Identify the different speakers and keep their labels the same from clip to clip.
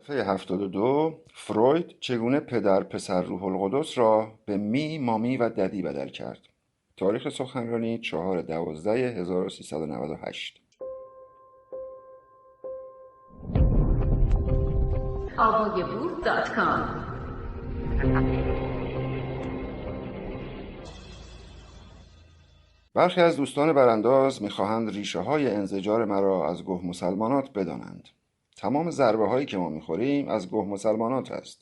Speaker 1: صفحه 72. فروید چگونه پدر پسر روح القدس را به می، مامی و ددی بدل کرد. تاریخ سخنرانی 4/12/1398.
Speaker 2: آوایبود.com.
Speaker 1: برخی از دوستان برانداز میخواهند ریشه های انزجار مرا از گه مسلمانات بدانند. تمام ضربه هایی که ما میخوریم از گه مسلمانات است.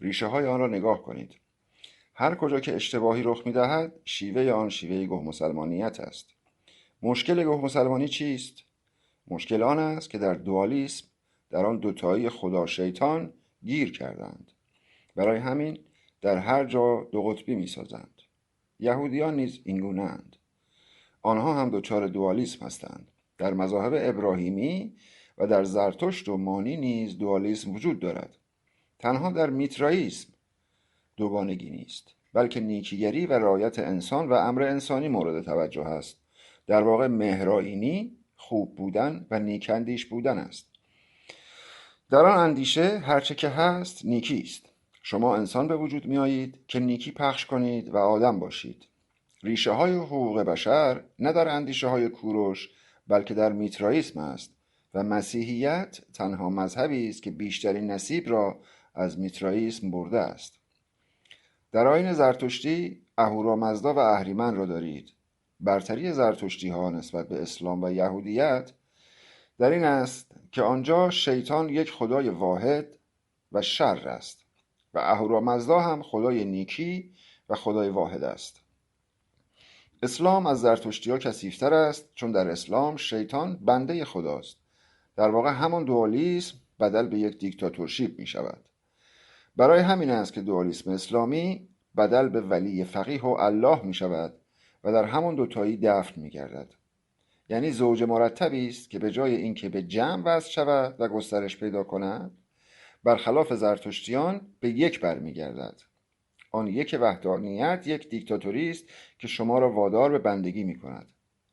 Speaker 1: ریشه های آن را نگاه کنید. هر کجا که اشتباهی رخ میدهد شیوه آن شیوه گه مسلمانیت است. مشکل گه مسلمانی چیست؟ مشکل آن است که در دوالیسم، در آن دوتایی خدا شیطان گیر کردند. برای همین در هر جا دو قطبی میسازند. یهودیان نیز اینگونه‌اند. آنها هم دچار دوالیسم هستند. در مذاهب ابراهیمی و در زرتشت و مانی نیز دوالیسم وجود دارد. تنها در میترائیسم دوگانگی نیست، بلکه نیکیگری و رعایت انسان و امر انسانی مورد توجه است. در واقع مهرآیینی خوب بودن و نیکاندیش بودن است. در آن اندیشه هرچه که هست نیکی است. شما انسان به وجود می آیید که نیکی پخش کنید و آدم باشید. ریشه های حقوق بشر نه در اندیشه های کوروش بلکه در میترائیسم است و مسیحیت تنها مذهبی است که بیشترین نصیب را از میترائیسم برده است. در آیین زرتشتی اهورامزدا و اهریمن را دارید. برتری زرتشتی ها نسبت به اسلام و یهودیت در این است که آنجا شیطان یک خدای واحد و شر است و اهورامزدا هم خدای نیکی و خدای واحد است. اسلام از زرتشتی ها کثیف‌تر است، چون در اسلام شیطان بنده خداست. در واقع همان دوالیسم بدل به یک دیکتاتورشیپ می شود. برای همین است که دوالیسم اسلامی بدل به ولی فقیه و الله می شود و در همان دوتایی دفن می گردد. یعنی زوج مرتبی است که به جای اینکه به جمع وصل شود و گسترش پیدا کند، برخلاف زرتشتیان به یک برمی گردد. آن یک وحدانیت یک دیکتاتوری است که شما را وادار به بندگی می کند.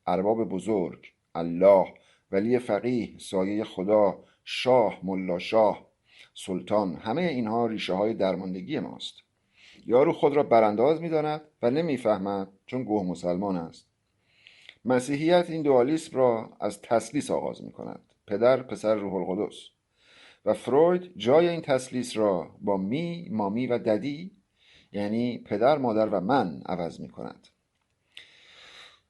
Speaker 1: ارباب بزرگ، الله، ولی فقیه، سایه خدا، شاه، ملا شاه، سلطان، همه اینها ریشه های درماندگی ماست. یارو خود را برانداز می داند و نمی فهمد چون گوه مسلمان است. مسیحیت این دوالیسم را از تثلیث آغاز می کند. پدر، پسر، روح القدس. و فروید جای این تثلیث را با می، مامی و ددی، یعنی پدر، مادر و من عوض می کند.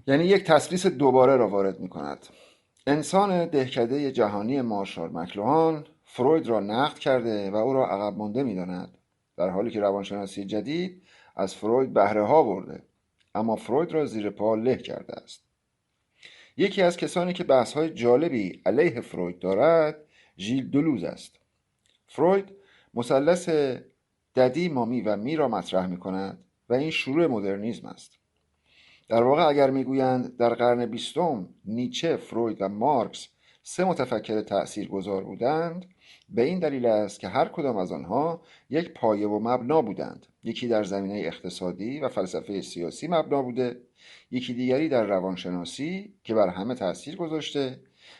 Speaker 1: یعنی یک تثلیث دوباره را وارد می کند. انسان دهکده جهانی مارشال مکلوهان فروید را نقد کرده و او را عقب مانده می داند، در حالی که روانشناسی جدید از فروید بهره ها برده، اما فروید را زیر پا له کرده است. یکی از کسانی که بحث های جالبی علیه فروید دارد ژیل دلوز است. فروید مثلث ددی، مامی و می را مطرح می کند و این شروع مدرنیسم است. در واقع اگر میگویند در قرن 20 نیچه، فروید و مارکس سه متفکر تأثیرگذار بودند، به این دلیل است که هر کدام از آنها یک پایه و مبنا بودند. یکی در زمینه اقتصادی و فلسفه سیاسی مبنا بوده، یکی دیگری در روانشناسی که بر همه تأثیر گذاشته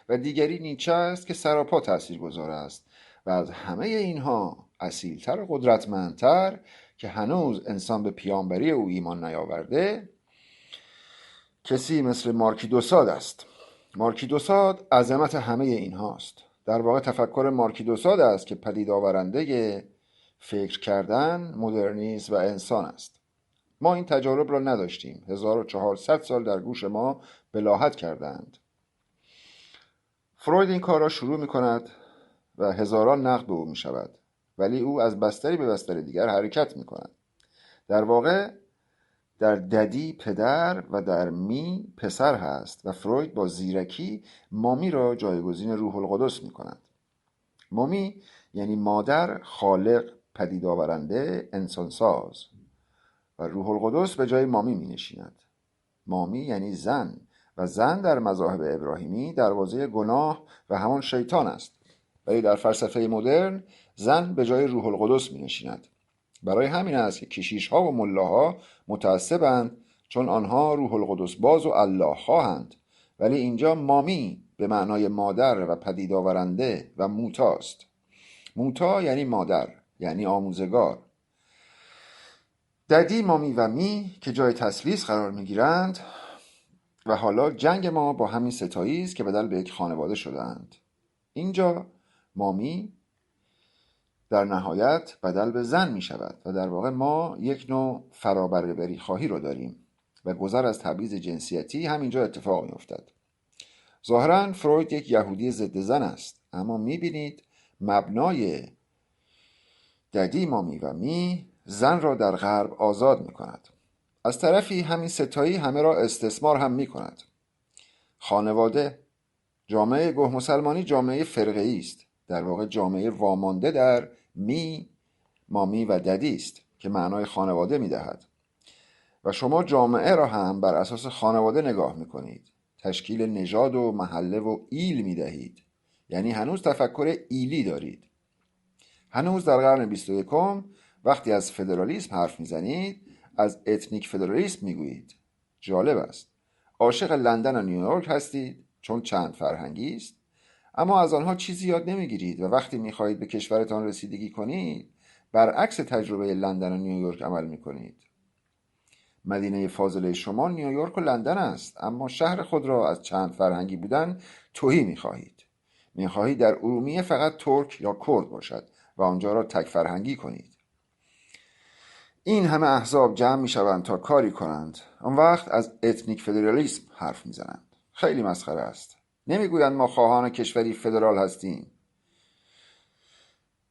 Speaker 1: و دیگری نیچه است که سراپا تأثیرگذار است و از همه اینها اصیلتر و قدرتمندتر که هنوز انسان به پیامبری او ایمان نیاورده کسی مثل مارکی دوساد است. مارکی دوساد عظمت همه این هاست. در واقع تفکر مارکی دوساد است که پدید آورنده فکر کردن، مدرنیسم و انسان است. ما این تجارب را نداشتیم. 1400 سال در گوش ما بلاهت کردند. فروید این کار را شروع می کند و هزاران نقد به او می شود، ولی او از بستری به بستر دیگر حرکت می کند. در واقع در ددی پدر و در می پسر هست و فروید با زیرکی مامی را جایگزین روح القدس می کند. مامی یعنی مادر، خالق، پدید آورنده، انسانساز، و روح القدس به جای مامی می نشیند. مامی یعنی زن و زن در مذاهب ابراهیمی دروازه گناه و همان شیطان است، ولی در فلسفه مدرن زن به جای روح القدس می نشیند. برای همین است که کشیش ها و ملاها متعصبند، چون آنها روح القدس باز و الله خواهند، ولی اینجا مامی به معنای مادر و پدید آورنده و موتاست. موتا یعنی مادر، یعنی آموزگار. ددی، مامی و می که جای تثلیث قرار میگیرند و حالا جنگ ما با همین ستایی است که بدل به یک خانواده شدند. اینجا مامی در نهایت بدل به زن می شود و در واقع ما یک نوع فرابرابری خواهی رو داریم و گذر از تبعیض جنسیتی همینجا اتفاق می افتد. ظاهراً فروید یک یهودی ضد زن است، اما می بینید مبنای ددی، مامی و می زن را در غرب آزاد می کند. از طرفی همین ستایی همه را استثمار هم می کند. خانواده، جامعه گوه مسلمانی جامعه فرقه‌ای است، در واقع جامعه وامانده در می، مامی و ددی است که معنای خانواده می دهد. و شما جامعه را هم بر اساس خانواده نگاه می کنید. تشکیل نژاد و محله و ایل می دهید. یعنی هنوز تفکر ایلی دارید. هنوز در قرن 21 وقتی از فدرالیسم حرف می زنید از اتنیک فدرالیسم می گویید. جالب است. عاشق لندن و نیویورک هستید چون چند فرهنگی است، اما از آنها چیزی یاد نمیگیرید و وقتی میخواهید به کشورتان رسیدگی کنید برعکس تجربه لندن و نیویورک عمل میکنید. مدینه فاضله شما نیویورک و لندن است، اما شهر خود را از چند فرهنگی بودن تهی میخواهید. میخواهید در ارومیه فقط ترک یا کرد باشد و آنجا را تک فرهنگی کنید. این همه احزاب جمع میشوند تا کاری کنند، آن وقت از اتنیک فدرالیسم حرف میزنند. خیلی مسخره است. نمیگویند ما خواهان کشوری فدرال هستیم،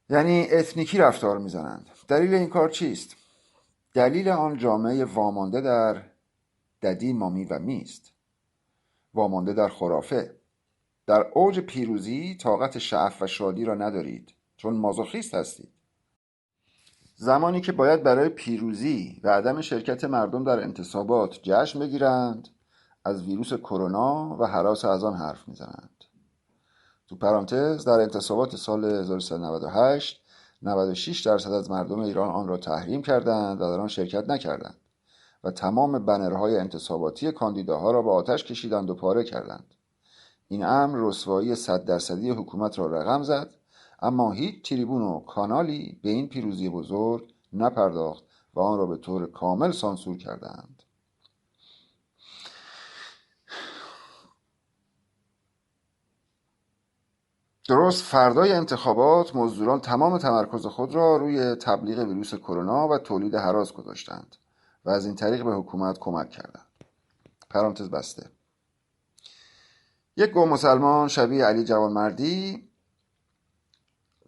Speaker 1: یعنی اتنیکی رفتار میزنند. دلیل این کار چیست؟ دلیل آن جامعه وامانده در ددی، مامی و می است. وامانده در خرافه. در اوج پیروزی طاقت شعف و شادی را ندارید چون مازوخیست هستید. زمانی که باید برای پیروزی و عدم شرکت مردم در انتصابات جشن بگیرند از ویروس کرونا و هراس از آن حرف میزنند. تو پرانتز در انتصابات سال 1398 96% از مردم ایران آن را تحریم کردند و در آن شرکت نکردند و تمام بنرهای انتصاباتی کاندیداها را به آتش کشیدند و پاره کردند. این امر رسوایی 100% حکومت را رقم زد، اما هیچ تریبون و کانالی به این پیروزی بزرگ نپرداخت و آن را به طور کامل سانسور کردند. درست فردای انتخابات مزدوران تمام تمرکز خود را روی تبلیغ ویروس کرونا و تولید هراس گذاشتند و از این طریق به حکومت کمک کردند. پرانتز بسته. یک گوه مسلمان شبیه علی جوانمردی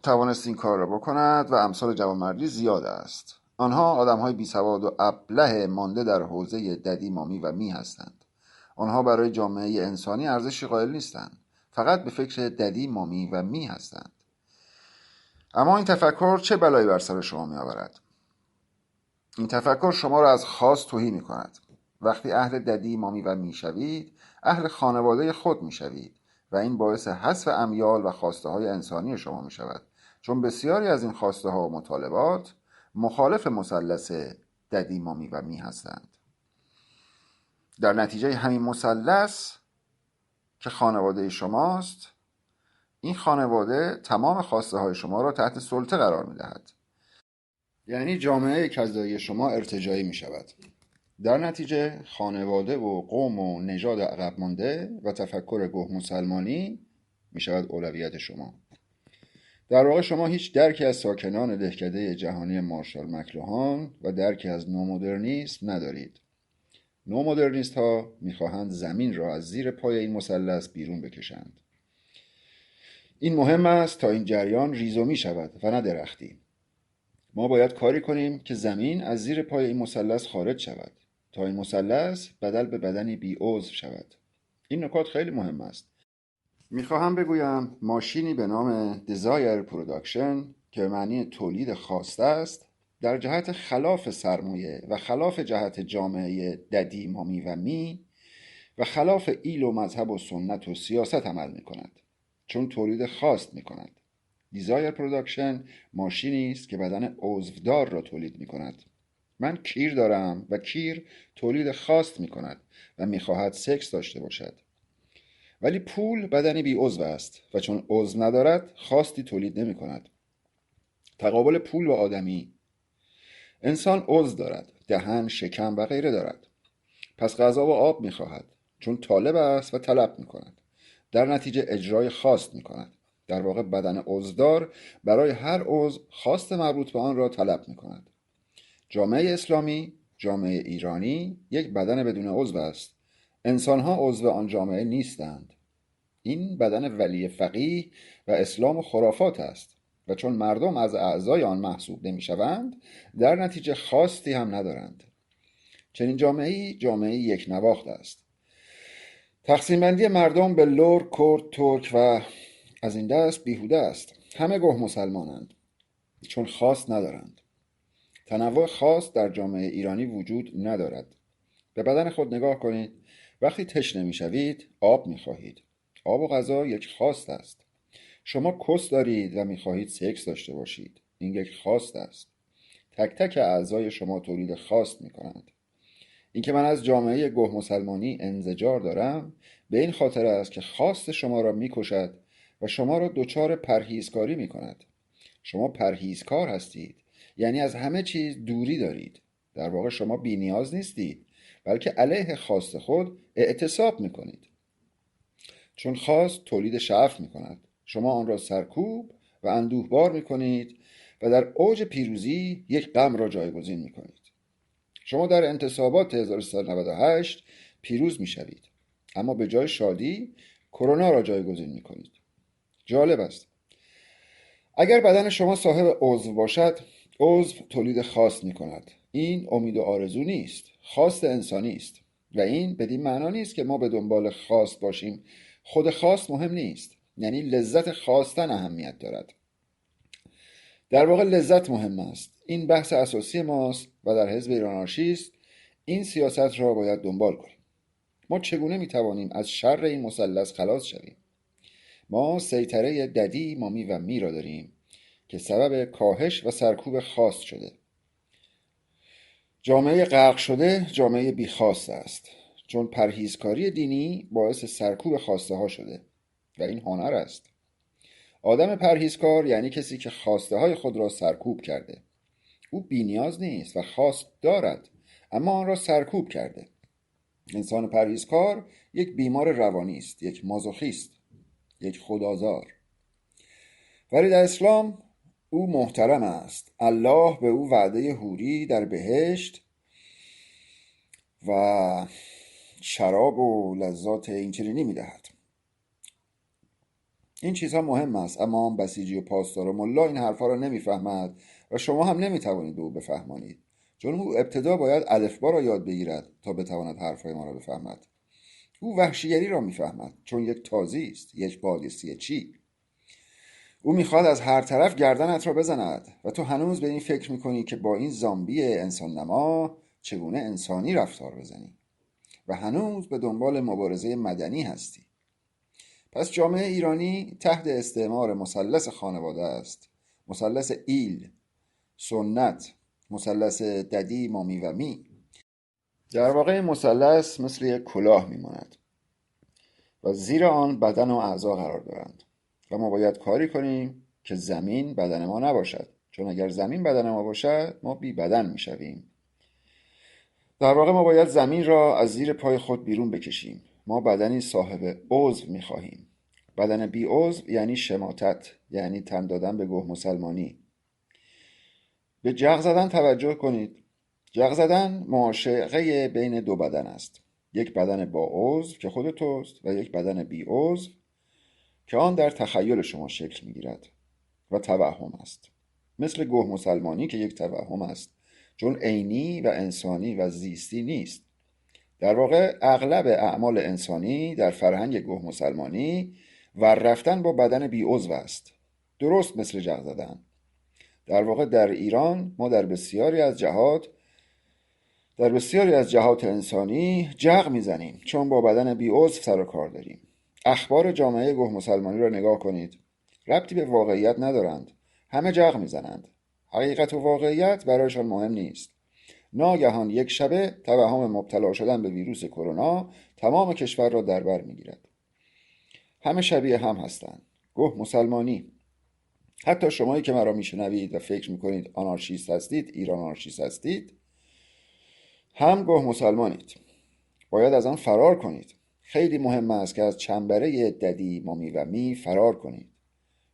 Speaker 1: توانست این کار را بکند و امثال جوانمردی زیاد است. آنها آدم‌های بیسواد و ابله مانده در حوزه ددی، مامی و می هستند. آنها برای جامعه انسانی ارزشی قائل نیستند. فقط به فکر ددی، مامی و می هستند. اما این تفکر چه بلایی بر سر شما می آورد؟ این تفکر شما را از خاص تهی می کند. وقتی اهل ددی، مامی و می شوید، اهل خانواده خود می شوید و این باعث حذف امیال و خواسته های انسانی شما می شود، چون بسیاری از این خواسته ها و مطالبات مخالف مثلث ددی، مامی و می هستند. در نتیجه همین مثلث که خانواده شماست، این خانواده تمام خواسته های شما را تحت سلطه قرار می دهد. یعنی جامعه کذایی شما ارتجاعی می شود. در نتیجه خانواده و قوم و نژاد عقب مانده و تفکر گوه مسلمانی می شود اولویت شما. در واقع شما هیچ درکی از ساکنان دهکده جهانی مارشال مکلوهان و درکی از نومودرنیسم ندارید. نومودرنیست ها می خواهند زمین را از زیر پای این مثلث بیرون بکشند. این مهم است تا این جریان ریزومی شود و نه درختی. ما باید کاری کنیم که زمین از زیر پای این مثلث خارج شود تا این مثلث بدل به بدنی بی عضو شود. این نکات خیلی مهم است. میخواهم بگویم ماشینی به نام Desire Production که معنی تولید خواسته است در جهت خلاف سرمایه و خلاف جهت جامعه ددی، مامی و می و خلاف ایل و مذهب و سنت و سیاست عمل میکند، چون تولید خواست میکند. Desire Production ماشینی است که بدن عضودار را تولید میکند. من کیر دارم و کیر تولید خواست میکند و میخواهد سکس داشته باشد. ولی پول بدنی بی عضو است و چون عضو ندارد خواستی تولید نمی کند. تقابل پول و آدمی. انسان عضو دارد، دهن، شکم و غیره دارد. پس غذا و آب میخواهد، چون طالب است و طلب میکند. در نتیجه اجرای خواست میکند. در واقع بدن عضودار برای هر عضو خواست مربوط به آن را طلب میکند. جامعه اسلامی، جامعه ایرانی یک بدن بدون عضو است. انسانها عضو آن جامعه نیستند. این بدن ولی فقیه و اسلام و خرافات است و چون مردم از اعضای آن محسوب نمیشوند، در نتیجه خواستی هم ندارند. چنین جامعه‌ای جامعه یک نواخت است. تقسیم بندی مردم به لر، کرد، ترک و از این دست بیهوده است. همه گوه مسلمانند چون خواست ندارند. تنوع خاص در جامعه ایرانی وجود ندارد. به بدن خود نگاه کنید. وقتی تشنه میشوید آب میخواهید. آب و غذا یک خواست است. شما کس دارید و میخواهید سکس داشته باشید. این یک خواست است. تک تک اعضای شما تولید خواست میکنند. اینکه من از جامعه گوه مسلمانی انزجار دارم به این خاطر است که خواست شما را میکشد و شما را دچار پرهیزکاری میکند. شما پرهیزکار هستید، یعنی از همه چیز دوری دارید. در واقع شما بی نیاز نیستید، بلکه علیه خواست خود اعتصاب میکنید. چون خواست تولید شعف میکند، شما آن را سرکوب و اندوهبار میکنید و در اوج پیروزی یک غم را جایگزین میکنید. شما در انتصابات 1398 پیروز میشوید، اما به جای شادی کرونا را جایگزین میکنید. جالب است. اگر بدن شما صاحب عضو باشد، عضو تولید خواست میکند. این امید و آرزو نیست، خواست انسانی است. و این بدین معنا نیست که ما به دنبال خواست باشیم. خود خواست مهم نیست، یعنی لذت خواستن اهمیت دارد. در واقع لذت مهم است. این بحث اساسی ماست و در حزب ایران آنارشیست این سیاست را باید دنبال کنیم. ما چگونه میتوانیم از شر این مثلث خلاص شویم؟ ما سیطره ددی، مامی و می را داریم که سبب کاهش و سرکوب خواست شده. جامعه غرق شده جامعه بیخواست است، چون پرهیزکاری دینی باعث سرکوب خواسته ها شده و این هنر است. آدم پرهیزکار یعنی کسی که خواسته های خود را سرکوب کرده. او بی نیاز نیست و خواست دارد، اما آن را سرکوب کرده. انسان پرهیزکار یک بیمار روانی است، یک مازوخیست، یک خودآزار. ولی در اسلام او محترم است. الله به او وعده حوری در بهشت و شراب و لذات اینچنینی میدهد. این چیزها مهم است، اما بسیجی و پاسدار و ملا این حرفها را نمیفهمد و شما هم نمیتوانید به او بفهمانید، چون او ابتدا باید الفبا را یاد بگیرد تا بتواند حرفهای ما را بفهمد. او وحشیگری را میفهمد، چون یک تازی است، یک بادیسی چی. او میخواد از هر طرف گردنت را بزند و تو هنوز به این فکر میکنی که با این زامبی انسان نما چگونه انسانی رفتار بزنی و هنوز به دنبال مبارزه مدنی هستی. پس جامعه ایرانی تحت استعمار مثلث خانواده است. مثلث ایل، سنت، مثلث ددی، مامی و می. در واقع این مثلث مثل یک کلاه میماند و زیر آن بدن و اعضا قرار دارند و ما باید کاری کنیم که زمین بدن ما نباشد، چون اگر زمین بدن ما باشد ما بی بدن میشویم. در واقع ما باید زمین را از زیر پای خود بیرون بکشیم. ما بدنی صاحب عضو میخواهیم. بدن بی عضو یعنی شماتت، یعنی تن دادن به گوه مسلمانی. به جغ زدن توجه کنید. جغ زدن معاشقه بین دو بدن است. یک بدن با عضو که خود توست و یک بدن بی عضو که آن در تخیل شما شکل میگیرد و توهم است. مثل گوه مسلمانی که یک توهم است، چون عینی و انسانی و زیستی نیست. در واقع اغلب اعمال انسانی در فرهنگ گوه مسلمانی ور رفتن با بدن بی عضو است، درست مثل جغ زدن. در واقع در ایران ما در بسیاری از جهات انسانی جغ میزنیم، چون با بدن بی عضو سر و کار داریم. اخبار جامعه گوه مسلمانی را نگاه کنید. ربطی به واقعیت ندارند. همه جغ میزنند. حقیقت و واقعیت برایشان مهم نیست. ناگهان یک شبه توهم مبتلا شدن به ویروس کرونا تمام کشور را در بر میگیرد. همه شبیه هم هستند. گوه مسلمانی. حتی شمایی که مرا میشنوید و فکر میکنید آنارشیست هستید، ایران آنارشیست هستید، هم گه مسلمانید. باید از آن فرار کنید. خیلی مهم است که از چنبره ددی مامی و می فرار کنید.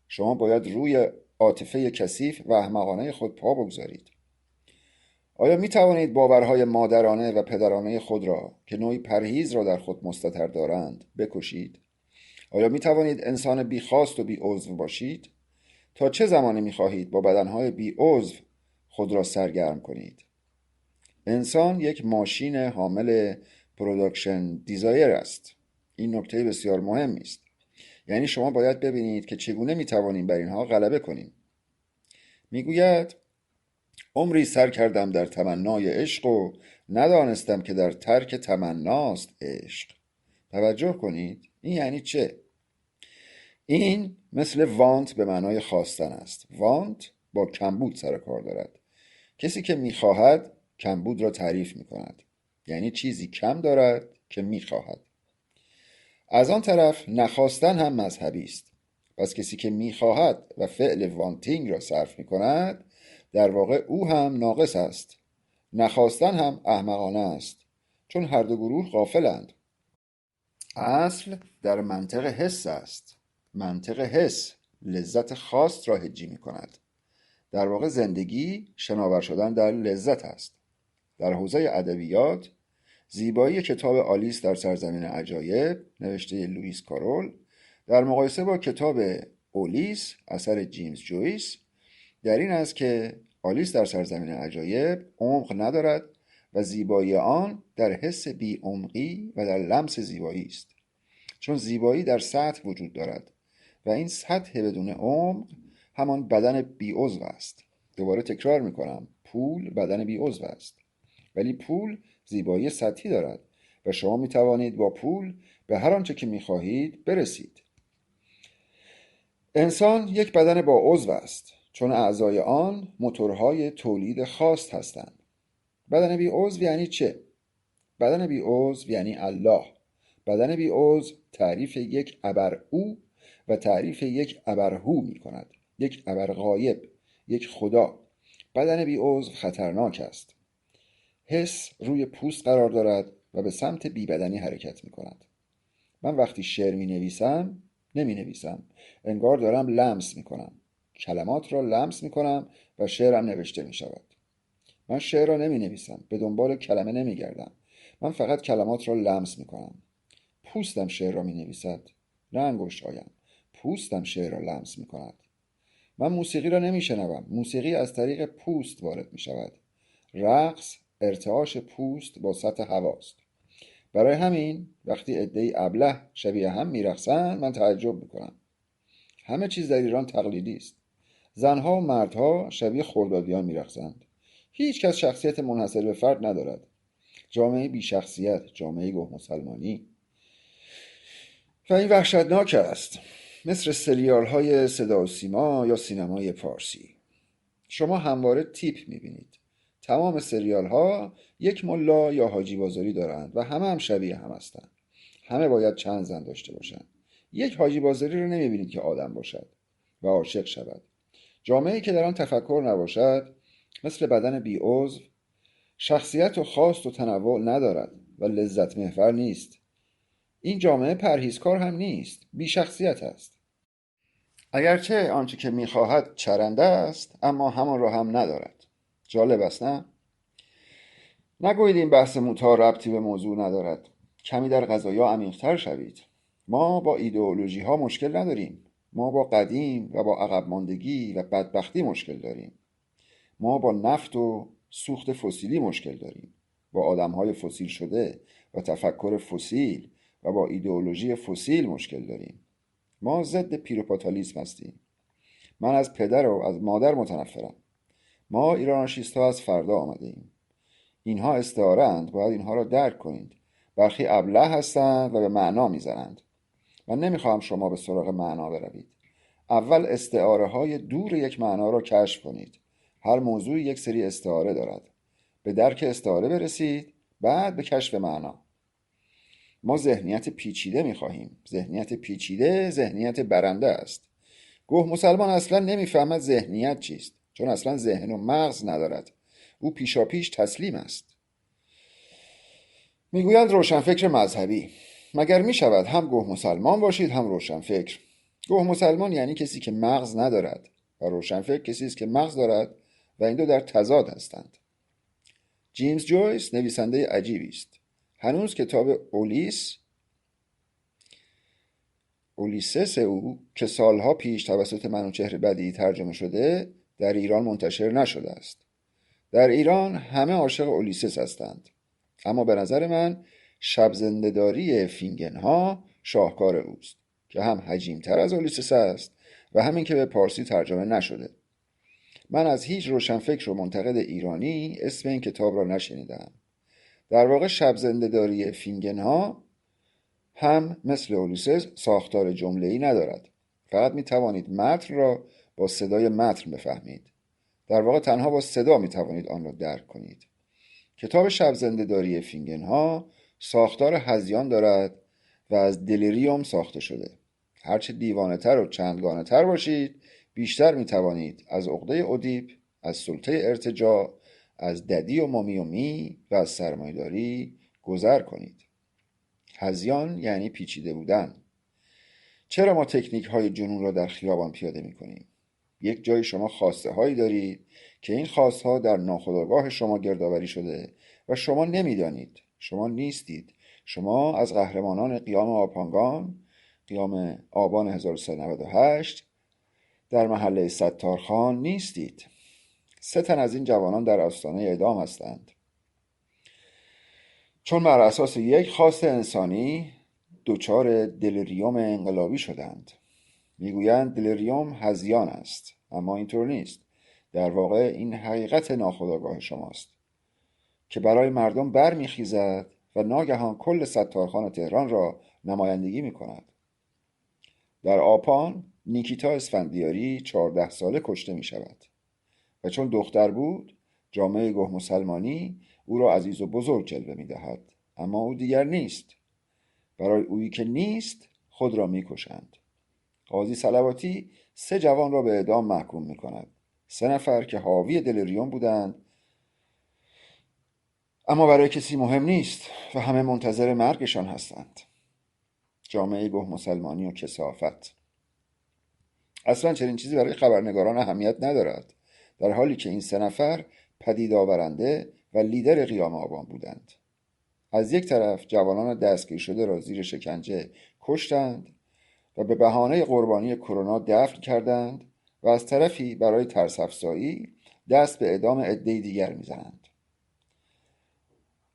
Speaker 1: شما باید روی عاطفه کثیف و احمقانه خود پا بگذارید. آیا می توانید باورهای مادرانه و پدرانه خود را که نوعی پرهیز را در خود مستتر دارند بکشید؟ آیا می توانید انسان بی خواست و بی عضو باشید؟ تا چه زمانی می خواهید با بدنهای بی عضو خود را سرگرم کنید؟ انسان یک ماشین حامل پروداکشن دیزایر است. این نکته بسیار مهمی است. یعنی شما باید ببینید که چگونه می توانیم بر اینها غلبه کنیم. میگوید عمری سر کردم در تمنای عشق و ندانستم که در ترک تمناست عشق. توجه کنید این یعنی چه؟ این مثل وانت به معنای خواستن است. وانت با کمبود سر کار دارد. کسی که میخواهد کمبود را تعریف میکند. یعنی چیزی کم دارد که میخواهد. از آن طرف نخواستن هم مذهبی است. پس کسی که میخواهد و فعل وانتینگ را صرف میکند در واقع او هم ناقص است. نخواستن هم احمقانه است، چون هر دو گروه غافلند. اصل در منطق حس است. منطق حس لذت خاص را حجی می کند. در واقع زندگی شناور شدن در لذت است. در حوزه ادبیات زیبایی کتاب آلیس در سرزمین عجایب نوشته لوئیس کارول در مقایسه با کتاب اولیس اثر جیمز جویس در این است که آلیس در سرزمین عجایب عمق ندارد و زیبایی آن در حس بی عمقی و در لمس زیبایی است. چون زیبایی در سطح وجود دارد و این سطح بدون عمق همان بدن بی عضو است. دوباره تکرار میکنم، پول بدن بی عضو است، ولی پول زیبایی سطحی دارد و شما می توانید با پول به هر آنچه که می خواهید برسید. انسان یک بدن با عضو است، چون اعضای آن موتورهای تولید خواست هستند. بدن بی عضو یعنی چه؟ بدن بی عضو یعنی الله. بدن بی عضو تعریف یک ابر او و تعریف یک ابر هو می کند. یک ابر غایب، یک خدا. بدن بی عضو خطرناک است. حس روی پوست قرار دارد و به سمت بیبدنی حرکت می کند. من وقتی شعر می نویسم نمی نویسم، انگار دارم لمس می کنم. کلمات را لمس می کنم و شعرم نوشته می شود. من شعر را نمی نویسم، به دنبال کلمه نمی گردم. من فقط کلمات را لمس می کنم. پوستم شعر را می نویسد، نه انگشت‌هایم. پوستم شعر را لمس می کند. من موسیقی را نمی شنوم. موسیقی از طریق پوست وارد می شود. رقص ارتعاش پوست با سطح هواست. برای همین وقتی عده‌ای ابله شبیه هم میرقصند من تعجب میکنم. همه چیز در ایران تقلیدی است. زنها و مردها شبیه خردادیان میرقصند. هیچ کس شخصیت منحصر به فرد ندارد. جامعه بی شخصیت، جامعه گه مسلمانی. و این وحشتناک است. مثل سریال های صدا و سیما یا سینمای فارسی. شما همواره تیپ میبینید. تمام سریال ها یک ملا یا حاجی بازاری دارند و همه هم شبیه هم هستند. همه باید چند زن داشته باشند. یک حاجی بازاری رو نمیبینید که آدم باشد و عاشق شود. جامعه‌ای که در آن تفکر نباشد مثل بدن بی عضو شخصیت و خواست و تنوع ندارد و لذت محور نیست. این جامعه پرهیزکار هم نیست، بی شخصیت است. اگرچه آنچه که میخواهد چرنده است اما همان را هم ندارد. جالب است نه؟ نگویید این بحث موتور ربطی به موضوع ندارد. کمی در قضایا عمیق‌تر شوید. ما با ایدئولوژی ها مشکل نداریم. ما با قدیم و با عقب ماندگی و بدبختی مشکل داریم. ما با نفت و سوخت فسیلی مشکل داریم. با آدم‌های فسیل شده و تفکر فسیل و با ایدئولوژی فسیل مشکل داریم. ما ضد پیروپاتالیسم هستیم. من از پدر و از مادر متنفرم. ما ایرانشیست‌ها از فردا آمده ایم. اینها استعاره اند، باید اینها را درک کنید. برخی ابله هستند و به معنا میزنند. من نمیخواهم شما به سراغ معنا بروید. اول استعاره های دور یک معنا را کشف کنید. هر موضوع یک سری استعاره دارد. به درک استعاره برسید، بعد به کشف معنا. ما ذهنیت پیچیده میخواهیم. ذهنیت پیچیده ذهنیت برنده است. گوه مسلمان اصلا نمیفهمد ذهنیت چیست، چون اصلا ذهن و مغز ندارد. او پیشاپیش تسلیم است. میگویند روشنفکر مذهبی. مگر میشود هم گوه مسلمان باشید هم روشنفکر؟ گوه مسلمان یعنی کسی که مغز ندارد و روشنفکر کسی است که مغز دارد و این دو در تضاد هستند. جیمز جویس نویسنده عجیبی است. هنوز کتاب اولیسس او که سالها پیش توسط منوچهر بدیعی ترجمه شده در ایران منتشر نشده است. در ایران همه عاشق اولیسس هستند، اما به نظر من شب زنده‌داری فینگنها شاهکار اوست که هم حجیم‌تر از اولیسس است و همین که به پارسی ترجمه نشده. من از هیچ روشنفکر و منتقد ایرانی اسم این کتاب را نشنیدم. در واقع شب زنده‌داری فینگنها هم مثل اولیسس ساختار جمله‌ای ندارد. فقط می توانید متن را با صدای متن بفهمید. در واقع تنها با صدا می توانید آن را درک کنید. کتاب شب زنده‌داری فینگنها ساختار هذیان دارد و از دلیریوم ساخته شده. هرچه دیوانه‌تر و چندگانه‌تر باشید، بیشتر می توانید از عقده اودیپ، از سلطه ارتجاع، از ددی و مامی و می و از سرمایه‌داری گذر کنید. هذیان یعنی پیچیده بودن. چرا ما تکنیک های جنون را در خیابان پیاده می کنیم؟ یک جای شما خواسته هایی دارید که این خواسته ها در ناخودآگاه شما گردآوری شده و شما نمیدانید. شما نیستید. شما از قهرمانان قیام آپانگان، قیام آبان 1398 در محله ستارخان نیستید. 3 تن از این جوانان در آستانه اعدام هستند، چون بر اساس یک خواست انسانی دچار دلیریوم انقلابی شدند. میگویند دلیریوم هذیان است، اما اینطور نیست. در واقع این حقیقت ناخودآگاه شماست که برای مردم برمیخیزد و ناگهان کل ستارخان تهران را نمایندگی میکند. در آپان نیکیتا اسفندیاری 14 ساله کشته میشود و چون دختر بود جامعه گوه مسلمانی او را عزیز و بزرگ جلوه میدهد، اما او دیگر نیست. برای اویی که نیست خود را میکشند. قاضی صلواتی 3 جوان را به اعدام محکوم میکند. 3 نفر که حاوی دلیریوم بودند، اما برای کسی مهم نیست و همه منتظر مرگشان هستند. جامعه گوه مسلمانی و کثافت. اصلا چنین چیزی برای خبرنگاران اهمیت ندارد، در حالی که این 3 نفر پدید آورنده و لیدر قیام آبان بودند. از یک طرف جوانان دستگیر شده را زیر شکنجه کشتند و به بهانه قربانی کرونا دفن کردند و از طرفی برای ترس افزایی دست به اعدام عده‌ای دیگر میزنند.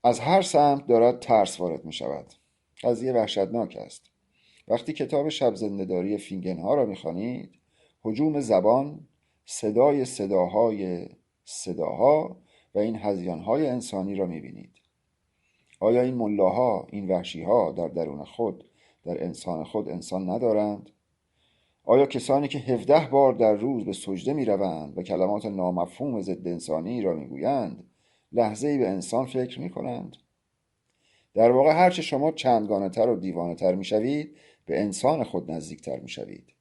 Speaker 1: از هر سمت دارد ترس وارد می شود. قضیه وحشتناک است. وقتی کتاب شب زنده‌داری فینگنها را می‌خوانید، هجوم زبان، صدای صداها و این هذیان‌های انسانی را می‌بینید. آیا این ملاها، این وحشی‌ها در درون خود، در انسان خود انسان ندارند؟ آیا کسانی که 17 بار در روز به سجده می‌روند و کلمات نامفهوم ضد انسانی را می‌گویند، لحظه‌ای به انسان فکر می‌کنند؟ در واقع هرچه شما چندگانه‌تر و دیوانه‌تر می‌شوید، به انسان خود نزدیکتر می‌شوید.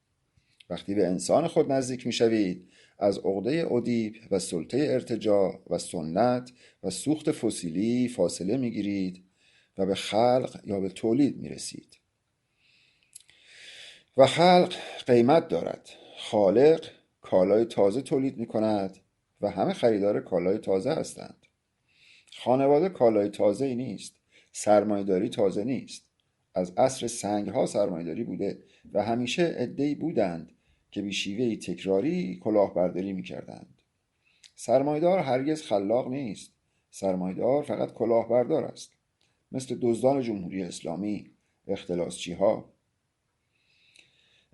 Speaker 1: وقتی به انسان خود نزدیک می‌شوید، از عقده اودیپ و سلطه ارتجاع و سنت و سوخت فسیلی فاصله می‌گیرید و به خلق یا به تولید می‌رسید. و خلق قیمت دارد. خالق کالای تازه تولید می‌کند و همه خریدار کالای تازه هستند. خانواده کالای تازه‌ای نیست. سرمایه‌داری تازه نیست. از عصر سنگ‌ها سرمایه‌داری بوده و همیشه عده‌ای بودند که به شیوهی تکراری کلاهبرداری می‌کردند. سرمایه‌دار هرگز خلاق نیست. سرمایه‌دار فقط کلاهبردار است. مثل دزدان جمهوری اسلامی، اختلاسچی‌ها.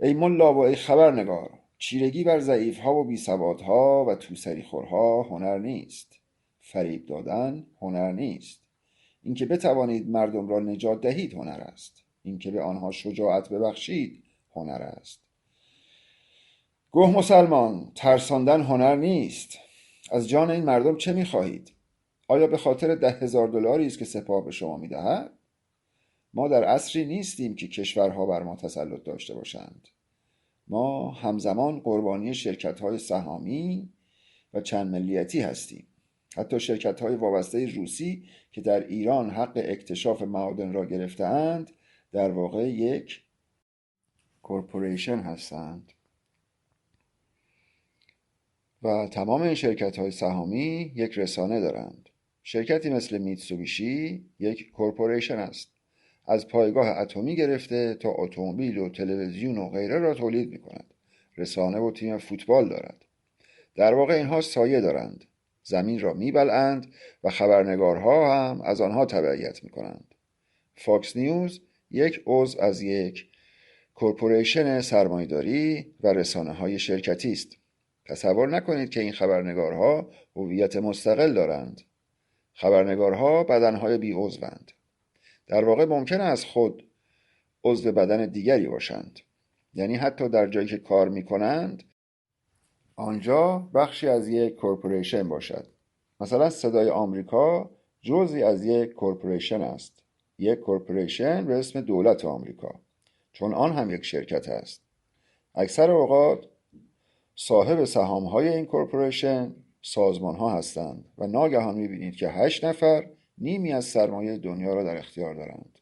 Speaker 1: ای ملا و ای خبرنگار، چیرگی بر ضعیف‌ها و بیسوادها و توسریخورها هنر نیست. فریب دادن هنر نیست. اینکه بتوانید مردم را نجات دهید هنر است. اینکه به آنها شجاعت ببخشید هنر است. گوه مسلمان، ترساندن هنر نیست. از جان این مردم چه می‌خواهید؟ آیا به خاطر $10,000 است که سپاه به شما می‌دهد؟ ما در عصری نیستیم که کشورها بر ما تسلط داشته باشند. ما همزمان قربانی شرکت‌های سهامی و چند ملیتی هستیم. حتی شرکت‌های وابسته روسی که در ایران حق اکتشاف معادن را گرفته‌اند در واقع یک کورپوریشن هستند و تمام این شرکت‌های سهامی یک رسانه دارند. شرکتی مثل میتسوبیشی یک کورپوریشن است. از پایگاه اتمی گرفته تا اتومبیل و تلویزیون و غیره را تولید می‌کند. رسانه و تیم فوتبال دارد. در واقع اینها سایه دارند. زمین را میبلعند و خبرنگارها هم از آنها تبعیت می‌کنند. فاکس نیوز یک عضو از یک کورپوریشن سرمایه‌داری و رسانه‌های شرکتی است. تصور نکنید که این خبرنگارها هویت مستقل دارند. خبرنگارها بدنهای بی عضوند. در واقع ممکن است خود عضو بدن دیگری باشند. یعنی حتی در جایی که کار می‌کنند آنجا بخشی از یک کورپوریشن باشد. مثلا صدای آمریکا جزئی از یک کورپوریشن است. یک کورپوریشن به اسم دولت آمریکا، چون آن هم یک شرکت است. اکثر اوقات صاحب سهام‌های این کورپوریشن سازمان‌ها هستند و ناگهان می‌بینید که 8 نفر نیمی از سرمایه دنیا را در اختیار دارند.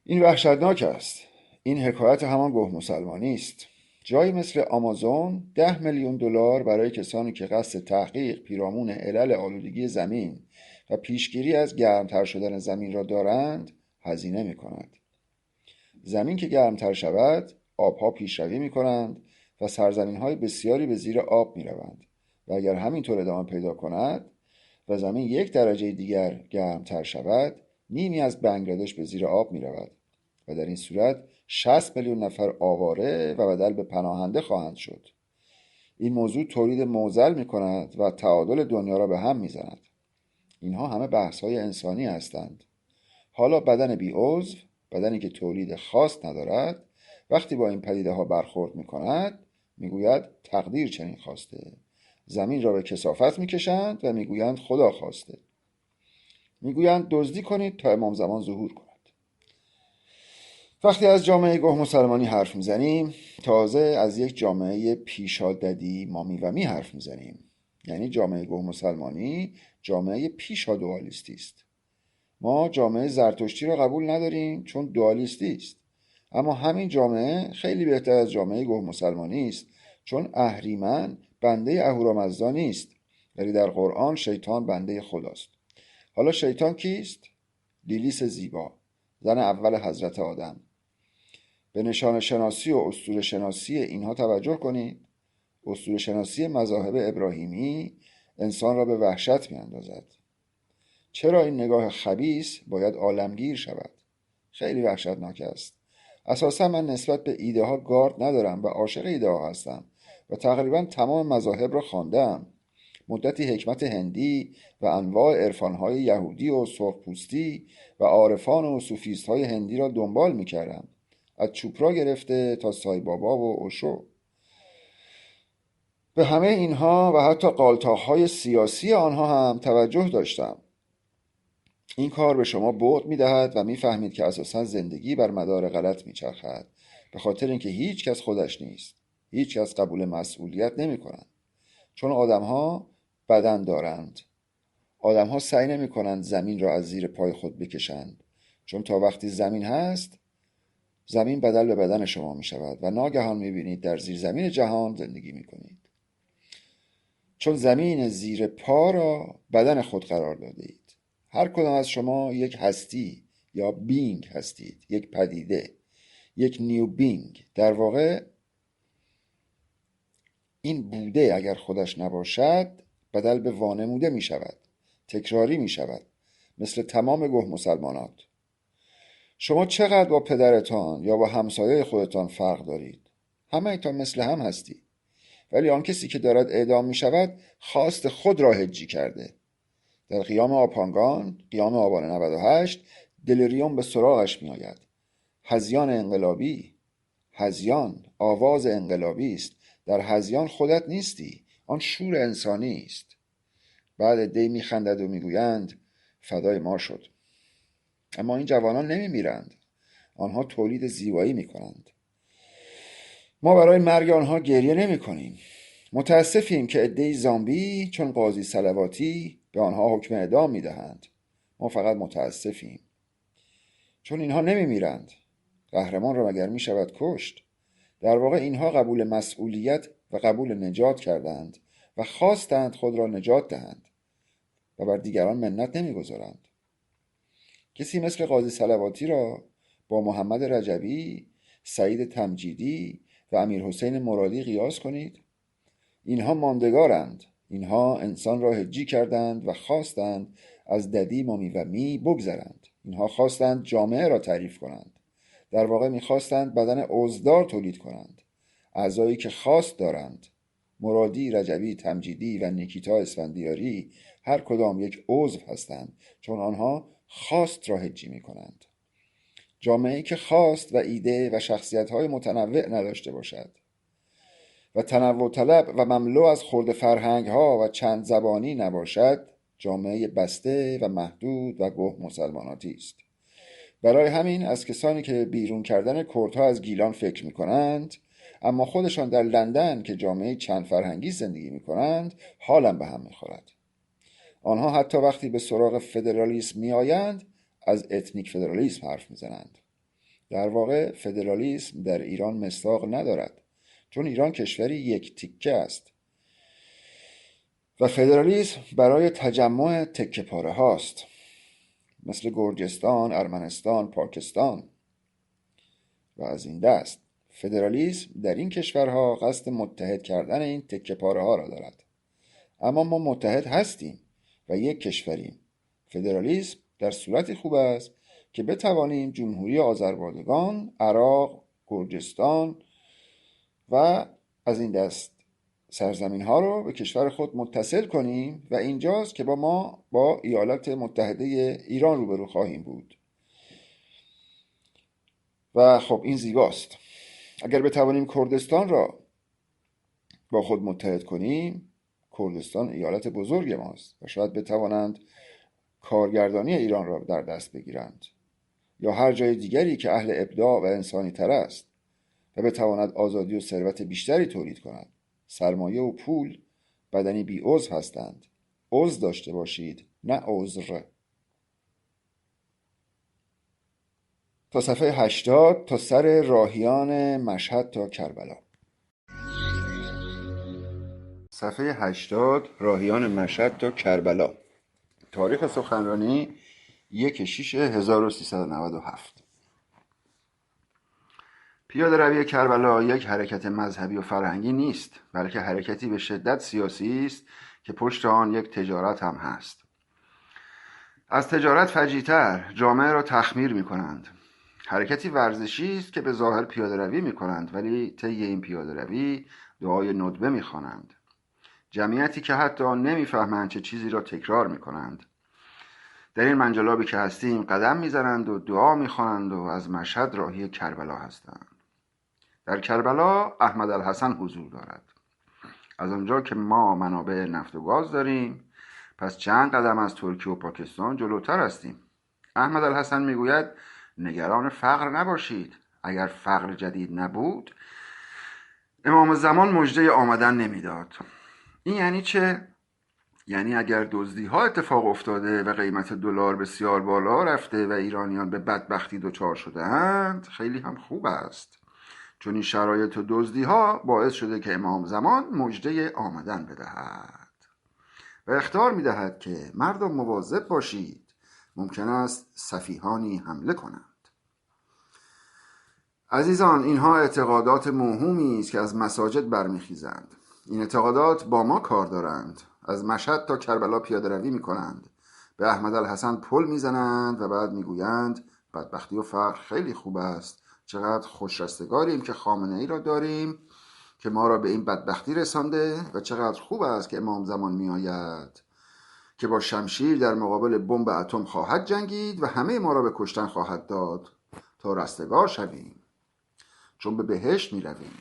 Speaker 1: این وحشتناک است. این حکایت همان گه مسلمانی است. جایی مثل آمازون 10 میلیون دلار برای کسانی که قصد تحقیق پیرامون علل آلودگی زمین و پیشگیری از گرمتر شدن زمین را دارند هزینه می‌کند. زمین که گرمتر شود آبها پیشروی می‌کنند و سرزمین‌های بسیاری به زیر آب می‌روند و اگر همینطور ادامه پیدا کند و زمین 1 درجه دیگر گرمتر شود نیمی از بنگلادش به زیر آب می‌رود و در این صورت 60 میلیون نفر آواره و بدل به پناهنده خواهند شد. این موضوع تولید معضل می‌کند و تعادل دنیا را به هم می‌زند. اینها همه بحث‌های انسانی هستند. حالا بدن بی عضو، بدنی که تولید خاص ندارد، وقتی با این پدیده ها برخورد می‌کند میگوید تقدیر چنین خواسته. زمین را به کثافت می‌کشند و میگویند خدا خواسته. میگویند دزدی کنید تا امام زمان ظهور کند. وقتی از جامعه گه مسلمانی حرف میزنیم تازه از یک جامعه پیشاددی مامی و می حرف میزنیم. یعنی جامعه گه مسلمانی جامعه پیشادوالیستی است. ما جامعه زرتشتی را قبول نداریم چون دوالیستی است. اما همین جامعه خیلی بهتر از جامعه گه مسلمانی است چون اهریمن بنده اهورامزدا نیست، ولی در قرآن شیطان بنده خداست. حالا شیطان کیست؟ لیلیس زیبا، زن اول حضرت آدم. به نشان شناسی و اسطوره شناسی اینها توجه کنید. اسطوره شناسی مذاهب ابراهیمی انسان را به وحشت می اندازد. چرا این نگاه خبیث باید عالمگیر شود؟ خیلی وحشتناک است. اساسا من نسبت به ایده ها گارد ندارم و عاشق ایده ها هستم و تقریبا تمام مذاهب را خواندم. مدتی حکمت هندی و انواع عرفانهای یهودی و سرخپوستی و عارفان و صوفیستهای هندی را دنبال میکردم، از چوپرا گرفته تا سای بابا و اوشو. به همه اینها و حتی غالطاق‌های سیاسی آنها هم توجه داشتم. این کار به شما بعد می‌دهد و می‌فهمید که اساساً زندگی بر مدار غلط می‌چرخد، به خاطر اینکه هیچ کس خودش نیست. هیچ کس قبول مسئولیت نمی‌کنند. چون آدم‌ها بدن دارند. آدم‌ها سعی نمی‌کنند زمین را از زیر پای خود بکشند. چون تا وقتی زمین هست، زمین بدل به بدن شما می‌شود و ناگهان می‌بینید در زیر زمین جهان زندگی می‌کنید. چون زمین زیر پا را بدن خود قرار دادید. هر کدام از شما یک هستی یا بینگ هستید، یک پدیده، یک نیو بینگ. در واقع این بوده اگر خودش نباشد بدل به وانموده می شود، تکراری می شود، مثل تمام گه مسلمانات. شما چقدر با پدرتان یا با همسایه خودتان فرق دارید؟ همه ایتان مثل هم هستید، ولی آن کسی که دارد اعدام می شود خواست خود را هجی کرده. در قیام آپانگان، قیام آبان 98، دلریوم به سراغش می آید. هذیان انقلابی، هذیان آواز انقلابی است. در هذیان خودت نیستی، آن شور انسانی است. بعد عده‌ای می خندد و می گویند فدای ما شد. اما این جوانان نمی میرند. آنها تولید زیبایی می کنند. ما برای مرگ آنها گریه نمی کنیم. متاسفیم که عده‌ای زامبی چون قاضی صلواتی به آنها حکم اعدام می دهند. ما فقط متاسفیم، چون اینها نمی میرند. قهرمان را مگر می شود کشت؟ در واقع اینها قبول مسئولیت و قبول نجات کردند و خواستند خود را نجات دهند و بر دیگران منت نمیگذارند. کسی مثل قاضی صلواتی را با محمد رجبی، سعید تمجیدی و امیر حسین مرادی قیاس کنید. اینها ماندگارند. اینها انسان را هجی کردند و خواستند از ددی مامی و می بگذرند. اینها خواستند جامعه را تعریف کنند. در واقع میخواستند بدن عضودار تولید کنند، اعضایی که خواست دارند. مرادی، رجبی، تمجیدی و نیکیتا اسفندیاری هر کدام یک عضو هستند، چون آنها خواست را هجی می کنند. جامعه‌ای که خواست و ایده و شخصیت‌های متنوع نداشته باشد و تنوع طلب و مملو از خرد فرهنگ‌ها و چند زبانی نباشد، جامعه بسته و محدود و گه مسلماناتی است. برای همین از کسانی که بیرون کردن کردها از گیلان فکر می کنند، اما خودشان در لندن که جامعه چند فرهنگی زندگی می کنند، حالم به هم می خورد. آنها حتی وقتی به سراغ فدرالیسم می آیند، از اتنیک فدرالیسم حرف می زنند. در واقع فدرالیسم در ایران مصداق ندارد، چون ایران کشوری یک تیکه است و فدرالیسم برای تجمع تکه پاره هاست، مثل گرجستان، ارمنستان، پاکستان و از این دست. فدرالیسم در این کشورها قصد متحد کردن این تکه پاره ها را دارد. اما ما متحد هستیم و یک کشوریم. فدرالیسم در صورتی خوب است که بتوانیم جمهوری آذربایجان، عراق، گرجستان و از این دست سرزمین ها رو به کشور خود متصل کنیم و اینجاست که ما با ایالات متحده ایران روبرو خواهیم بود. و خب این زیباست. اگر بتوانیم کردستان را با خود متحد کنیم، کردستان ایالت بزرگ ماست و شاید بتوانند کارگردانی ایران را در دست بگیرند، یا هر جای دیگری که اهل ابداع و انسانی تر است و بتواند آزادی و ثروت بیشتری تولید کند. سرمایه و پول بدنی بی عضو هستند. عضو داشته باشید، نه عذر. تا صفحه 80 تا سر راهیان مشهد تا کربلا. صفحه 80 راهیان مشهد تا کربلا. تاریخ سخنرانی 1/6/1397. پیاده روی کربلا یک حرکت مذهبی و فرهنگی نیست، بلکه حرکتی به شدت سیاسی است که پشت آن یک تجارت هم هست. از تجارت فجیع‌تر جامعه را تخمیر می کنند. حرکتی ورزشی است که به ظاهر پیاده روی می کنند، ولی طی این پیاده روی دعای ندبه می خوانند. جمعیتی که حتی نمیفهمند چه چیزی را تکرار می کنند. در این منجلابی که هستیم قدم می زنند و دعا می خوانند و از مشهد راهی کربلا هستند. در کربلا احمد الحسن حضور دارد. از آنجا که ما منابع نفت و گاز داریم، پس چند قدم از ترکیه و پاکستان جلوتر هستیم. احمد الحسن میگوید نگران فقر نباشید. اگر فقر جدید نبود، امام زمان مژده آمدن نمیداد. این یعنی چه؟ یعنی اگر دزدی ها اتفاق افتاده و قیمت دلار بسیار بالا رفته و ایرانیان به بدبختی دچار شده‌اند، خیلی هم خوب است، چون این شرایط و دزدی ها باعث شده که امام زمان مژده آمدن بدهد و اخطار میدهد که مردم مواظب باشید، ممکن است سفیهانی حمله کنند. عزیزان، اینها اعتقادات موهومی است که از مساجد برمیخیزند. این اعتقادات با ما کار دارند. از مشهد تا کربلا پیاده روی میکنند، به احمد الحسن پل میزنند و بعد میگویند بدبختی و فقر خیلی خوب است، چقدر خوش رستگاریم که خامنه ای را داریم که ما را به این بدبختی رسانده و چقدر خوب است که امام زمان میآید که با شمشیر در مقابل بمب اتم خواهد جنگید و همه ما را به کشتن خواهد داد تا رستگار شویم، چون به بهشت میرویم.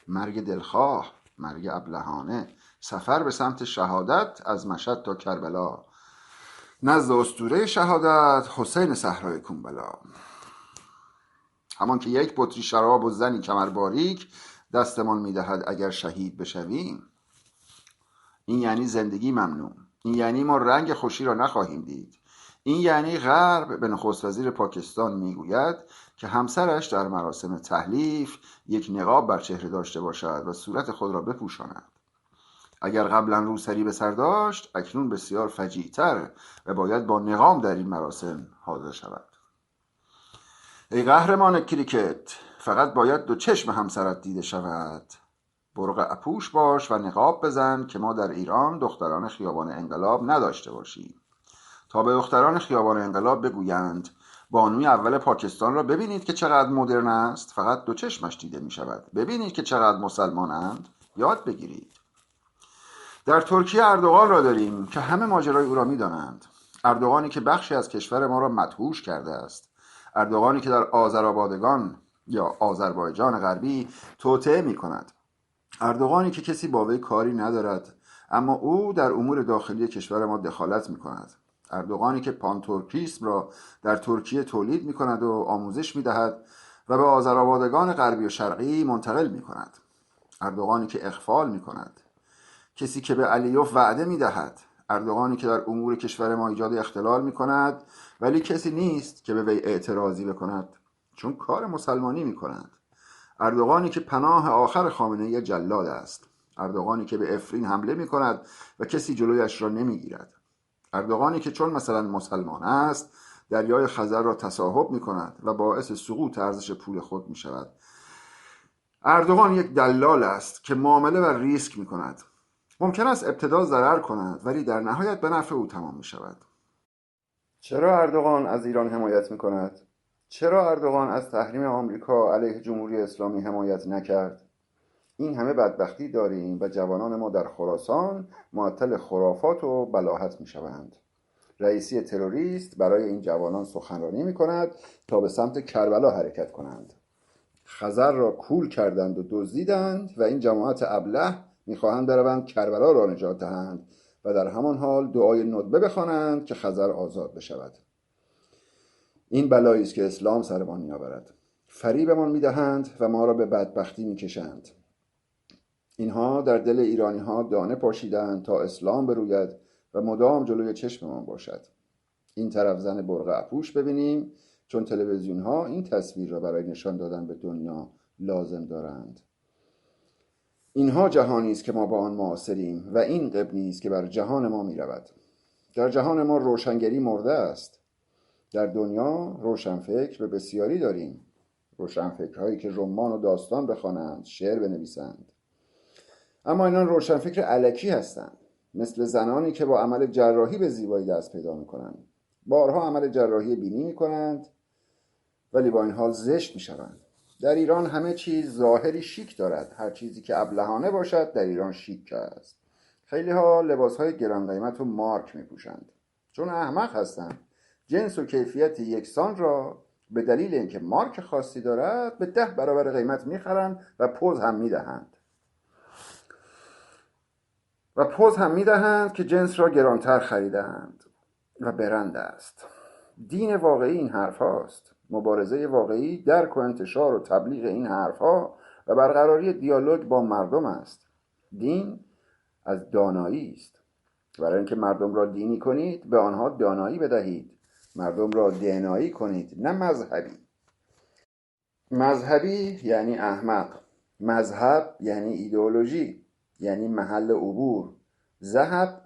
Speaker 1: مرگ دلخواه، مرگ ابلهانه، سفر به سمت شهادت از مشهد تا کربلا، نزد اسطوره شهادت حسین صحرای کربلا. همان که یک بطری شراب و زنی کمر باریک دستمان میدهد اگر شهید بشویم. این یعنی زندگی ممنوع. این یعنی ما رنگ خوشی را نخواهیم دید. این یعنی غرب به نخست وزیر پاکستان میگوید که همسرش در مراسم تحلیف یک نقاب بر چهره داشته باشد و صورت خود را بپوشاند. اگر قبلا روسری به سر داشت، اکنون بسیار فجیع‌تر و باید با نقاب در این مراسم حاضر شود. ای قهرمان کریکت، فقط باید دو چشم همسرت دیده شود. برق اپوش باش و نقاب بزن که ما در ایران دختران خیابان انقلاب نداشته باشیم. تا به دختران خیابان انقلاب بگویند بانوی اول پاکستان را ببینید که چقدر مدرن است، فقط دو چشمش دیده می شود. ببینید که چقدر مسلمانند، یاد بگیرید. در ترکیه اردوغان را داریم که همه ماجرای او را می دانند. اردوغانی که بخشی از کشور ما را مدهوش کرده است. اردوغانی که در آذربایجان یا آذربایجان غربی توطئه می کند. اردوغانی که کسی با وی کاری ندارد، اما او در امور داخلی کشور ما دخالت می کند. اردوغانی که پانتورکیسم را در ترکیه تولید می کند و آموزش می دهد و به آذربایجان غربی و شرقی منتقل می کند. اردوغانی که اغفال می کند. کسی که به علیوف وعده می دهد. اردوغانی که در امور کشور ما ایجاد اختلال می کند ولی کسی نیست که به وی اعتراضی بکند، چون کار مسلمانی می کند. اردوغانی که پناه آخر خامنه‌ای جلاد است. اردوغانی که به افرین حمله می کند و کسی جلویش را نمی گیرد. اردوغانی که چون مثلا مسلمان است دریای خزر را تصاحب می کند و باعث سقوط ارزش پول خود می شود. اردوغان یک دلال است که معامله و ریسک می کند. ممکن است ابتدا ضرر کند ولی در نهایت به نفع او تمام می شود. چرا اردوغان از ایران حمایت می کند؟ چرا اردوغان از تحریم آمریکا علیه جمهوری اسلامی حمایت نکرد؟ این همه بدبختی داریم و جوانان ما در خراسان معطل خرافات و بلاهت می شوند. رئیسی تروریست برای این جوانان سخنرانی می کند تا به سمت کربلا حرکت کنند. خزر را کول کردند و دزدیدند و این جماعت ابله میخواهند بروند کربلا را نجات دهند و در همان حال دعای ندبه بخوانند که خزر آزاد بشود. این بلایی است که اسلام سرمان میآورد. فریبمان میدهند و ما را به بدبختی میکشند. اینها در دل ایرانی ها دانه پاشیدند تا اسلام بروید و مدام جلوی چشممان باشد. این طرف زن برق اپوش ببینیم، چون تلویزیون ها این تصویر را برای نشان دادن به دنیا لازم دارند. اینها جهانی است که ما با آن معاصریم و این قبلی است که بر جهان ما می رود. در جهان ما روشنگری مرده است. در دنیا روشنفکر به بسیاری داریم. روشنفکرهایی که رمان و داستان بخوانند، شعر بنویسند. اما اینان روشنفکر الکی هستند، مثل زنانی که با عمل جراحی به زیبایی دست پیدا میکنند. بارها عمل جراحی بینی میکنند ولی با این حال زشت میشوند. در ایران همه چیز ظاهری شیک دارد. هر چیزی که ابلهانه باشد در ایران شیک است. خیلی ها لباس های گران قیمت و مارک میپوشند چون احمق هستند. جنس و کیفیت یکسان را به دلیل اینکه مارک خاصی دارد به 10 برابر قیمت میخرند و پوز هم میدهند که جنس را گرانتر خریدند و برند است. دین واقعی این حرف هاست. مبارزه واقعی درک و انتشار و تبلیغ این حرف ها و برقراری دیالوگ با مردم است. دین از دانایی است. برای اینکه مردم را دینی کنید به آنها دانایی بدهید. مردم را دینایی کنید، نه مذهبی. مذهبی یعنی احمق. مذهب یعنی ایدئولوژی، یعنی محل عبور. ذهب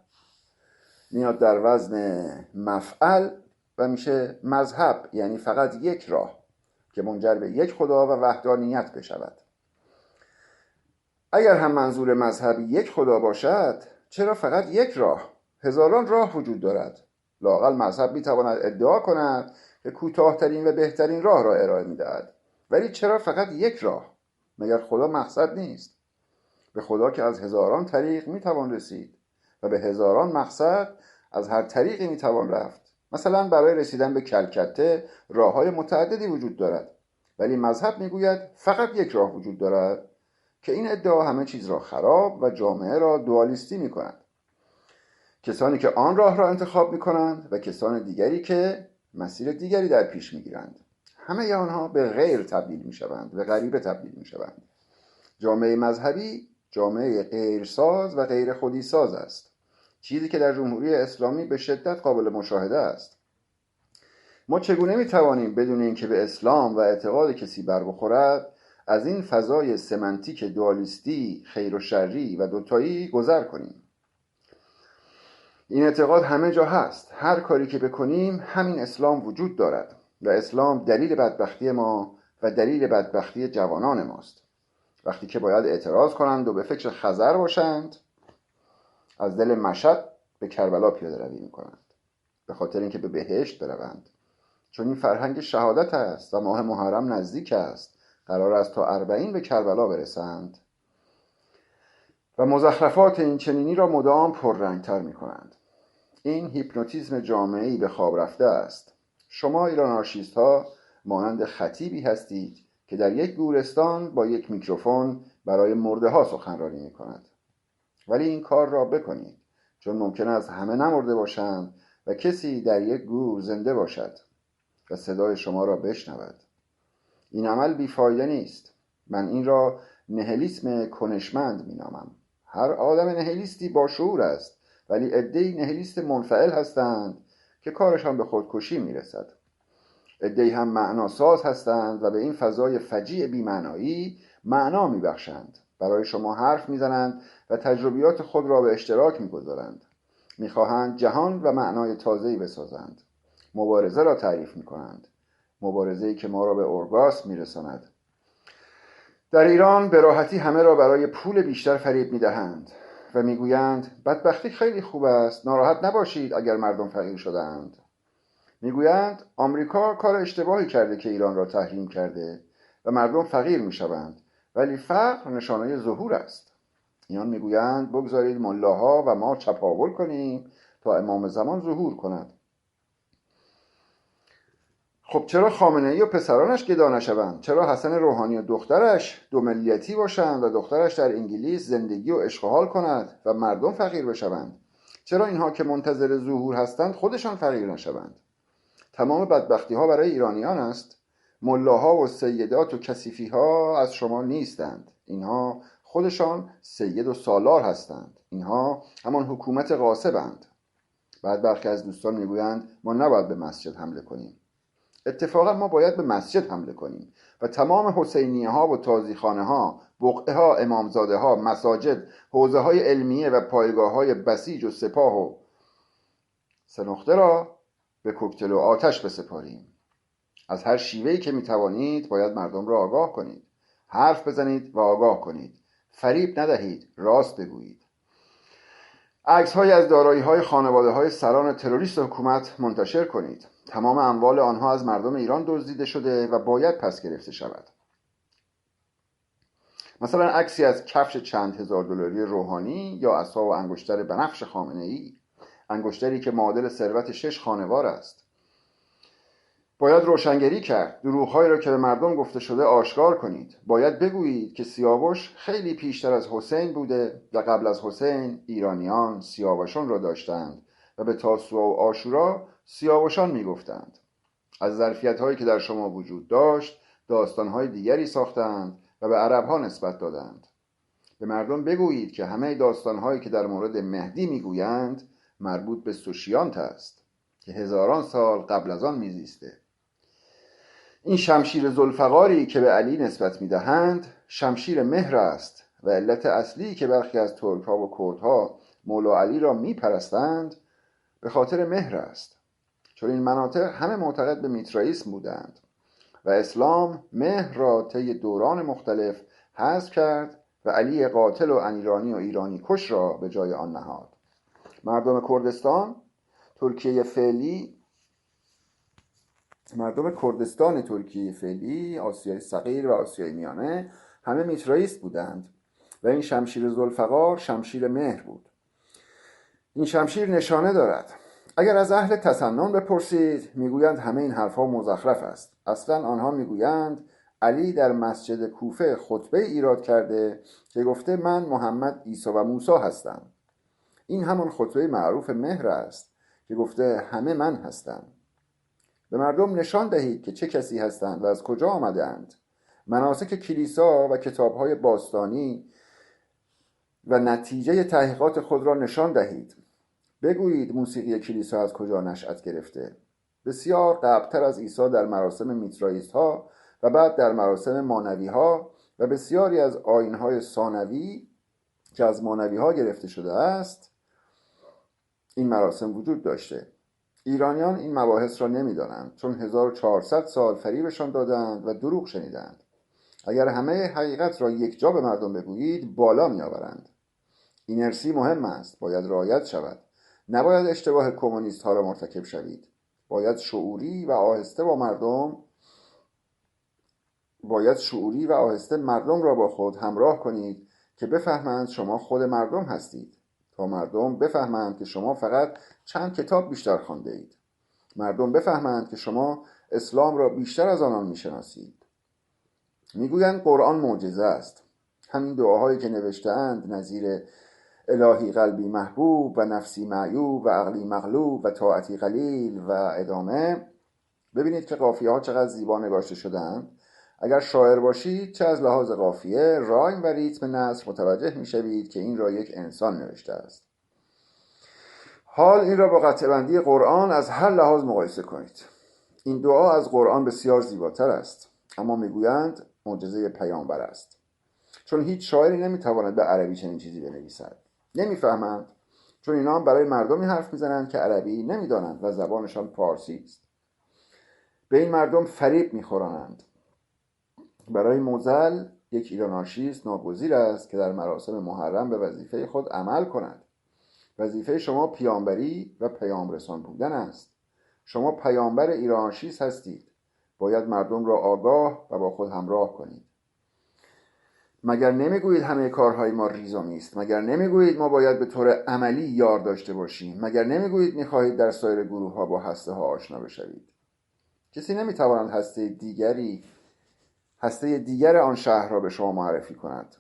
Speaker 1: میاد در وزن مفعل و میشه مذهب، یعنی فقط یک راه که منجر به یک خدا و وحدانیت بشود. اگر هم منظور مذهبی یک خدا باشد، چرا فقط یک راه؟ هزاران راه وجود دارد. لااقل مذهب میتواند ادعا کند که کوتاه‌ترین و بهترین راه را ارائه میدهد. ولی چرا فقط یک راه؟ مگر خدا مقصد نیست؟ به خدا که از هزاران طریق میتوان رسید و به هزاران مقصد از هر طریقی میتوان رفت. مثلا برای رسیدن به کلکته راه‌های متعددی وجود دارد، ولی مذهب میگوید فقط یک راه وجود دارد که این ادعا همه چیز را خراب و جامعه را دوالیستی میکند. کسانی که آن راه را انتخاب میکنند و کسان دیگری که مسیر دیگری در پیش میگیرند. همه آنها به غیر تبدیل می شوند، به غریبه تبدیل می شوند. جامعه مذهبی جامعه غیرساز و غیر خودیساز است، چیزی که در جمهوری اسلامی به شدت قابل مشاهده است. ما چگونه می توانیم بدون اینکه به اسلام و اعتقاد کسی بر بخورد از این فضای سمنتیک دوالیستی، خیر و شری و دوتایی گذر کنیم؟ این اعتقاد همه جا هست. هر کاری که بکنیم همین اسلام وجود دارد و اسلام دلیل بدبختی ما و دلیل بدبختی جوانان ماست. وقتی که باید اعتراض کنند و به فکر خزر باشند، از دل مشهد به کربلا پیاده روی میکنند، به خاطر اینکه به بهشت بروند. چون این فرهنگ شهادت است و ماه محرم نزدیک است، قرار است تا 40 به کربلا برسند و مزخرفات این چنینی را مدام پررنگتر میکنند. این هیپنوتیزم جامعه‌ای به خواب رفته است. شما ایران آنارشیست ها مانند خطیبی هستید که در یک گورستان با یک میکروفون برای مرده ها سخنرانی می کند. ولی این کار را بکنید، چون ممکن است همه نمرده باشند و کسی در یک گور زنده باشد و صدای شما را بشنود. این عمل بیفایده نیست. من این را نهلیسم کنشمند می نامم. هر آدم نهلیستی با شعور است، ولی عده‌ای نهلیست منفعل هستند که کارشان به خودکشی می رسد. عده‌ای هم معناساز هستند و به این فضای فجیع بی‌معنایی معنا می‌بخشند. برای شما حرف می‌زنند و تجربیات خود را به اشتراک می‌گذارند. می‌خواهند جهان و معنای تازه‌ای بسازند. مبارزه را تعریف می‌کنند. مبارزه‌ای که ما را به اورگاسم می‌رساند. در ایران به راحتی همه را برای پول بیشتر فریب می‌دهند و می‌گویند بدبختی خیلی خوب است، ناراحت نباشید اگر مردم فقیر شدند. میگویند آمریکا کار اشتباهی کرده که ایران را تحریم کرده و مردم فقیر میشوند، ولی فقر نشانه ظهور است. اینان میگویند بگذارید ملاها و ما چپاول کنیم تا امام زمان ظهور کند. خب چرا خامنه‌ای و پسرانش گدا نشوند؟ چرا حسن روحانی و دخترش دو ملیتی باشند و دخترش در انگلیس زندگی و عشق و حال کند و مردم فقیر بشوند؟ چرا اینها که منتظر ظهور هستند خودشان فقیر نشوند؟ تمام بدبختی ها برای ایرانیان است. ملاها و سیدات و کسیفی ها از شما نیستند. اینها خودشان سید و سالار هستند. اینها همان حکومت غاصبند. بعد برخی از دوستان میگویند ما نباید به مسجد حمله کنیم. اتفاقا ما باید به مسجد حمله کنیم و تمام حسینیه ها و تازیخانه ها، بقعه ها، امامزاده ها، مساجد، حوزه های علمیه و پایگاه های بسیج و سپاه و سنخته را به کوکتل و آتش بسپاریم. از هر شیوهی که میتوانید باید مردم را آگاه کنید. حرف بزنید و آگاه کنید. فریب ندهید، راست بگویید. عکس‌هایی از دارایی‌های خانواده‌های سران تروریست حکومت منتشر کنید. تمام اموال آنها از مردم ایران دزدیده شده و باید پس گرفته شود. مثلا عکسی از کفش چند هزار دلاری روحانی یا عصا و انگشتر بنفش خامنه‌ای، انگشتری که معادل ثروت 6 خانوار است. باید روشنگری کرد. دروغ‌هایی را که به مردم گفته شده آشکار کنید. باید بگویید که سیاوش خیلی پیشتر از حسین بوده و قبل از حسین ایرانیان سیاوشان را داشتند و به تاسوعا و عاشورا سیاوشان میگفتند. از ظرفیت‌هایی که در شما وجود داشت داستان‌های دیگری ساختند و به عرب‌ها نسبت دادند. به مردم بگویید که همه داستان‌هایی که در مورد مهدی میگویند مربوط به سوشیانت است که هزاران سال قبل از آن میزیسته. این شمشیر ذوالفقاری که به علی نسبت میدهند شمشیر مهر است و علت اصلی که برخی از ترک‌ها و کردها مولا علی را میپرستند به خاطر مهر است. چون این مناطق همه معتقد به میترائیسم بودند و اسلام مهر را طی دوران مختلف حذف کرد و علی قاتل و ایرانی و ایرانی کش را به جای آن نهاد. مردم کردستان ترکیه فعلی، آسیای صغیر و آسیای میانه همه میترائیست بودند و این شمشیر ذوالفقار شمشیر مهر بود. این شمشیر نشانه دارد. اگر از اهل تسنن بپرسید میگویند همه این حرفها مزخرف است. اصلا آنها میگویند علی در مسجد کوفه خطبه ایراد کرده که گفته من محمد، عیسی و موسی هستم. این همان خطبه معروف مهر است که گفته همه من هستم. به مردم نشان دهید که چه کسی هستند و از کجا آمده‌اند. مناسک کلیسا و کتاب‌های باستانی و نتیجه تحقیقات خود را نشان دهید. بگویید موسیقی کلیسا از کجا نشأت گرفته. بسیار قبلتر از عیسی در مراسم میترائیست‌ها و بعد در مراسم مانوی‌ها و بسیاری از آیین‌های ثانوی که از مانوی‌ها گرفته شده است این مراسم وجود داشته. ایرانیان این مباحث را نمی‌دانند، چون 1400 سال فریبشان دادند و دروغ شنیدند. اگر همه حقیقت را یک جا به مردم بگویید بالا می‌آورند. این ارسی مهم است، باید رعایت شود. نباید اشتباه کمونیست ها را مرتکب شوید. باید شعوری و آهسته مردم را با خود همراه کنید که بفهمند شما خود مردم هستید، تا مردم بفهمند که شما فقط چند کتاب بیشتر خوانده اید. مردم بفهمند که شما اسلام را بیشتر از آنان میشناسید. میگویند قرآن معجزه است. همین دعاهایی که نوشته‌اند نظیر الهی قلبی محبوب و نفسی معیوب و عقلی مغلوب و طاعتی قلیل و ادامه. ببینید که قافیه ها چقدر زیبا نگاشته شده‌اند. اگر شاعر باشید چه از لحاظ قافیه، رایم و ریتم نثر متوجه میشوید که این را یک انسان نوشته است. حال این را با قطعه بندی قرآن از هر لحاظ مقایسه کنید. این دعا از قرآن بسیار زیباتر است، اما میگویند معجزه پیامبر است، چون هیچ شاعری نمیتواند به عربی چنین چیزی بنویسد. نمیفهمند، چون اینا هم برای مردمی حرف میزنند که عربی نمیدانند و زبانشان فارسی است. به این مردم فریب میخورانند. برای موزل یک ایراناشیست ناگزیر است که در مراسم محرم به وظیفه خود عمل کند. وظیفه شما پیامبری و پیام رسان بودن است. شما پیامبر ایراناشیست هستید. باید مردم را آگاه و با خود همراه کنید. مگر نمیگویید همه کارهای ما ریزامی است؟ مگر نمیگویید ما باید به طور عملی یار داشته باشیم؟ مگر نمیگویید میخواهید در سایر گروه ها با هسته ها آشنا بشوید؟ کسی نمیتواند هسته دیگر آن شهر را به شما معرفی کند.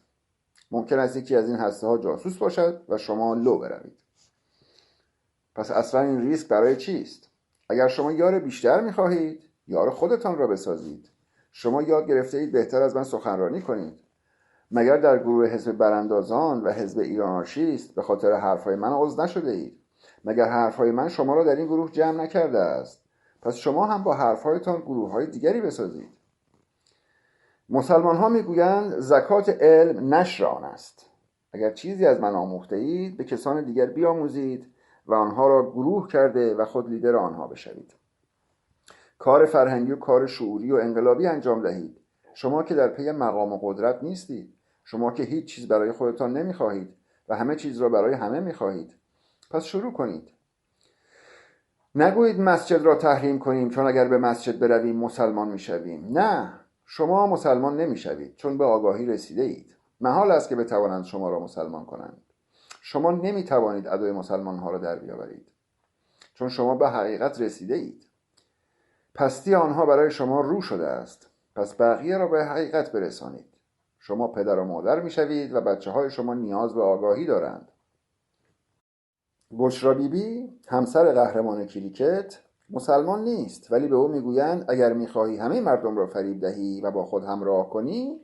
Speaker 1: ممکن است یکی از این هسته ها جاسوس باشد و شما لو بروید. پس اصلا این ریسک برای چیست؟ اگر شما یار بیشتر میخواهید، یار خودتان را بسازید. شما یاد گرفته اید بهتر از من سخنرانی کنید. مگر در گروه حزب براندازان و حزب ایراناشیست به خاطر حرفهای من عضو نشده اید؟ مگر حرفهای من شما را در این گروه جمع نکرده است؟ پس شما هم با حرفهایتان گروههای دیگری بسازید. مسلمان ها میگویند زکات علم نشر آن است. اگر چیزی از من آموخته اید به کسان دیگر بیاموزید و آنها را گروه کرده و خود لیدر آنها بشوید. کار فرهنگی و کار شعوری و انقلابی انجام دهید. شما که در پی مقام و قدرت نیستید. شما که هیچ چیز برای خودتان نمیخواهید و همه چیز را برای همه میخواهید. پس شروع کنید. نگویید مسجد را تحریم کنیم چون اگر به مسجد برویم مسلمان میشویم. نه، شما مسلمان نمیشوید چون به آگاهی رسیده اید. محال است که بتوانند شما را مسلمان کنند. شما نمیتوانید ادای مسلمان ها را در بیاورید چون شما به حقیقت رسیده اید. پستی آنها برای شما رو شده است. پس بقیه را به حقیقت برسانید. شما پدر و مادر میشوید و بچه های شما نیاز به آگاهی دارند. بشرا بیبی همسر قهرمان کریکت مسلمان نیست، ولی به او میگویند اگر میخواهی همه مردم را فریب دهی و با خود همراه کنی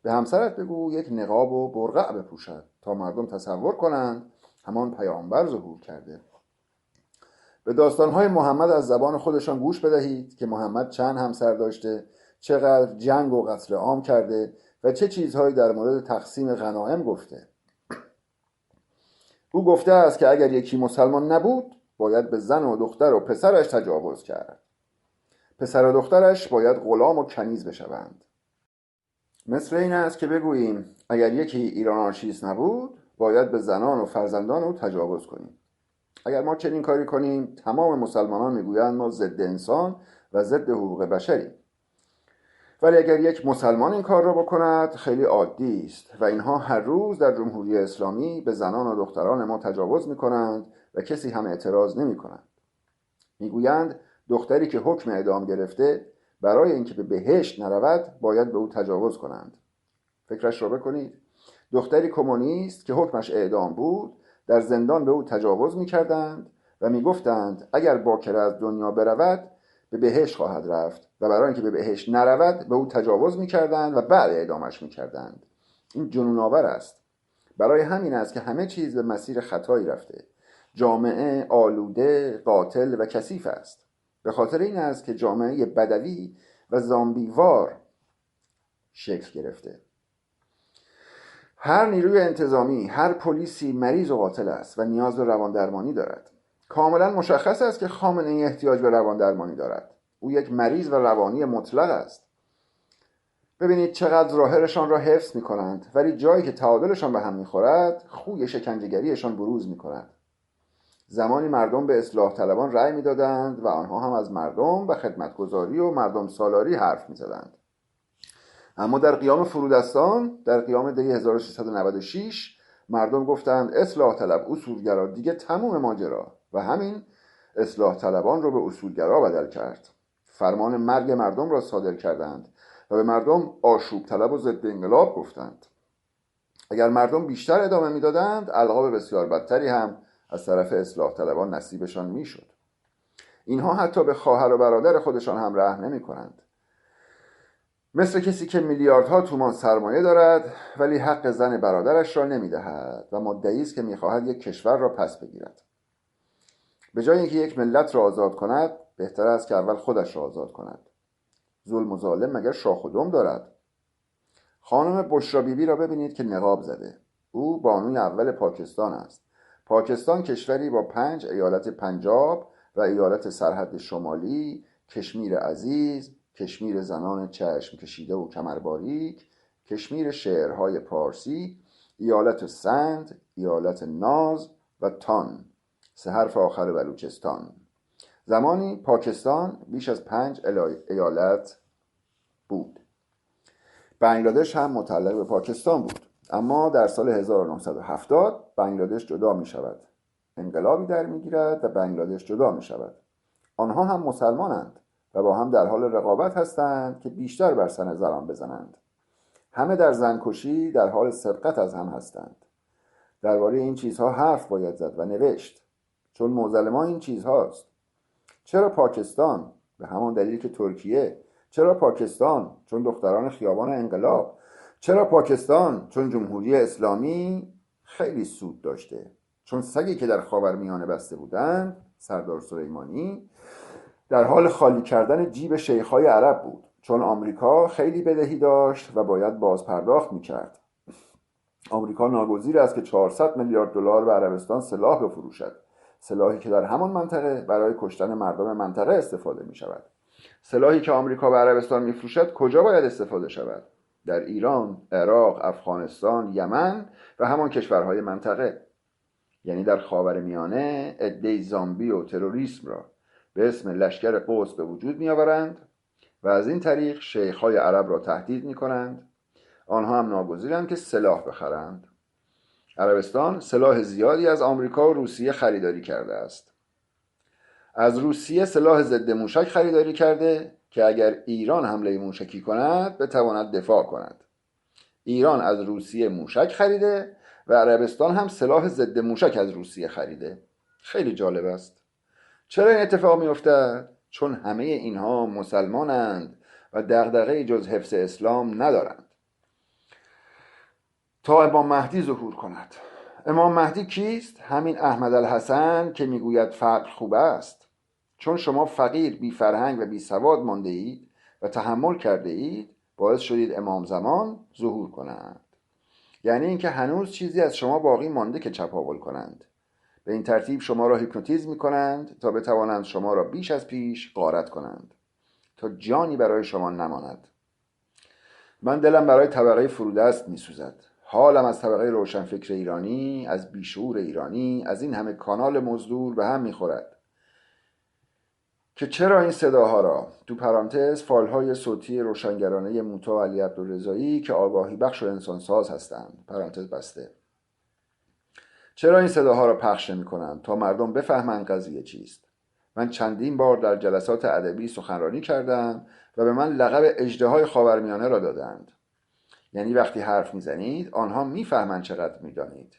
Speaker 1: به همسرت بگو یک نقاب و برقع بپوشد تا مردم تصور کنند همان پیامبر ظهور کرده. به داستانهای محمد از زبان خودشان گوش بدهید که محمد چند همسر داشته، چقدر جنگ و قتل عام کرده و چه چیزهایی در مورد تقسیم غنایم گفته. او گفته است که اگر یکی مسلمان نبود باید به زن و دختر و پسرش تجاوز کرد. پسر و دخترش باید غلام و کنیز بشوند. مثل این است که بگوییم اگر یکی ایراناشیست نبود باید به زنان و فرزندان او تجاوز کنیم. اگر ما چنین کاری کنیم تمام مسلمانان میگویند ما ضد انسان و ضد حقوق بشریم. ولی اگر یک مسلمان این کار را بکند خیلی عادی است و اینها هر روز در جمهوری اسلامی به زنان و دختران ما تجاوز میکنند و کسی هم اعتراض نمیکند. میگویند دختری که حکم اعدام گرفته برای اینکه به بهشت نرود باید به او تجاوز کنند. فکرش را بکنید. دختری کمونیست که حکمش اعدام بود در زندان به او تجاوز میکردند و میگفتند اگر باکره از دنیا برود به بهشت خواهد رفت و برای اینکه به بهشت نرود به او تجاوز میکردند و بعد اعدامش میکردند. این جنون آور است. برای همین است که همه چیز به مسیر خطایی رفته. جامعه آلوده، قاتل و کثیف است. به خاطر این است که جامعه بدوی و زامبیوار شکل گرفته. هر نیروی انتظامی، هر پلیسی مریض و قاتل است و نیاز به روان درمانی دارد. کاملا مشخص است که خامنه‌ای احتیاج به روان درمانی دارد. او یک مریض و روانی مطلق است. ببینید چقدر ظاهرشان را حفظ می کنند، ولی جایی که تعادلشان به هم می خورد خوی شکنجهگریشان بروز می کند. زمانی مردم به اصلاح طلبان رأی می دادند و آنها هم از مردم و خدمتگزاری و مردم سالاری حرف می زدند. اما در قیام فرودستان در قیام دی 1396 مردم گفتند اصلاح طلب اصولگرا، دیگه تموم ماجرا، و همین اصلاح طلبان رو به اصولگرا بدل کرد. فرمان مرگ مردم را صادر کردند و به مردم آشوب طلب و ضد انقلاب گفتند. اگر مردم بیشتر ادامه میدادند القاب بسیار بدتری هم از طرف اصلاح طلبان نصیبشان میشد. اینها حتی به خواهر و برادر خودشان هم رحم نمی کنند. مثل کسی که میلیاردها تومان سرمایه دارد ولی حق زن برادرش را نمیدهد و مدعی است که میخواهد یک کشور را پس بگیرد. به جای اینکه یک ملت را آزاد کند بهتر است که اول خودش را آزاد کند. ظلم و ظالم مگر شاخ و دم دارد؟ خانم بشرا بیبی را ببینید که نقاب زده. او بانوی اول پاکستان است. پاکستان کشوری با 5 ایالت پنجاب و ایالت سرحد شمالی، کشمیر عزیز، کشمیر زنان چشم کشیده و کمرباریک، کشمیر شعرهای پارسی، ایالت سند، ایالت ناز و تان، 3 حرف آخر بلوچستان. زمانی پاکستان بیش از 5 ایالت بود. بنگلادش هم متعلق به پاکستان بود، اما در سال 1970 بنگلادش جدا می شود. انقلابی در می گیرد و بنگلادش جدا می شود. آنها هم مسلمانند و با هم در حال رقابت هستند که بیشتر بر سن زنان بزنند. همه در زنکشی در حال سرقت از هم هستند. درباره این چیزها حرف باید زد و نوشت، چون موزل ما این چیزهاست. چرا پاکستان؟ به همان دلیل که ترکیه. چرا پاکستان؟ چون دختران خیابان انقلاب. چرا پاکستان؟ چون جمهوری اسلامی خیلی سود داشته. چون سگی که در خاورمیانه بسته بودند، سردار سلیمانی، در حال خالی کردن جیب شیخ‌های عرب بود. چون آمریکا خیلی بدهی داشت و باید بازپرداخت می‌کرد. آمریکا ناگزیر است که 400 میلیارد دلار به عربستان سلاح بفروشد. سلاحی که در همان منطقه برای کشتن مردم منطقه استفاده می شود. سلاحی که آمریکا به عربستان می فروشد کجا باید استفاده شود؟ در ایران، عراق، افغانستان، یمن و همان کشورهای منطقه. یعنی در خاورمیانه عده‌ای زامبی و تروریسم را به اسم لشکر قدس به وجود می آورند و از این طریق شیخ‌های عرب را تهدید می کنند. آنها هم ناگزیرند که سلاح بخرند. عربستان سلاح زیادی از آمریکا و روسیه خریداری کرده است. از روسیه سلاح ضد موشک خریداری کرده که اگر ایران حمله موشکی کند بتواند دفاع کند. ایران از روسیه موشک خریده و عربستان هم سلاح ضد موشک از روسیه خریده. خیلی جالب است. چرا این اتفاق می‌افتد؟ چون همه اینها مسلمانند و دغدغه‌ای جز حفظ اسلام ندارند. تا امام مهدی ظهور کند. امام مهدی کیست؟ همین احمد الحسن که میگوید فقر خوب است. چون شما فقیر، بی فرهنگ و بی سواد مانده اید و تحمل کرده اید، باعث شدید امام زمان ظهور کنند. یعنی اینکه هنوز چیزی از شما باقی مانده که چپاول کنند. به این ترتیب شما را هیپنوتیزم می‌کنند تا بتوانند شما را بیش از پیش غارت کنند تا جانی برای شما نماند. من دلم برای طبقه فرودست می‌سوزد. حالم از طبقه روشنفکر ایرانی، از بیشعور ایرانی، از این همه کانال مزدور به هم می‌خورد که چرا این صداها را، تو پرانتز فایل‌های صوتی روشنگرانه موتی علی عبدالرضایی که آگاهی بخش و انسانساز هستند، پرانتز بسته، چرا این صداها را پخش نمی‌کنند تا مردم بفهمند قضیه چیست؟ من چندین بار در جلسات ادبی سخنرانی کردم و به من لقب اژدهای خاورمیانه را دادند. یعنی وقتی حرف میزنید آنها میفهمند چقدر میدانید.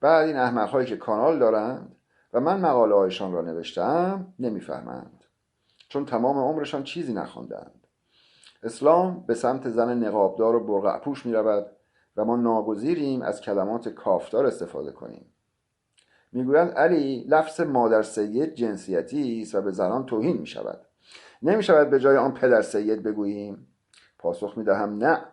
Speaker 1: بعد این احمق‌هایی که کانال دارند و من مقاله هایشان را نوشتم نمیفهمند. چون تمام عمرشان چیزی نخواندند. اسلام به سمت زن نقابدار و برقع پوش می رود و ما ناگزیریم از کلمات کافدار استفاده کنیم. میگویند علی لفظ مادر سید جنسیتی است و به زنان توهین می شود. نمی شود به جای آن پدر سید بگوییم؟ پاسخ می دهم نه،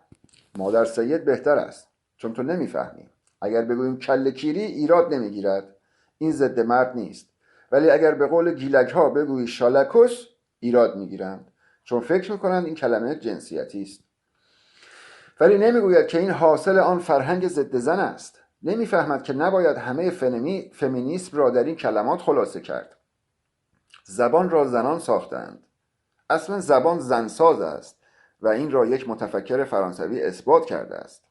Speaker 1: مادر سید بهتر است، چون تو نمی فهمی. اگر بگوییم کله کیری ایراد نمی گیرد، این ضد مرد نیست. ولی اگر به قول گیلک ها بگویی شالکوس ایراد می گیرند، چون فکر می کنند این کلمه جنسیتی است. ولی نمی گوید که این حاصل آن فرهنگ ضد زن است. نمی فهمد که نباید همه فمینیسم را در این کلمات خلاصه کرد. زبان را زنان ساختند. اصلا زبان زنساز است و این را یک متفکر فرانسوی اثبات کرده است.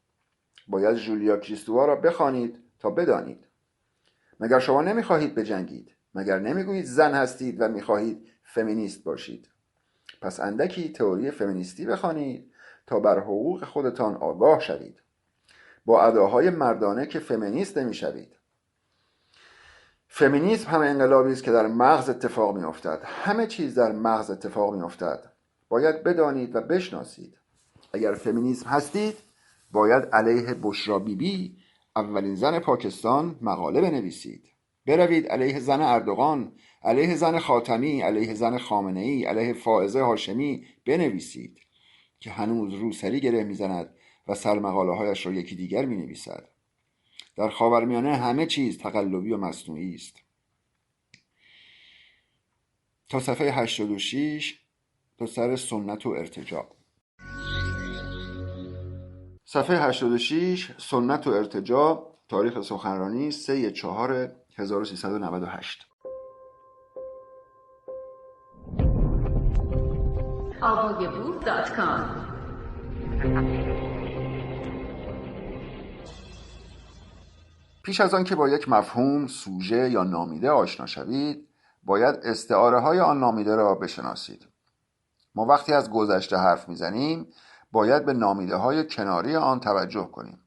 Speaker 1: باید ژولیا کریستوا را بخوانید تا بدانید. مگر شما نمیخواهید بجنگید؟ مگر نمیگویید زن هستید و میخواهید فمینیست باشید؟ پس اندکی تئوری فمینیستی بخوانید تا بر حقوق خودتان آگاه شوید. با اداهای مردانه که فمینیست نمیشوید. فمینیسم هم انقلابی است که در مغز اتفاق میافتد. همه چیز در مغز اتفاق میافتد. باید بدانید و بشناسید. اگر فمینیسم هستید باید علیه بشرا بیبی، اولین زن پاکستان، مقاله بنویسید. بروید علیه زن اردوغان، علیه زن خاتمی، علیه زن خامنه‌ای، علیه فائزه هاشمی بنویسید که هنوز روسری گره میزند و سرمقاله هایش را یکی دیگر می نویسد. در خاورمیانه همه چیز تقلبی و مصنوعی است. تا صفحه 86 تا سر سنت و ارتجاع. صفحه 86 سنت و ارتجاع. تاریخ سخنرانی 3/4/1398.
Speaker 2: avogaboo.com.
Speaker 1: پیش از آن که با یک مفهوم، سوژه یا نامیده آشنا شوید، باید استعاره های آن نامیده را بشناسید. ما وقتی از گذشته حرف میزنیم باید به نامیده های کناری آن توجه کنیم.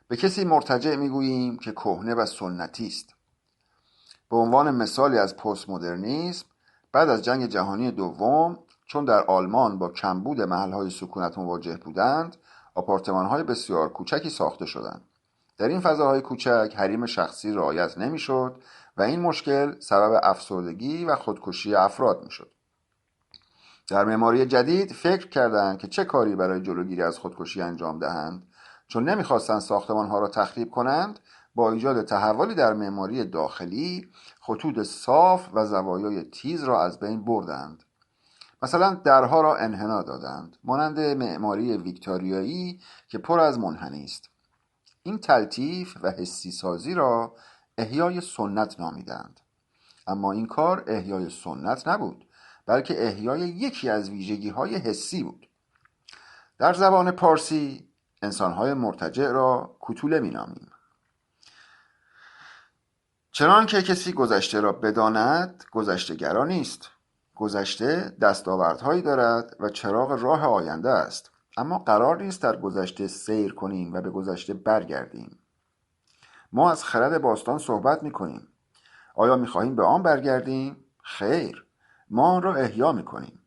Speaker 1: به کسی مرتجع میگوییم که کهنه و سنتی است. به عنوان مثالی از پست مدرنیسم، بعد از جنگ جهانی دوم، چون در آلمان با کمبود محلهای سکونت مواجه بودند، آپارتمان‌های بسیار کوچکی ساخته شدند. در این فضاهای کوچک حریم شخصی رعایت نمی‌شد و این مشکل سبب افسردگی و خودکشی افراد می‌شد. در معماری جدید فکر کردند که چه کاری برای جلوگیری از خودکشی انجام دهند. چون نمی‌خواستند ساختمان‌ها را تخریب کنند، با ایجاد تحولی در معماری داخلی خطوط صاف و زوایای تیز را از بین بردند. مثلا درها را انحنا دادند، مانند معماری ویکتوریایی که پر از منحنی است. این تلطیف و حسی سازی را احیای سنت نامیدند. اما این کار احیای سنت نبود، بلکه احیای یکی از ویژگی‌های حسی بود. در زبان پارسی انسان‌های مرتجع را کوتوله می‌نامیم. چنان که کسی گذشته را بداند گذشته‌گرا نیست. گذشته دستاوردهایی دارد و چراغ راه آینده است، اما قرار نیست در گذشته سیر کنیم و به گذشته برگردیم. ما از خرد باستان صحبت می‌کنیم. آیا می‌خواهیم به آن برگردیم؟ خیر، ما آن را احیا می‌کنیم.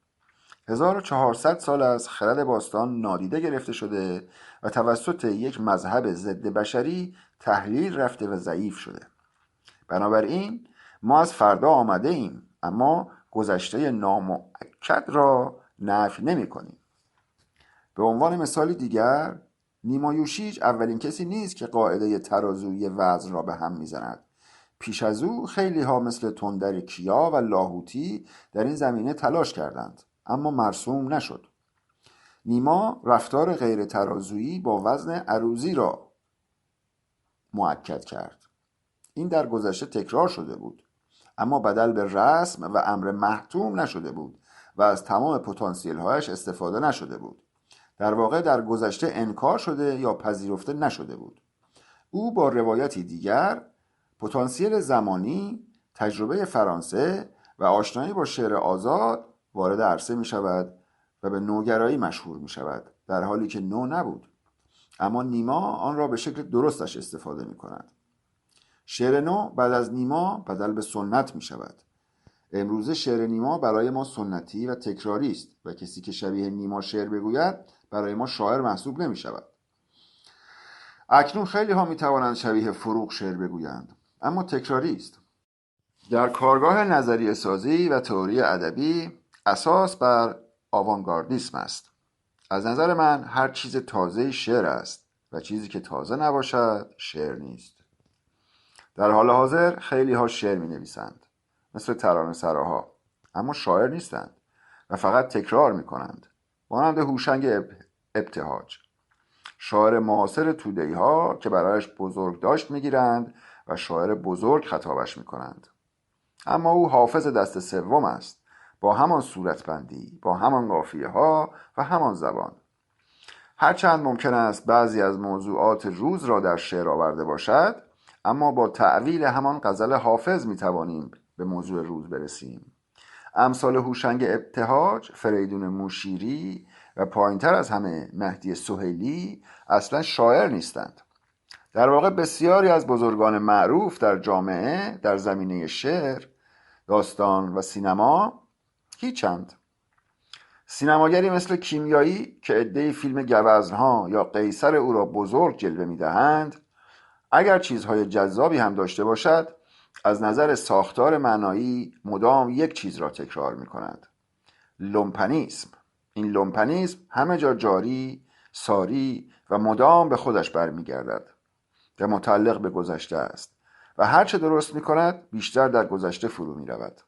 Speaker 1: 1400 سال از خرد باستان نادیده گرفته شده و توسط یک مذهب ضد بشری تحلیل رفته و ضعیف شده. بنابراین ما از فردا آمده ایم، اما گذشته نامؤکد را نفی نمی کنیم. به عنوان مثال دیگر، نیما یوشیج اولین کسی نیست که قاعده ترازویی وزن را به هم میزند. پیش از او خیلی ها مثل تندر کیا و لاهوتی در این زمینه تلاش کردند، اما مرسوم نشد. نیما رفتار غیر ترازویی با وزن عروضی را مؤکد کرد. این در گذشته تکرار شده بود، اما بدل به رسم و امر محتوم نشده بود و از تمام پتانسیل هایش استفاده نشده بود. در واقع در گذشته انکار شده یا پذیرفته نشده بود. او با روایتی دیگر، پتانسیل زمانی، تجربه فرانسه و آشنایی با شعر آزاد وارد عرصه می شود و به نوگرایی مشهور می شود، در حالی که نو نبود. اما نیما آن را به شکل درستش استفاده می کند. شعر نو بعد از نیما بدل به سنت می شود. امروزه شعر نیما برای ما سنتی و تکراری است و کسی که شبیه نیما شعر بگوید برای ما شاعر محسوب نمی شود. اکنون خیلی ها می توانند شبیه فروغ شعر بگویند، اما تکراری است. در کارگاه نظریه سازی و تئوری ادبی اساس بر آوانگاردیسم است. از نظر من هر چیز تازه شعر است و چیزی که تازه نباشد شعر نیست. در حال حاضر خیلی ها شعر می نویسند، مثل ترانه سراها، اما شاعر نیستند و فقط تکرار می کنند، مانند هوشنگ ابتهاج، شاعر معاصر توده‌ای ها که برایش بزرگ داشت می گیرند و شاعر بزرگ خطابش می کنند. اما او حافظ دست سوم است، با همان صورتبندی، با همان قافیه ها و همان زبان. هرچند ممکن است بعضی از موضوعات روز را در شعر آورده باشد، اما با تعویل همان غزل حافظ می توانیم به موضوع روز برسیم. امثال هوشنگ ابتهاج، فریدون موشیری و پایینتر از همه مهدی سهیلی اصلا شاعر نیستند. در واقع بسیاری از بزرگان معروف در جامعه در زمینه شعر، داستان و سینما هیچند. سینماگری مثل کیمیایی که عده‌ای فیلم گوزنها یا قیصر او را بزرگ جلوه می‌دهند، اگر چیزهای جذابی هم داشته باشد، از نظر ساختار معنایی مدام یک چیز را تکرار می‌کنند: لومپنیسم. این لومپنیسم همه جا جاری، ساری و مدام به خودش برمیگردد و متعلق به گذشته است و هرچه درست می‌کند بیشتر در گذشته فرو می‌رود.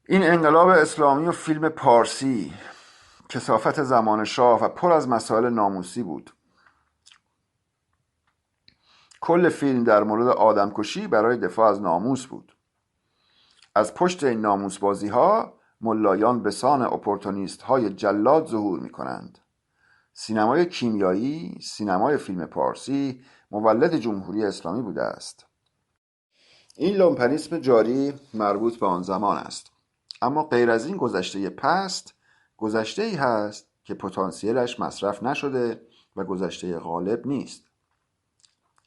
Speaker 1: این انقلاب اسلامی و فیلم پارسی کثافت زمان شاه و پر از مسائل ناموسی بود. کل فیلم در مورد آدمکشی برای دفاع از ناموس بود. از پشت این ناموس بازی ها ملایان به سان اپورتونیست های جلاد ظهور می کنند. سینمای کیمیایی، سینمای فیلم پارسی مولد جمهوری اسلامی بوده است. این لومپنیسم جاری مربوط به آن زمان است، اما غیر از این گذشته پست، گذشته ای هست که پتانسیلش مصرف نشده و گذشته غالب نیست.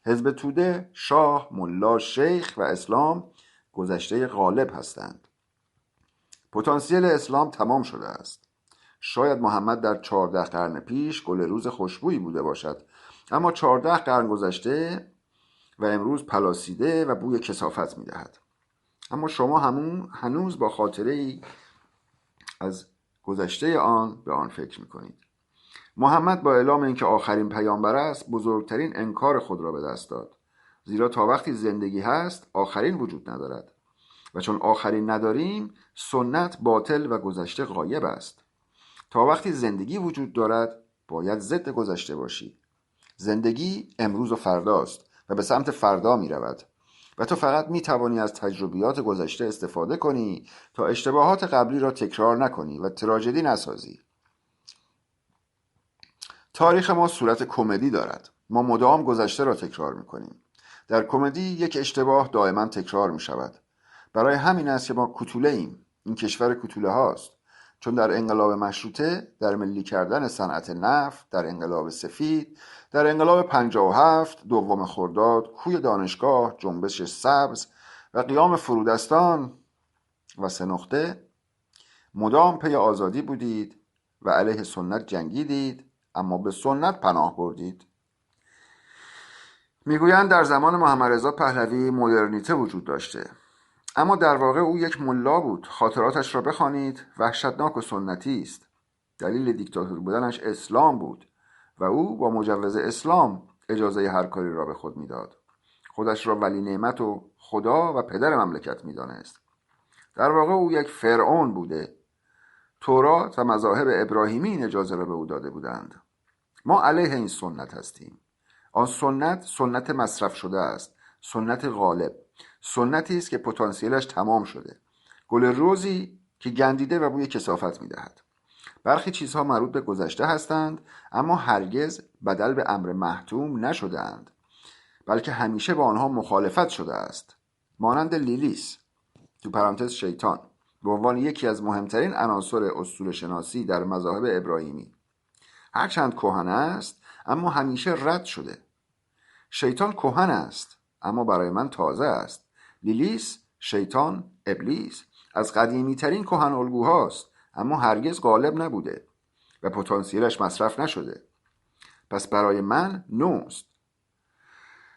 Speaker 1: حزب توده، شاه، ملا، شیخ و اسلام گذشته غالب هستند. پتانسیل اسلام تمام شده است. شاید محمد در 14 قرن پیش گل روز خوشبویی بوده باشد، اما 14 قرن گذشته و امروز پلاسیده و بوی کثافت می‌دهد. اما شما هنوز با خاطره ای از گذشته آن به آن فکر می‌کنید. محمد با اعلام اینکه آخرین پیامبر است بزرگترین انکار خود را به دست داد، زیرا تا وقتی زندگی هست آخرین وجود ندارد و چون آخرین نداریم سنت باطل و گذشته غایب است. تا وقتی زندگی وجود دارد باید ضد گذشته باشی. زندگی امروز و فرداست و به سمت فردا می رود و تو فقط می توانی از تجربیات گذشته استفاده کنی تا اشتباهات قبلی را تکرار نکنی و تراژدی نسازی. تاریخ ما صورت کمدی دارد. ما مدام گذشته را تکرار می کنیم. در کمدی یک اشتباه دائما تکرار می شود. برای همین است که ما کوتوله ایم. این کشور کوتوله هاست. چون در انقلاب مشروطه، در ملی کردن صنعت نفت، در انقلاب سفید، در انقلاب 57، دوم خرداد، کوی دانشگاه، جنبش سبز و قیام فرودستان و سه نقطه، مدام پی آزادی بودید و علیه سنت جنگیدید، اما به سنت پناه بردید. میگویند در زمان محمد رضا پهلوی مدرنیته وجود داشته، اما در واقع او یک ملا بود. خاطراتش را بخوانید، وحشتناک و سنتی است. دلیل دیکتاتور بودنش اسلام بود و او با مجوز اسلام اجازه هر کاری را به خود میداد. خودش را ولی نعمت و خدا و پدر مملکت میدانست. در واقع او یک فرعون بوده. تورات و مذاهب ابراهیمی این اجازه را به او داده بودند. ما علیه این سنت هستیم. آن سنت مصرف شده است، سنت غالب، سنتی است که پتانسیلش تمام شده، گل روزی که گندیده و بوی کثافت می‌دهد. برخی چیزها مربوط به گذشته هستند، اما هرگز بدل به امر محتوم نشده‌اند، بلکه همیشه با آنها مخالفت شده است. مانند لیلیس، تو پرانتز شیطان، به عنوان یکی از مهمترین عناصر اسطوره‌شناسی در مذاهب ابراهیمی. هرچند کهن است، اما همیشه رد شده. شیطان کهن است، اما برای من تازه است. لیلیس شیطان، ابلیس از قدیمی ترین کهن الگوهاست، اما هرگز غالب نبوده و پتانسیلش مصرف نشده. پس برای من نوست.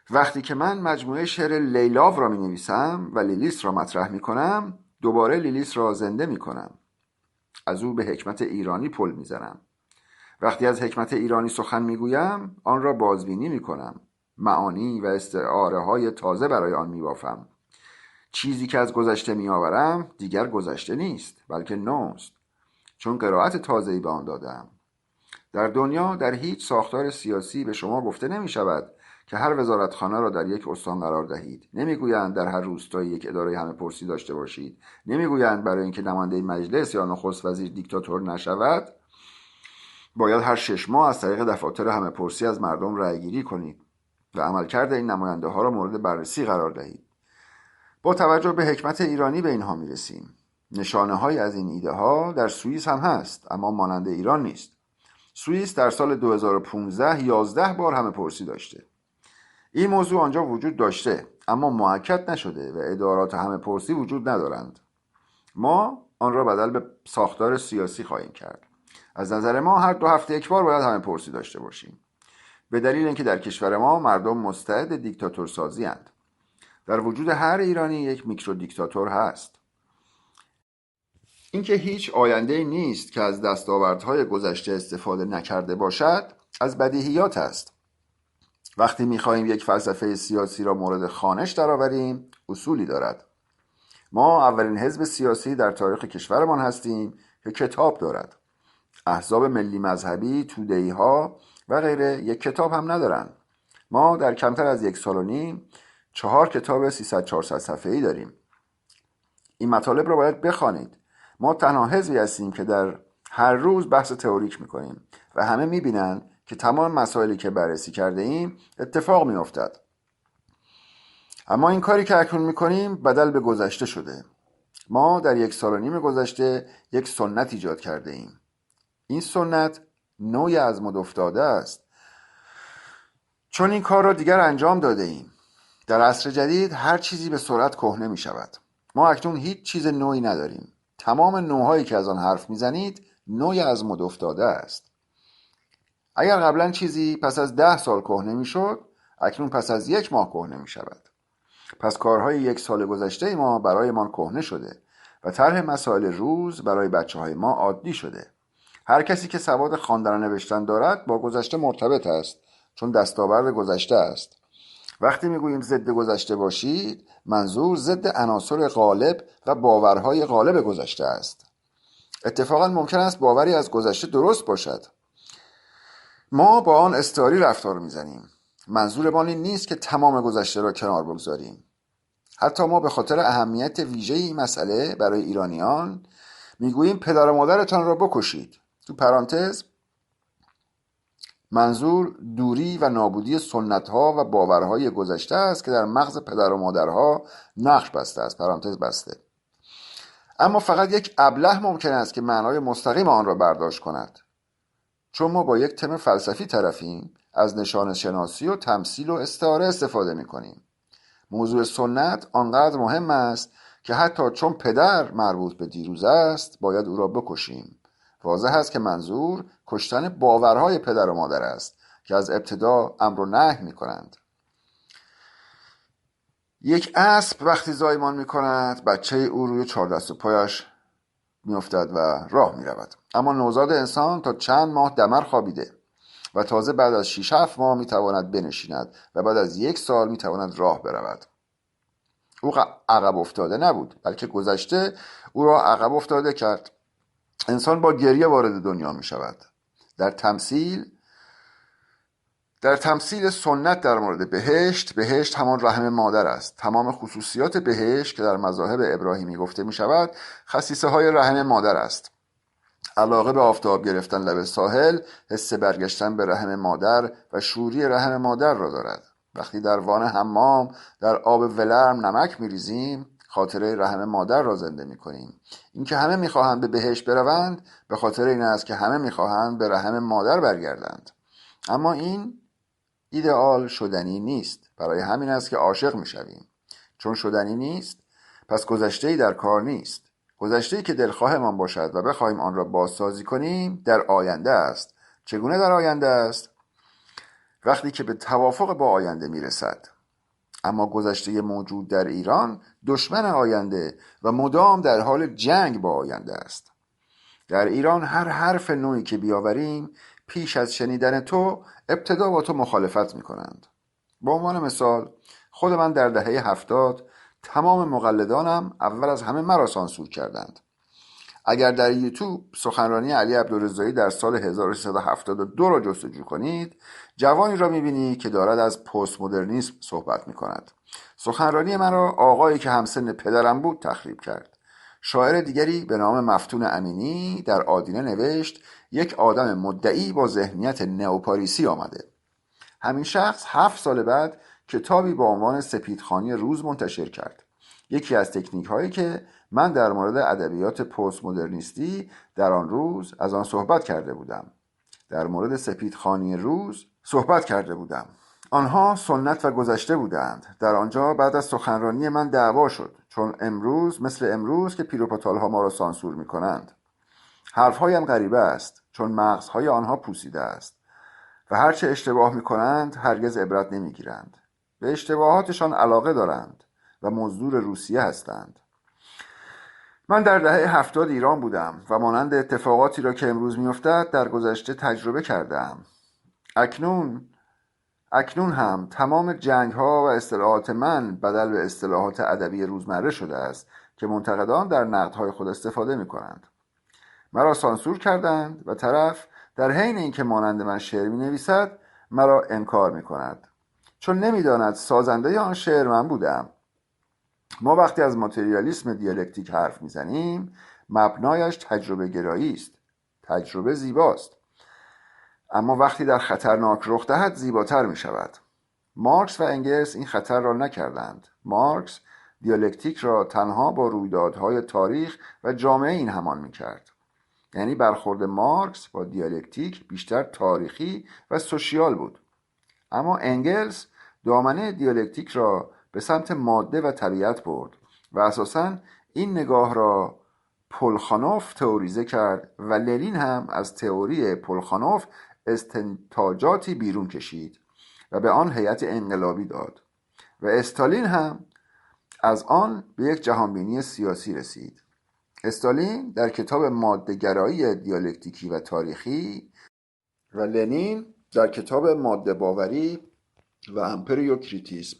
Speaker 1: وقتی که من مجموعه شعر لیلاو را می نویسم و لیلیس را مطرح می کنم، دوباره لیلیس را زنده می کنم. از او به حکمت ایرانی پل می زنم. وقتی از حکمت ایرانی سخن می گویم، آن را بازبینی می کنم. معانی و استعاره های تازه برای آن می بافم. چیزی که از گذشته می آورم دیگر گذشته نیست، بلکه نوست، چون قرائت تازه‌ای به آن دادم. در دنیا در هیچ ساختار سیاسی به شما گفته نمی شود که هر وزارتخانه را در یک استان قرار دهید. نمیگویند در هر روستایی یک اداره همه پرسی داشته باشید. نمیگویند برای اینکه نماینده مجلس یا نخست وزیر دیکتاتور نشود باید هر 6 ماه از طریق دفاتر همه پرسی از مردم رأی گیری کنید و عملکرد این نماینده ها را مورد بررسی قرار دهید. با توجه به حکمت ایرانی به اینها میرسیم. نشانه های از این ایده ها در سوئیس هم هست، اما مانند ایران نیست. سوئیس در سال 2015 11 بار همه پرسی داشته. این موضوع آنجا وجود داشته، اما مؤکد نشده و ادارات همه پرسی وجود ندارند. ما آن را بدل به ساختار سیاسی خواهیم کرد. از نظر ما هر 2 هفته یک بار باید همه پرسی داشته باشیم، به دلیل اینکه در کشور ما مردم مستعد دیکتاتور سازی اند. در وجود هر ایرانی یک میکرو دیکتاتور هست. اینکه هیچ آینده‌ای نیست که از دستاوردهای گذشته استفاده نکرده باشد از بدیهیات است. وقتی می‌خواهیم یک فلسفه سیاسی را مورد خوانش درآوریم، اصولی دارد. ما اولین حزب سیاسی در تاریخ کشورمان هستیم که کتاب دارد. احزاب ملی مذهبی، توده‌ای‌ها و غیره یک کتاب هم ندارند. ما در کمتر از 1 سال و نیم 4 کتاب 300-400 صفحه‌ای داریم. این مطالب را باید بخوانید. ما تنها حزبی هستیم که در هر روز بحث تئوریک میکنیم و همه میبینند که تمام مسائلی که بررسی کرده ایم اتفاق میافتد. اما این کاری که اکنون میکنیم بدل به گذشته شده. ما در 1 سال و نیم گذشته یک سنت ایجاد کرده ایم. این سنت نوعی از مد افتاده است، چون این کار را دیگر انجام داده ایم. در عصر جدید هر چیزی به سرعت کهنه می شود. ما اکنون هیچ چیز نوعی نداریم. تمام نوعهایی که از آن حرف می زنید نوعی از مد افتاده است. اگر قبلا چیزی پس از 10 سال کهنه می شد، اکنون پس از 1 ماه کهنه می شود. پس کارهای 1 سال گذشته ما برای ما کهنه شده و طرح مسائل روز برای بچه‌های ما عادی شده. هر کسی که سواد خواندن و نوشتن دارد با گذشته مرتبط است، چون دستاورد گذشته است. وقتی میگوییم ضد گذشته باشید، منظور ضد عناصر غالب و باورهای غالب گذشته است. اتفاقا ممکن است باوری از گذشته درست باشد. ما با آن استعاری رفتار میزنیم. منظور ما این نیست که تمام گذشته را کنار بگذاریم. حتی ما به خاطر اهمیت ویژه این مسئله برای ایرانیان میگوییم پدر و مادرتان را بکشید. تو پرانتز منظور دوری و نابودی سنت‌ها و باورهای گذشته است که در مغز پدر و مادرها نقش بسته است. پرانتز بسته. اما فقط یک ابله ممکن است که معنای مستقیم آن را برداشت کند. چون ما با یک تم فلسفی طرفیم، از نشانه شناسی و تمثیل و استعاره استفاده می‌کنیم. موضوع سنت آنقدر مهم است که حتی چون پدر مربوط به دیروز است، باید او را بکشیم. واضح است که منظور کشتن باورهای پدر و مادر است که از ابتدا امر و نهی می کنند. یک اسب وقتی زایمان می کند، بچه او روی 4 دست و پایش می افتد و راه می رود. اما نوزاد انسان تا چند ماه دمر خوابیده و تازه بعد از 6-7 ماه می تواند بنشیند و بعد از 1 سال می تواند راه برود. او عقب افتاده نبود، بلکه گذشته او را عقب افتاده کرد. انسان با گریه وارد دنیا می شود. در تمثیل سنت در مورد بهشت همان رحم مادر است. تمام خصوصیات بهشت که در مذاهب ابراهیمی گفته می شود خصیصه های رحم مادر است. علاقه به آفتاب گرفتن لب ساحل، حس برگشتن به رحم مادر و شوری رحم مادر را دارد. وقتی در وان حمام در آب ولرم نمک می ریزیم، خاطره رحم مادر را زنده می کنیم. اینکه همه می خواهند به بهشت بروند به خاطر این است که همه می خواهند به رحم مادر برگردند. اما این ایدئال شدنی نیست. برای همین است که عاشق می شویم. چون شدنی نیست، پس گذشته‌ای در کار نیست. گذشته‌ای که دلخواهمان باشد و بخواهیم آن را بازسازی کنیم در آینده است. چگونه در آینده است؟ وقتی که به توافق با آینده میرسد. اما گذشته موجود در ایران دشمن آینده و مدام در حال جنگ با آینده است. در ایران هر حرف نوعی که بیاوریم پیش از شنیدن تو ابتدا با تو مخالفت میکنند. به عنوان مثال خود من در دهه 70 تمام مقلدانم اول از همه مرا سانسور کردند. اگر در یوتیوب سخنرانی علی عبدالرضایی در سال 1372 را جستجو کنید، جوانی را میبینی که دارد از پست مدرنیسم صحبت میکند. سخنرانی من را آقایی که همسن پدرم بود تخریب کرد. شاعر دیگری به نام مفتون امینی در آدینه نوشت یک آدم مدعی با ذهنیت نئوپاریسی آمده. همین شخص 7 سال بعد کتابی با عنوان سپیدخوانی روز منتشر کرد. یکی از تکنیک هایی که من در مورد ادبیات پست مدرنیستی در آن روز از آن صحبت کرده بودم. در مورد سپیدخوانی روز صحبت کرده بودم. آنها سنت و گذشته بودند. در آنجا بعد از سخنرانی من دعوا شد، چون امروز مثل امروز که پیروپاتال ها ما را سانسور می کنند. حرفهایم غریبه است، چون مغزهای آنها پوسیده است و هرچه اشتباه می کنند هرگز عبرت نمی گیرند. به اشتباهاتشان علاقه دارند و مزدور روسیه هستند. من در دهه 70 ایران بودم و مانند اتفاقاتی را که امروز می‌افتد در گذشته تجربه کردم. اکنون هم تمام جنگ‌ها و اصطلاحات من بدل به اصطلاحات ادبی روزمره شده است که منتقدان در نقدهای خود استفاده می‌کنند. مرا سانسور کردند و طرف در حین اینکه مانند من شعر می‌نویسد مرا انکار می‌کند، چون نمی‌داند سازنده آن شعر من بودم. ما وقتی از ماتریالیسم دیالکتیک حرف میزنیم مبنایش تجربه گرایی است. تجربه زیباست، اما وقتی در خطرناک رخ دهد زیباتر می شود. مارکس و انگلس این خطر را نکردند. مارکس دیالکتیک را تنها با رویدادهای تاریخ و جامعه این همان می کرد. یعنی برخورد مارکس با دیالکتیک بیشتر تاریخی و سوشیال بود. اما انگلس دامنه دیالکتیک را به سمت ماده و طبیعت برد و اساساً این نگاه را پلخانوف تئوریزه کرد و لنین هم از تئوری پلخانوف استنتاجاتی بیرون کشید و به آن هیئت انقلابی داد و استالین هم از آن به یک جهانبینی سیاسی رسید. استالین در کتاب ماده‌گرایی دیالکتیکی و تاریخی و لنین در کتاب ماده باوری و امپریوکریتیسم.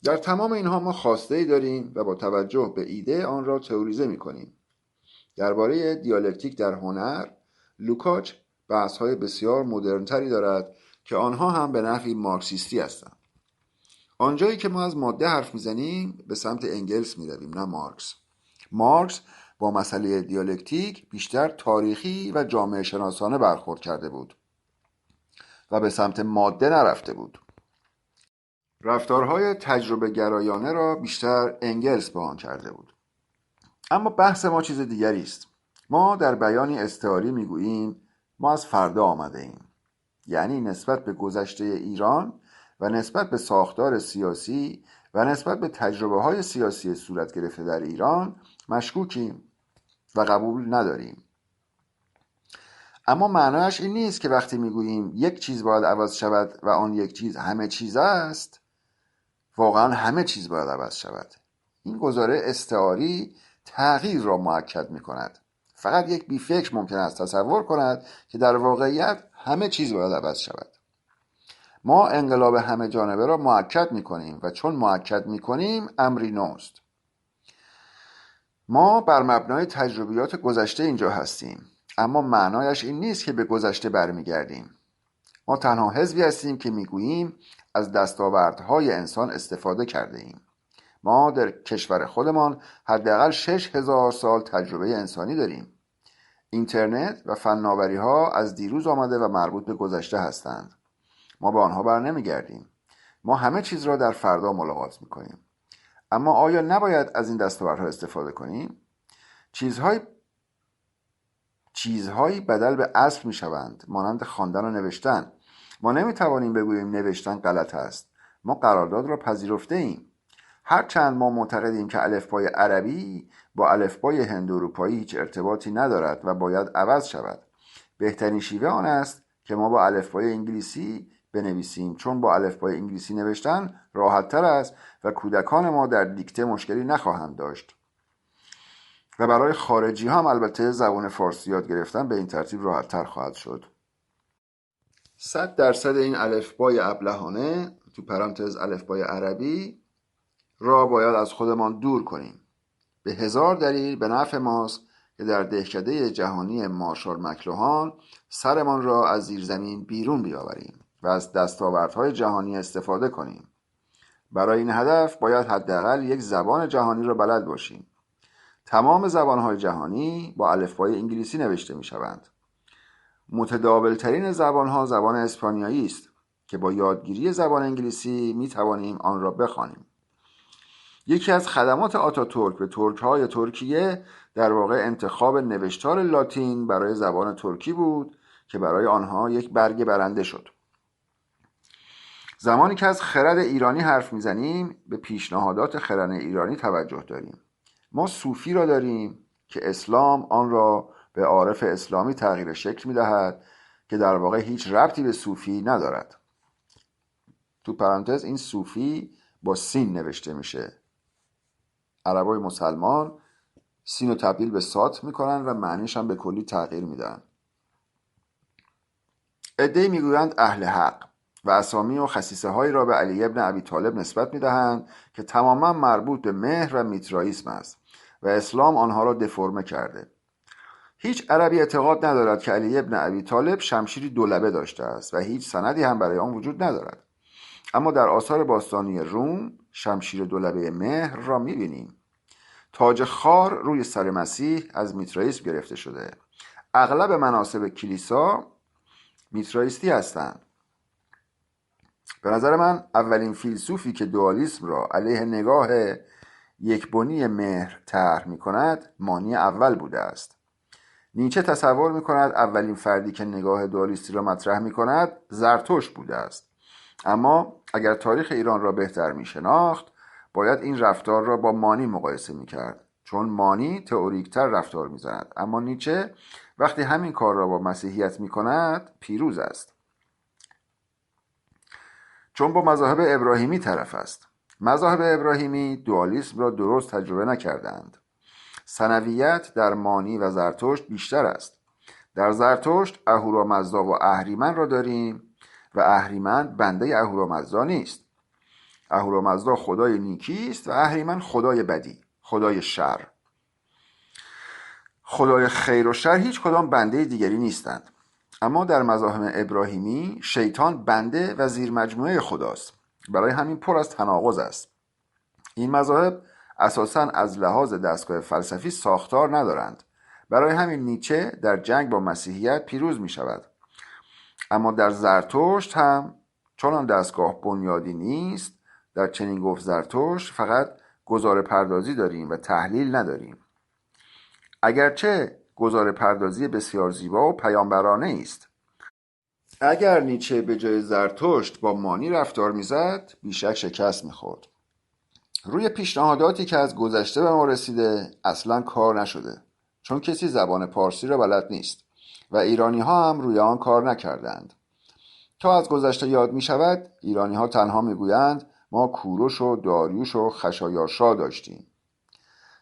Speaker 1: در تمام اینها ما خواسته‌ای داریم و با توجه به ایده آن را تئوریزه می‌کنیم. درباره دیالکتیک در هنر، لوکاچ بحث‌های بسیار مدرن‌تری دارد که آنها هم به نحوی مارکسیستی هستند. آنجایی که ما از ماده حرف می‌زنیم به سمت انگلس می‌رویم، نه مارکس. مارکس با مسئله دیالکتیک بیشتر تاریخی و جامعه شناسانه برخورد کرده بود و به سمت ماده نرفته بود. رفتارهای تجربه گرایانه را بیشتر انگلس بیان کرده بود. اما بحث ما چیز دیگری است. ما در بیانی استعاری میگوییم ما از فردا آمده ایم. یعنی نسبت به گذشته ایران و نسبت به ساختار سیاسی و نسبت به تجربه های سیاسی صورت گرفته در ایران مشکوکیم و قبول نداریم. اما معنایش این نیست که وقتی میگوییم یک چیز باید عوض شود و آن یک چیز همه چیز است واقعا همه چیز باید عوض شود. این گزاره استعاری تغییر را مؤکد می کند. فقط یک بیفکر ممکن است تصور کند که در واقعیت همه چیز باید عوض شود. ما انقلاب همه جانبه را مؤکد می کنیم و چون مؤکد می کنیم امری نوست. ما بر مبنای تجربیات گذشته اینجا هستیم، اما معنایش این نیست که به گذشته برمیگردیم. ما تنها حزبی هستیم که میگوییم از دستاوردهای انسان استفاده کرده ایم. ما در کشور خودمان حداقل 6000 سال تجربه انسانی داریم. اینترنت و فناوری ها از دیروز آمده و مربوط به گذشته هستند. ما به آنها بر نمیگردیم. ما همه چیز را در فردا ملاقات میکنیم. اما آیا نباید از این دستاوردها استفاده کنیم؟ چیزهایی بدل به اصل میشوند، مانند خواندن و نوشتن. ما نمیتوانیم بگوییم نوشتن غلط است. ما قرارداد را پذیرفته ایم. هرچند ما معتقدیم که الفبای عربی با الفبای هندواروپایی هیچ ارتباطی ندارد و باید عوض شود، بهترین شیوه آن است که ما با الفبای انگلیسی بنویسیم، چون با الفبای انگلیسی نوشتن راحت تر است و کودکان ما در دیکته مشکلی نخواهند داشت. و برای خارجی هم البته زبان فارسی یاد گرفتن به این ترتیب راحت تر خواهد شد. 100% این الفبای ابلهانه تو پرانتز الفبای عربی را باید از خودمان دور کنیم. به هزار دلیل به نفع ماست که در دهکده جهانی مارشال مکلوهان سرمان را از زیر زمین بیرون بیاوریم و از دستاوردهای جهانی استفاده کنیم. برای این هدف باید حداقل یک زبان جهانی را بلد باشیم. تمام زبانهای جهانی با الفبای انگلیسی نوشته می شوند. متداولترین زبانها زبان اسپانیایی است که با یادگیری زبان انگلیسی می توانیم آن را بخوانیم. یکی از خدمات آتاتورک به ترک‌های ترکیه در واقع انتخاب نوشتار لاتین برای زبان ترکی بود که برای آنها یک برگ برنده شد. زمانی که از خرد ایرانی حرف میزنیم به پیشنهادات خردن ایرانی توجه داریم. ما صوفی را داریم که اسلام آن را به عارف اسلامی تغییر شکل میدهد که در واقع هیچ ربطی به صوفی ندارد. تو پرانتز این صوفی با سین نوشته میشه. عربای مسلمان سین رو تبدیل به صاد میکنن و معنیش هم به کلی تغییر میدن. عده‌ای میگویند اهل حق و اسامی و خصیصه هایی را به علی ابن ابی طالب نسبت میدهند که تماما مربوط به مهر و میترائیسم است و اسلام آنها را دفرمه کرده. هیچ عربی اعتقاد ندارد که علی ابن ابی طالب شمشیری دولبه داشته است و هیچ سندی هم برای آن وجود ندارد. اما در آثار باستانی روم شمشیر دولبه مهر را میبینیم. تاج خار روی سر مسیح از میترائیسم گرفته شده. اغلب مناصب کلیسا میترائیستی هستند. به نظر من اولین فیلسوفی که دوالیسم را علیه نگاه یکبنی مهر طرح می‌کند مانی اول بوده است. نیچه تصور می‌کند اولین فردی که نگاه دوالیستی را مطرح می‌کند زرتشت بوده است. اما اگر تاریخ ایران را بهتر می‌شناخت باید این رفتار را با مانی مقایسه می‌کرد، چون مانی تئوریک‌تر رفتار می‌زند، اما نیچه وقتی همین کار را با مسیحیت می‌کند پیروز است، چون با مذاهب ابراهیمی طرف است. مذاهب ابراهیمی دوالیسم را درست تجربه نکردند. ثنویت در مانی و زرتشت بیشتر است. در زرتشت اهورامزدا و اهریمن را داریم و اهریمن بنده اهورامزدا نیست. اهورامزدا خدای نیکی است و اهریمن خدای بدی، خدای شر. خدای خیر و شر هیچ کدام بنده دیگری نیستند. اما در مذاهب ابراهیمی شیطان بنده و زیر مجموعه خداست. برای همین پر از تناقض است. این مذاهب اساساً از لحاظ دستگاه فلسفی ساختار ندارند. برای همین نیچه در جنگ با مسیحیت پیروز می شود. اما در زرتشت هم چون دستگاه بنیادی نیست، در چنین گفت زرتشت فقط گزاره پردازی داریم و تحلیل نداریم. اگرچه گزاره پردازی بسیار زیبا و پیامبرانه است. اگر نیچه به جای زرتشت با مانی رفتار میزد بیشک شکست میخورد. روی پیشنهاداتی که از گذشته به ما رسیده اصلا کار نشده، چون کسی زبان پارسی را بلد نیست و ایرانی ها هم روی آن کار نکردند. تا از گذشته یاد می شود ایرانی ها تنها می گویند ما کوروش و داریوش و خشایارشا داشتیم،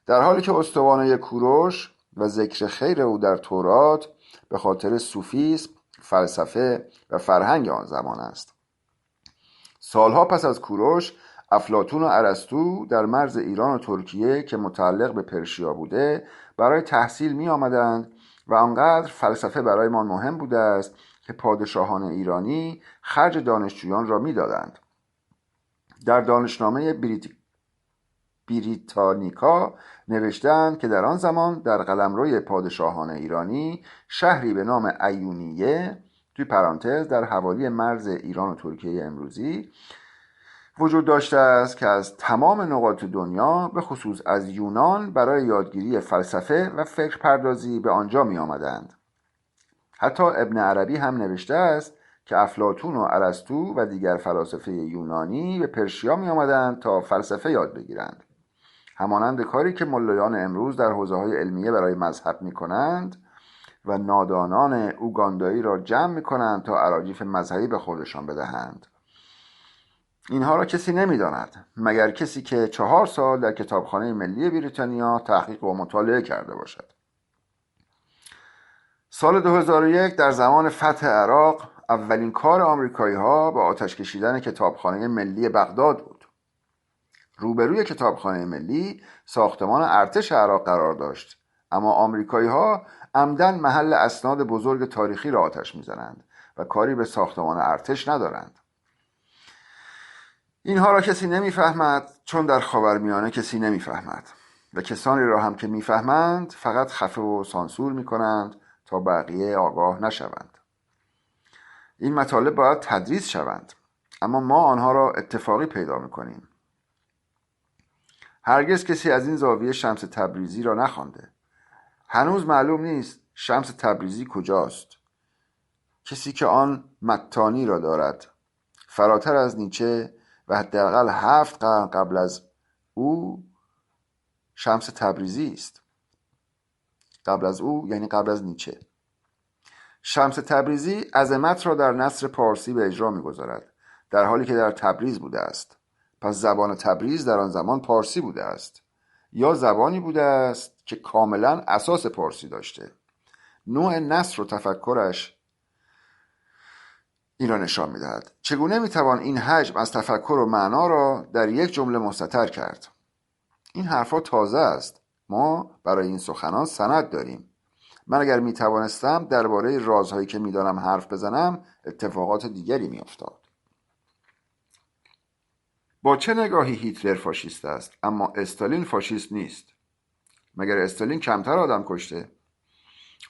Speaker 1: در حالی که استوانه کوروش و ذکر خیر او در تورات به خاطر صوفیسم، فلسفه و فرهنگ آن زمان است. سالها پس از کوروش افلاطون و ارسطو در مرز ایران و ترکیه که متعلق به پرشیا بوده برای تحصیل می آمدند و آنقدر فلسفه برایمان مهم بوده است که پادشاهان ایرانی خرج دانشجویان را می دادند. در دانشنامه بریتانیکا نوشتند که در آن زمان در قلمروی پادشاهان ایرانی شهری به نام ایونیه توی پرانتز در حوالی مرز ایران و ترکیه امروزی وجود داشته است که از تمام نقاط دنیا به خصوص از یونان برای یادگیری فلسفه و فکر پردازی به آنجا می آمدند. حتی ابن عربی هم نوشته است که افلاطون و ارسطو و دیگر فلاسفه یونانی به پرشیا می آمدند تا فلسفه یاد بگیرند، همانند کاری که ملایان امروز در حوزه‌های علمیه برای مذهب می کنند و نادانان اوگاندایی را جمع می کنند تا اراجیف مذهبی به خودشان بدهند. اینها را کسی نمی‌داند مگر کسی که 4 سال در کتابخانه ملی بریتانیا تحقیق و مطالعه کرده باشد. سال 2001 در زمان فتح عراق اولین کار آمریکایی‌ها با آتش کشیدن کتابخانه ملی بغداد بود. روبروی کتابخانه ملی ساختمان ارتش عراق قرار داشت، اما آمریکایی‌ها عمدن محل اسناد بزرگ تاریخی را آتش می‌زنند و کاری به ساختمان ارتش ندارند. اینها را کسی نمی‌فهمد، چون در خاورمیانه کسی نمی‌فهمد و کسانی را هم که می‌فهمند فقط خفه و سانسور می‌کنند تا بقیه آگاه نشوند. این مطالب باید تدریس شوند، اما ما آنها را اتفاقی پیدا می‌کنیم. هرگز کسی از این زاویه شمس تبریزی را نخوانده. هنوز معلوم نیست شمس تبریزی کجاست. کسی که آن متانی را دارد، فراتر از نیچه و حداقل 7 قرن قبل از او، شمس تبریزی است. قبل از او یعنی قبل از نیچه. شمس تبریزی عظمت را در نثر پارسی به اجرا می‌گذارد، در حالی که در تبریز بوده است. پس زبان تبریز در آن زمان پارسی بوده است، یا زبانی بوده است که کاملا اساس پارسی داشته. نوع نثر و تفکرش این را نشان می‌دهد. چگونه می‌توان این حجم از تفکر و معنا را در یک جمله مستتر کرد؟ این حرفا تازه است. ما برای این سخنان سند داریم. من اگر می‌توانستم درباره رازهایی که می‌دانم حرف بزنم، اتفاقات دیگری می‌افتاد. با چه نگاهی هیتلر فاشیست است، اما استالین فاشیست نیست؟ مگر استالین کمتر آدم کشته؟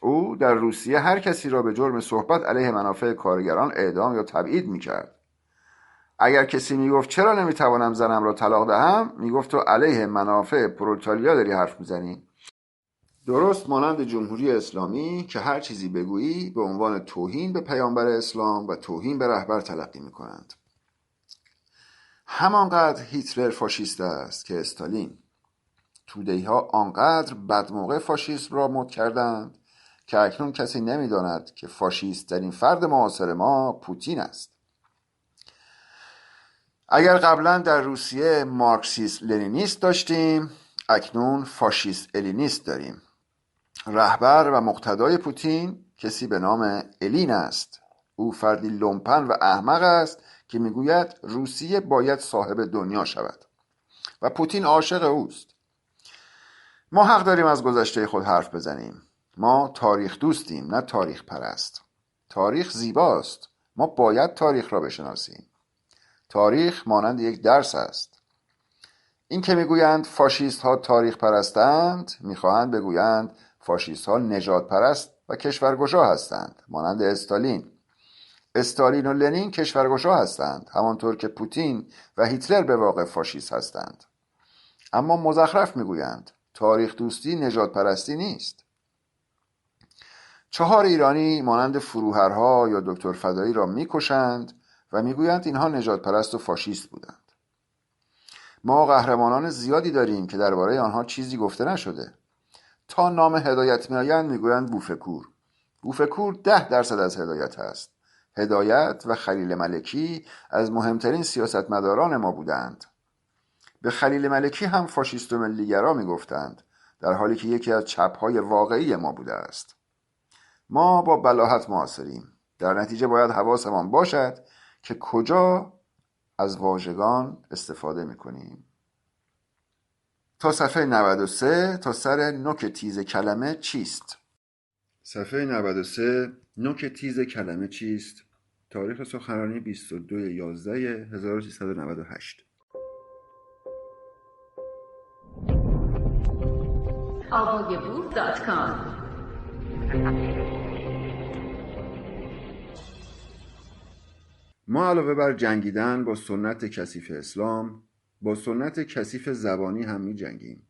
Speaker 1: او در روسیه هر کسی را به جرم صحبت علیه منافع کارگران اعدام یا تبعید می‌کرد. اگر کسی میگفت چرا نمیتوانم زنم را طلاق دهم، میگفت تو علیه منافع پرولتاریا داری حرف میزنی. درست مانند جمهوری اسلامی که هر چیزی بگویی به عنوان توهین به پیامبر اسلام و توهین به رهبر تلقی میکنند. همانقدر هیتلر فاشیست است که استالین. توده‌ای‌ها آنقدر بدموقع فاشیسم را مد کردند که اکنون کسی نمیداند که فاشیست ترین فرد معاصر ما پوتین است. اگر قبلا در روسیه مارکسیست لنینیست داشتیم، اکنون فاشیست الینیست داریم. رهبر و مقتدای پوتین کسی به نام الین است. او فردی لومپن و احمق است که میگوید روسیه باید صاحب دنیا شود و پوتین عاشق اوست. ما حق داریم از گذشته خود حرف بزنیم. ما تاریخ دوستیم، نه تاریخ پرست. تاریخ زیباست. ما باید تاریخ را بشناسیم. تاریخ مانند یک درس است. این که میگویند فاشیست ها تاریخ پرستند، میخواهند بگویند فاشیست ها نژاد پرست و کشورگشا هستند، مانند استالین. استالین و لنین کشورگشا هستند، همانطور که پوتین و هیتلر به واقع فاشیست هستند. اما مزخرف میگویند تاریخ دوستی نژاد پرستی نیست. 4 ایرانی مانند فروهرها یا دکتر فدایی را میکشند و میگویند اینها نژاد پرست و فاشیست بودند. ما قهرمانان زیادی داریم که درباره آنها چیزی گفته نشده. تا نام هدایت میآیند میگویند بوفکور. بوفکور 10% از هدایت است. هدایت و خلیل ملکی از مهمترین سیاستمداران ما بودند. به خلیل ملکی هم فاشیست و ملیگرا میگفتند، در حالی که یکی از چپ‌های واقعی ما بوده است. ما با بلاهت معاصریم. در نتیجه باید حواسمان باشد که کجا از واژگان استفاده میکنیم. تا صفحه 93 تا سر نوک تیز کلمه چیست؟ صفحه 93 نوک تیز کلمه چیست؟ تاریخ سخنرانی 22/11/1398.
Speaker 2: avogaboo.com
Speaker 1: ما علاوه بر جنگیدن با سنت کثیف اسلام، با سنت کثیف زبانی هم می جنگیم.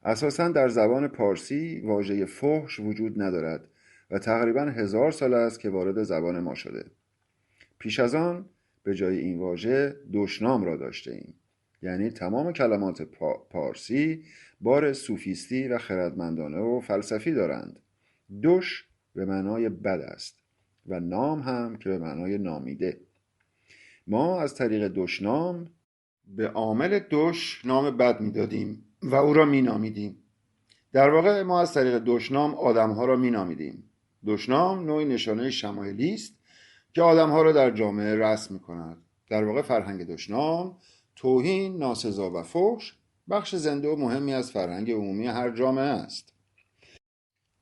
Speaker 1: اساساً در زبان پارسی واژه فحش وجود ندارد و تقریباً 1000 سال است که وارد زبان ما شده. پیش از آن به جای این واژه دشنام را داشته ایم. یعنی تمام کلمات پارسی بار سوفیستی و خردمندانه و فلسفی دارند. دش به معنای بد است و نام هم که به معنای نامیده. ما از طریق دشنام به عامل دش نام بد میدادیم و او را مینامیدیم. در واقع ما از طریق دشنام آدمها را مینامیدیم. دشنام نوعی نشانه شمایلی است که آدمها را در جامعه رسم میکند. در واقع فرهنگ دشنام، توهین، ناسزا و فحش بخش زنده و مهمی از فرهنگ عمومی هر جامعه است.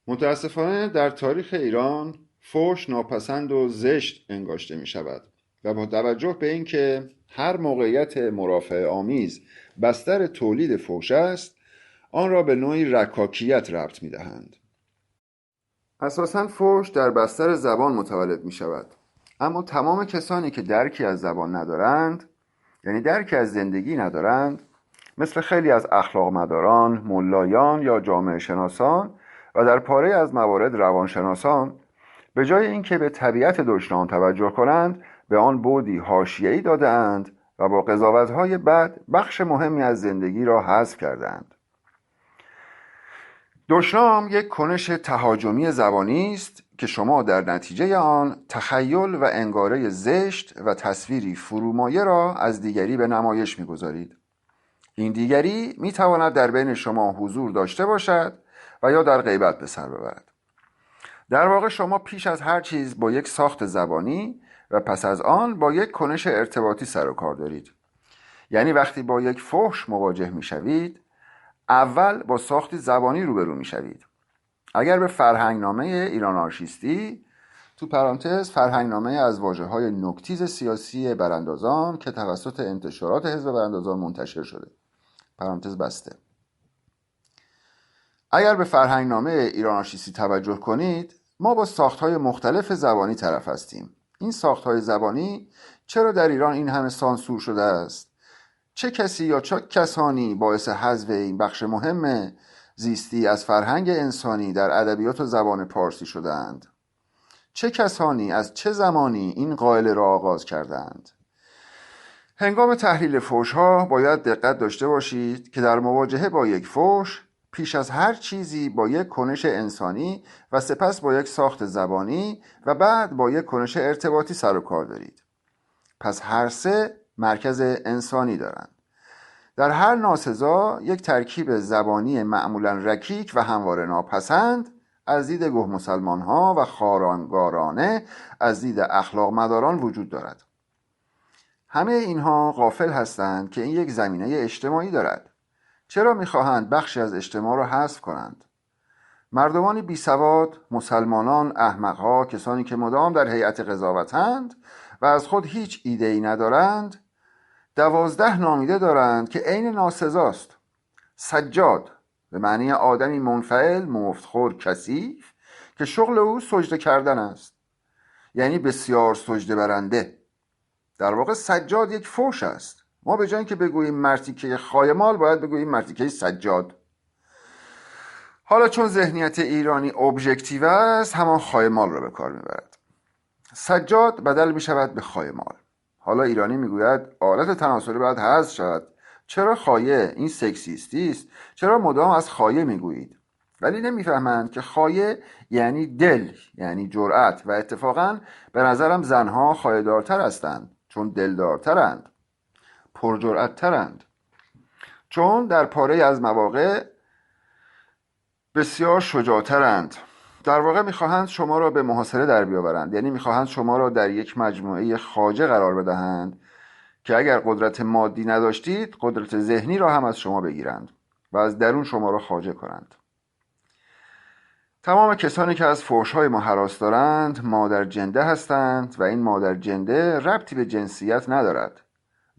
Speaker 1: متاسفانه در تاریخ ایران فحش ناپسند و زشت انگاشته می شود و با توجه به اینکه هر موقعیت مرافعه آمیز بستر تولید فحش است، آن را به نوعی رکاکیت ربط می دهند. اساساً فحش در بستر زبان متولد می شود، اما تمام کسانی که درکی از زبان ندارند، یعنی درکی از زندگی ندارند، مثل خیلی از اخلاق مداران، ملایان یا جامعه شناسان و در پاره از موارد روانشناسان، به جای اینکه به طبیعت دشنام توجه کنند، به آن بعدی حاشیه‌ای داده‌اند و با قضاوت‌های بد بخش مهمی از زندگی را حذف کردند. دشنام یک کنش تهاجمی زبانی است که شما در نتیجه آن تخیل و انگاره زشت و تصویری فرومایه را از دیگری به نمایش می‌گذارید. این دیگری می‌تواند در بین شما حضور داشته باشد و یا در غیبت به سر ببرد. در واقع شما پیش از هر چیز با یک ساخت زبانی و پس از آن با یک کنش ارتباطی سر و کار دارید. یعنی وقتی با یک فحش مواجه می‌شوید، اول با ساختی زبانی روبرو می‌شوید. اگر به فرهنگنامه ایران آنارشیستی، تو پرانتز فرهنگنامه از واژه‌های نوکتیز سیاسی براندازان که توسط انتشارات حزب براندازان منتشر شده، پرانتز بسته، اگر به فرهنگنامه ایران آنارشیستی توجه کنید، ما با ساخت‌های مختلف زبانی طرف هستیم. این ساخت‌های زبانی چرا در ایران این همه سانسور شده است؟ چه کسی یا چه کسانی باعث حذف این بخش مهم زیستی از فرهنگ انسانی در ادبیات و زبان پارسی شدند؟ چه کسانی از چه زمانی این قائله را آغاز کردند؟ هنگام تحلیل فحش‌ها باید دقت داشته باشید که در مواجهه با یک فحش پیش از هر چیزی با یک کنش انسانی و سپس با یک ساخت زبانی و بعد با یک کنش ارتباطی سر و کار دارید. پس هر سه مرکز انسانی دارند. در هر ناسزا یک ترکیب زبانی معمولاً رکیک و همواره ناپسند از دید گه مسلمان‌ها و خارانگارانه از دید اخلاق مداران وجود دارد. همه اینها غافل هستند که این یک زمینه اجتماعی دارد. چرا می‌خواهند بخشی از اجتماع را حذف کنند؟ مردمانی بیسواد، مسلمانان، احمق‌ها، کسانی که مدام در هیئت قضاوتند و از خود هیچ ایده‌ای ندارند، 12 نامیده دارند که عین ناسزاست. سجاد به معنی آدمی منفعل، مفتخور، کثیف که شغل او سجده کردن است، یعنی بسیار سجده برنده. در واقع سجاد یک فحش است. ما به جای اینکه بگوییم مرتیکه خایمال باید بگوییم مرتیکه سجاد. حالا چون ذهنیت ایرانی ابژکتیو است، همان خایمال را به کار میبرد. سجاد بدل میشود به خایمال. حالا ایرانی میگوید آلت تناسلی باید حذف شود. چرا خایه؟ این سکسیستی است. چرا مدام از خایه میگویید؟ ولی نمیفهمند که خایه یعنی دل، یعنی جرأت، و اتفاقا به نظرم زنها خایه‌دارتر هستند، چون دلدارترند، پرجرأت‌ترند، چون در پاره از مواقع بسیار شجاعترند. در واقع میخواهند شما را به محاصره در بیاورند، یعنی میخواهند شما را در یک مجموعه خواجه قرار بدهند که اگر قدرت مادی نداشتید، قدرت ذهنی را هم از شما بگیرند و از درون شما را خواجه کنند. تمام کسانی که از فحش‌های ما هراس دارند مادر جنده هستند و این مادر جنده ربطی به جنسیت ندارد.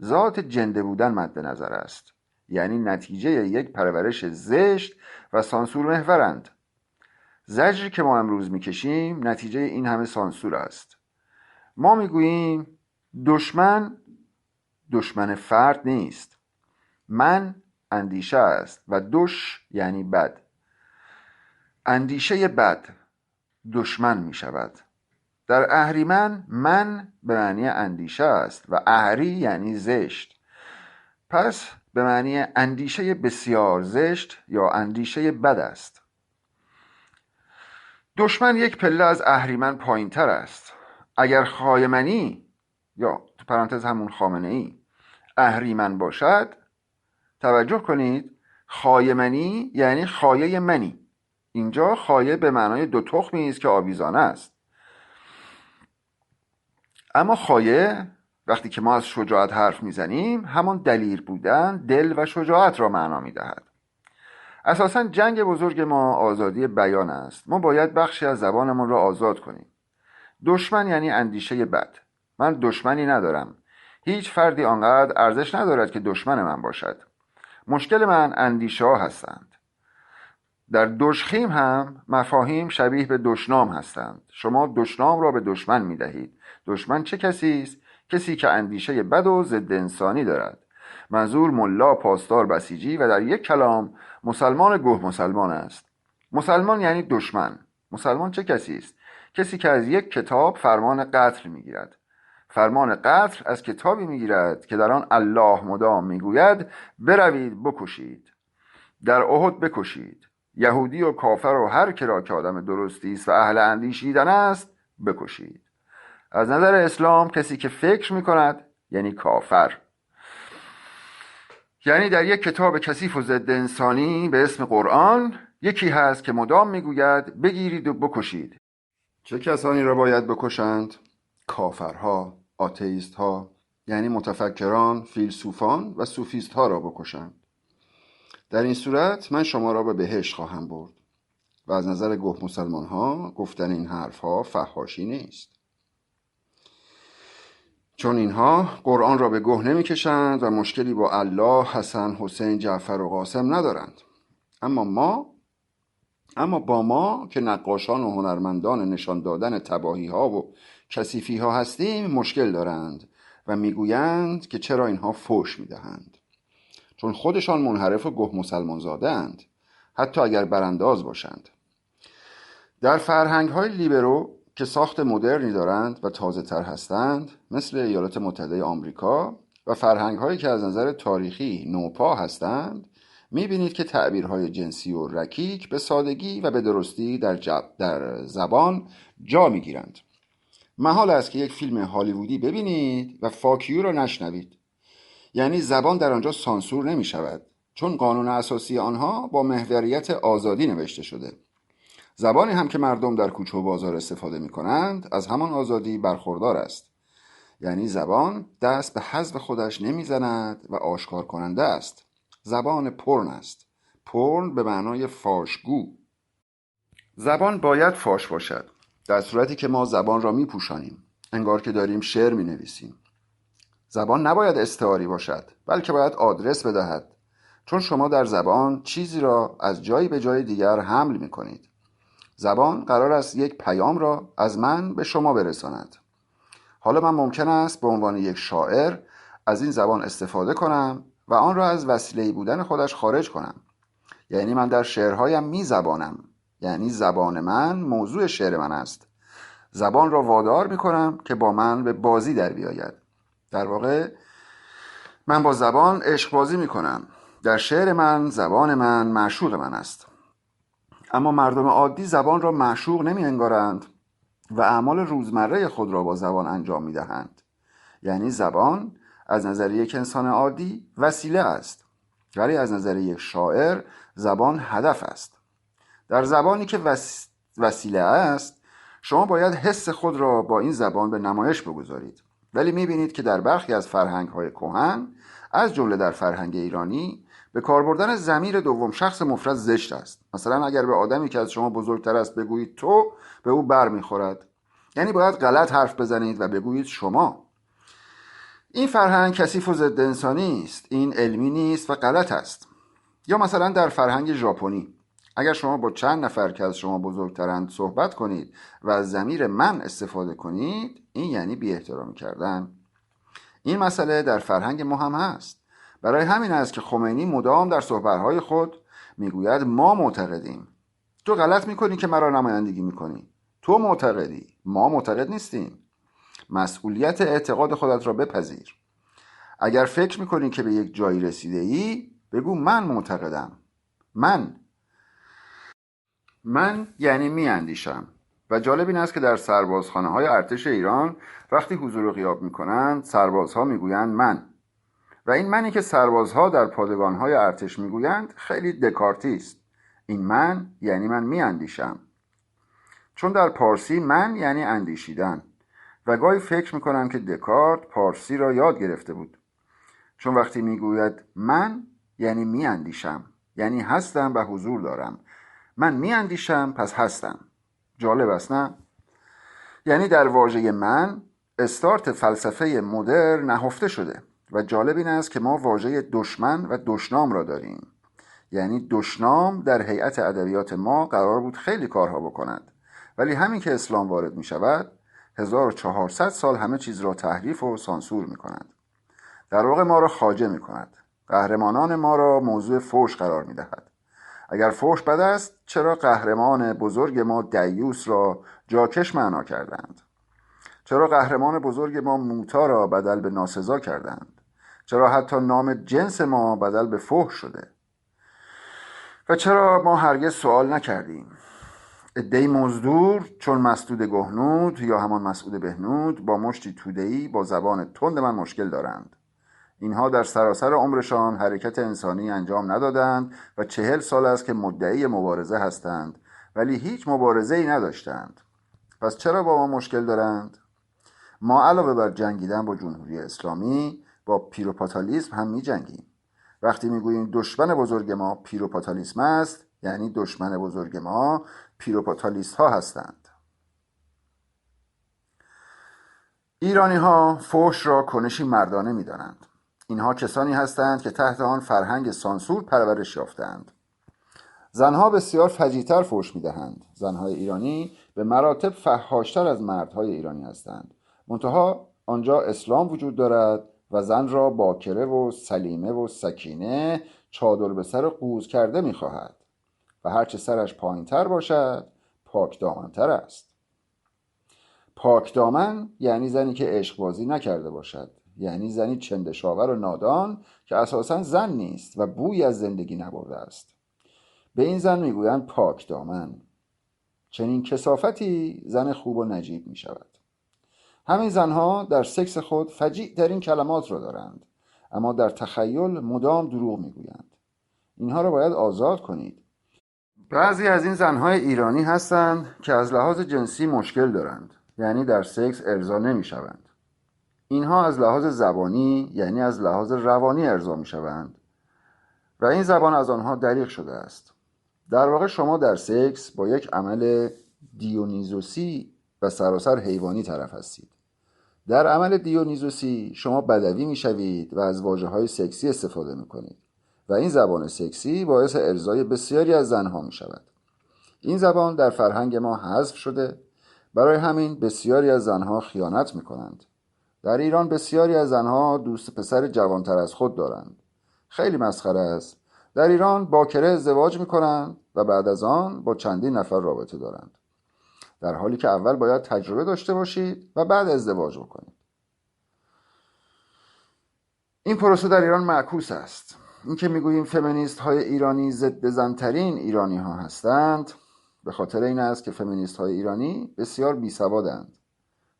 Speaker 1: ذات جنده بودن مد نظر است، یعنی نتیجه یک پرورش زشت و سانسور محورند. زجری که ما امروز میکشیم نتیجه این همه سانسور است. ما میگوییم دشمن فرد نیست، من اندیشه است و دش یعنی بد. اندیشه بد دشمن می شود. در اهریمن من به معنی اندیشه است و اهری یعنی زشت. پس به معنی اندیشه بسیار زشت یا اندیشه بد است. دشمن یک پله از اهریمن پایین تر است. اگر خایمنی یا تو پرانتز همون خامنه ای اهریمن باشد، توجه کنید خایمنی یعنی خایه منی. اینجا خایه به معنای دو تخمی است که آویزانه است. اما خایه وقتی که ما از شجاعت حرف میزنیم همان دلیر بودن، دل و شجاعت را معنا میدهد. اساساً جنگ بزرگ ما آزادی بیان است. ما باید بخشی از زبانمون را آزاد کنیم. دشمن یعنی اندیشه بد. من دشمنی ندارم. هیچ فردی آنقدر ارزش ندارد که دشمن من باشد. مشکل من اندیشه ها هستند. در دشخیم هم مفاهیم شبیه به دشنام هستند. شما دشنام را به دشمن می دهید. دشمن چه کسی است؟ کسی که اندیشه بد و ضد انسانی دارد. منظور ملا، پاسدار، بسیجی و در یک کلام مسلمان گوه مسلمان است. مسلمان یعنی دشمن. مسلمان چه کسی است؟ کسی که از یک کتاب فرمان قتل می گیرد. فرمان قتل از کتابی می گیرد که در آن الله مدام می گوید بروید بکشید. در احد بکشید. یهودی و کافر و هر که را که آدم درستی است و اهل اندیشیدن است بکشید. از نظر اسلام کسی که فکر می کند یعنی کافر. یعنی در یک کتاب کثیف و ضد انسانی به اسم قرآن یکی هست که مدام می گوید بگیرید و بکشید. چه کسانی را باید بکشند؟ کافرها، آتئیست ها، یعنی متفکران، فیلسوفان و سوفیست ها را بکشند. در این صورت من شما را به بهشت خواهم برد و از نظر گوه مسلمان ها گفتن این حرف ها فحاشی نیست، چون اینها قرآن را به گوه نمی کشند و مشکلی با الله، حسن، حسین، جعفر و قاسم ندارند. اما با ما که نقاشان و هنرمندان نشان دادن تباهی ها و کثیفی ها هستیم مشکل دارند و میگویند که چرا اینها فحش میدهند، چون خودشان منحرف و گوه مسلمان زاده اند، حتی اگر برانداز باشند. در فرهنگ های لیبرو که ساخت مدرنی دارند و تازه تر هستند، مثل ایالات متحده آمریکا، و فرهنگ هایی که از نظر تاریخی نوپا هستند، میبینید که تعبیرهای جنسی و رکیک به سادگی و به درستی در زبان جا میگیرند. محال است که یک فیلم هالیوودی ببینید و فاکیو را نشنوید. یعنی زبان در آنجا سانسور نمی شود، چون قانون اساسی آنها با محوریت آزادی نوشته شده. زبانی هم که مردم در کوچه و بازار استفاده می کنند از همان آزادی برخوردار است. یعنی زبان دست به حذف خودش نمی زند و آشکار کننده است. زبان پرن است. پرن به معنای فاشگو. زبان باید فاش باشد، در صورتی که ما زبان را می پوشانیم، انگار که داریم شعر می نویسیم. زبان نباید استعاری باشد، بلکه باید آدرس بدهد، چون شما در زبان چیزی را از جایی به جای دیگر حمل می کنید. زبان قرار است یک پیام را از من به شما برساند. حالا من ممکن است به عنوان یک شاعر از این زبان استفاده کنم و آن را از وسیله بودن خودش خارج کنم. یعنی من در شعرهایم می زبانم، یعنی زبان من موضوع شعر من است. زبان را وادار می کنم که با من به بازی در بیاید. در واقع من با زبان عشق بازی می کنم. در شعر من زبان من معشوق من است. اما مردم عادی زبان را معشوق نمی انگارند و اعمال روزمره خود را با زبان انجام می دهند. یعنی زبان از نظر یک انسان عادی وسیله است، ولی از نظر یک شاعر زبان هدف است. در زبانی که وسیله است شما باید حس خود را با این زبان به نمایش بگذارید. ولی می‌بینید که در برخی از فرهنگ‌های کهن، از جمله در فرهنگ ایرانی، به کار بردن ضمیر دوم شخص مفرد زشت است. مثلا اگر به آدمی که از شما بزرگتر است بگویید تو، به او بر می‌خورد. یعنی باید غلط حرف بزنید و بگویید شما. این فرهنگ کثیف و ضد انسانی است. این علمی نیست و غلط است. یا مثلا در فرهنگ ژاپنی، اگر شما با چند نفر که از شما بزرگترند صحبت کنید و از ضمیر من استفاده کنید، این یعنی بی احترامی کردن. این مسئله در فرهنگ ما هم هست. برای همین است که خمینی مدام در صحبت‌های خود میگوید ما معتقدیم. تو غلط میکنی که مرا نمایندگی میکنی. تو معتقدی، ما معتقد نیستیم. مسئولیت اعتقاد خودت را بپذیر. اگر فکر میکنی که به یک جایی رسیده ای، بگو من معتقدم. من یعنی میاندیشم. و جالب این است که در سربازخانه های ارتش ایران وقتی حضور و غیاب میکنند، سربازها میگویند من. و این منی که سربازها در پادگانهای ارتش میگویند خیلی دکارتی است. این من یعنی من میاندیشم. چون در پارسی من یعنی اندیشیدن. و گاهی فکر میکنم که دکارت پارسی را یاد گرفته بود. چون وقتی میگوید من یعنی میاندیشم، یعنی هستم و حضور دارم. من میاندیشم پس هستم. جالب است نه؟ یعنی در واژه من استارت فلسفه مدرن نهفته شده. و جالب این است که ما واژه دشمن و دشنام را داریم. یعنی دشنام در هیئت ادبیات ما قرار بود خیلی کارها بکند، ولی همین که اسلام وارد می شود 1400 سال همه چیز را تحریف و سانسور می کند. در واقع ما را خواجه می کند. قهرمانان ما را موضوع فحش قرار می دهد. اگر فحش بد است، چرا قهرمان بزرگ ما دیوس را جاکش معنا کردند؟ چرا قهرمان بزرگ ما موتی را بدل به ناسزا کردند؟ چرا حتی نام جنس ما بدل به فحش شده؟ و چرا ما هرگز سوال نکردیم؟ عده‌ای مزدور چون مسدود گهنود یا همان مسعود بهنود با مشتی توده‌ای با زبان تند من مشکل دارند. اینها در سراسر عمرشان حرکت انسانی انجام ندادند و 40 سال است که مدعی مبارزه هستند، ولی هیچ مبارزه‌ای نداشتند. پس چرا با ما مشکل دارند؟ ما علاوه بر جنگیدن با جمهوری اسلامی با پیروپاتالیسم هم می جنگیم. وقتی میگوییم دشمن بزرگ ما پیروپاتالیسم است، یعنی دشمن بزرگ ما پیروپاتالیست ها هستند. ایرانی ها فحش را کنشی مردانه می دانند. اینها کسانی هستند که تحت آن فرهنگ سانسور پرورش یافتند. زنها بسیار فجیع‌تر فحش می‌دهند. زنهای ایرانی به مراتب فحاشتر از مردهای ایرانی هستند. منتها آنجا اسلام وجود دارد و زن را باکره و سلیمه و سکینه چادر به سر قوز کرده می‌خواهد و هرچه سرش پایین‌تر باشد پاک دامن‌تر است. پاک دامن یعنی زنی که عشق بازی نکرده باشد، یعنی زنی چندشاور و نادان که اساساً زن نیست و بویی از زندگی نبرده است. به این زن میگویند پاک دامن. چنین کثافتی زن خوب و نجیب می شود. همین زنها در سکس خود فجیع ترین کلمات را دارند، اما در تخیل مدام دروغ میگویند. اینها را باید آزاد کنید. بعضی از این زنهای ایرانی هستند که از لحاظ جنسی مشکل دارند، یعنی در سکس ارضا نمی شوند. اینها از لحاظ زبانی یعنی از لحاظ روانی ارضا می شوند و این زبان از آنها دریغ شده است. در واقع شما در سکس با یک عمل دیونیزوسی و سراسر حیوانی طرف هستید. در عمل دیونیزوسی شما بدوی میشوید و از واژه‌های سکسی استفاده میکنید و این زبان سکسی باعث ارضای بسیاری از زنها میشود. این زبان در فرهنگ ما حذف شده، برای همین بسیاری از زنها خیانت میکنند. در ایران بسیاری از زنها دوست پسر جوانتر از خود دارند. خیلی مسخره است. در ایران باکره ازدواج میکنند و بعد از آن با چندین نفر رابطه دارند، در حالی که اول باید تجربه داشته باشید و بعد ازدواج بکنید. این پروسه در ایران معکوس است. این که میگوییم فمینیست های ایرانی ضد زنترین ایرانی ها هستند به خاطر این است که فمینیست های ایرانی بسیار بیسوادند.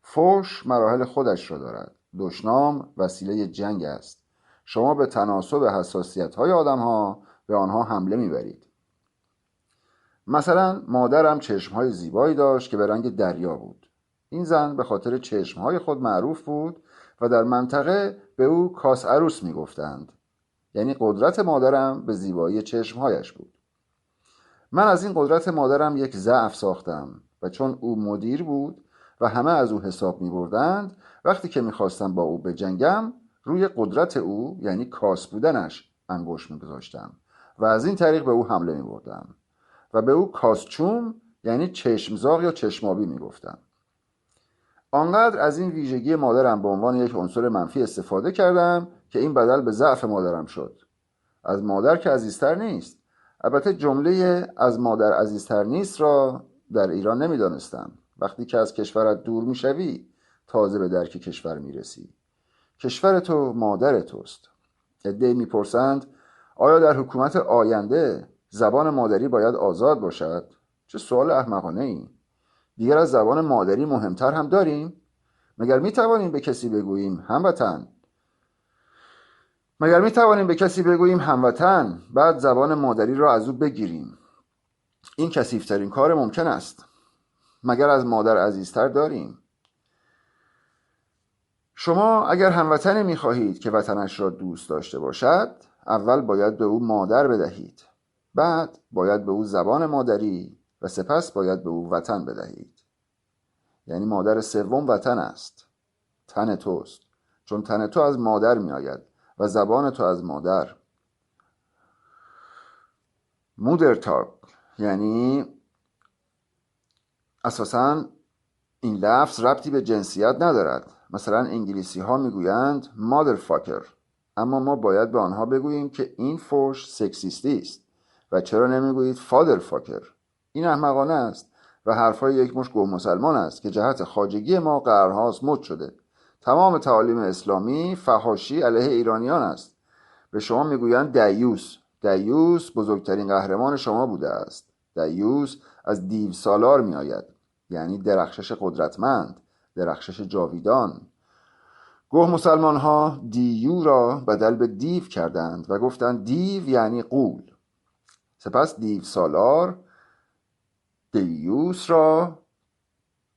Speaker 1: فحش مراحل خودش را دارد. دشنام وسیله جنگ است. شما به تناسب حساسیت های آدم ها به آنها حمله میبرید. مثلا مادرم چشمهای زیبایی داشت که به رنگ دریا بود. این زن به خاطر چشمهای خود معروف بود و در منطقه به او کاس عروس میگفتند. یعنی قدرت مادرم به زیبایی چشمهایش بود. من از این قدرت مادرم یک ضعف ساختم و چون او مدیر بود و همه از او حساب میبردند، وقتی که میخواستم با او بجنگم روی قدرت او یعنی کاس بودنش انگشت میگذاشتم و از این طریق به او حمله میبردم و به او کاسچوم یعنی چشمزاغ یا چشمابی میگفتم. آنقدر از این ویژگی مادرم به عنوان یک عنصر منفی استفاده کردم که این بدل به ضعف مادرم شد. از مادر که عزیزتر نیست. البته جمله از مادر عزیزتر نیست را در ایران نمیدانستم. وقتی که از کشورت دور میشوی تازه به درک کشور میرسی. کشور تو مادر توست. عده‌ای میپرسند آیا در حکومت آینده زبان مادری باید آزاد باشد؟ چه سوال احمقانه ای! دیگر از زبان مادری مهمتر هم داریم؟ مگر میتوانیم به کسی بگوییم هموطن؟ بعد زبان مادری را از او بگیریم؟ این کثیف‌ترین کار ممکن است. مگر از مادر عزیزتر داریم؟ شما اگر هموطنی می‌خواهید که وطنش را دوست داشته باشد، اول باید به او مادر بدهید، بعد باید به او زبان مادری و سپس باید به او وطن بدهید. یعنی مادر سوم وطن است، تن توست، چون تن تو از مادر میآید و زبان تو از مادر. مودر تاگ یعنی اساساً این لفظ ربطی به جنسیت ندارد. مثلا انگلیسی ها میگویند motherfucker، اما ما باید به آنها بگوییم که این فحش سکسیستی است. و چرا نمیگویید fatherfucker؟ این احمقانه است و حرفهای یک مشت گوه مسلمان است که جهت خواجگی ما قرنهاست مد شده. تمام تعالیم اسلامی فحاشی علیه ایرانیان است. به شما میگویند دیوس. دیوس بزرگترین قهرمان شما بوده است. دیوس از دیو سالار می آید، یعنی درخشش قدرتمند، درخشش جاویدان. گوه مسلمان ها دیو را بدل به دیو کردند و گفتند دیو یعنی غول. سپس دیو سالار دیوس را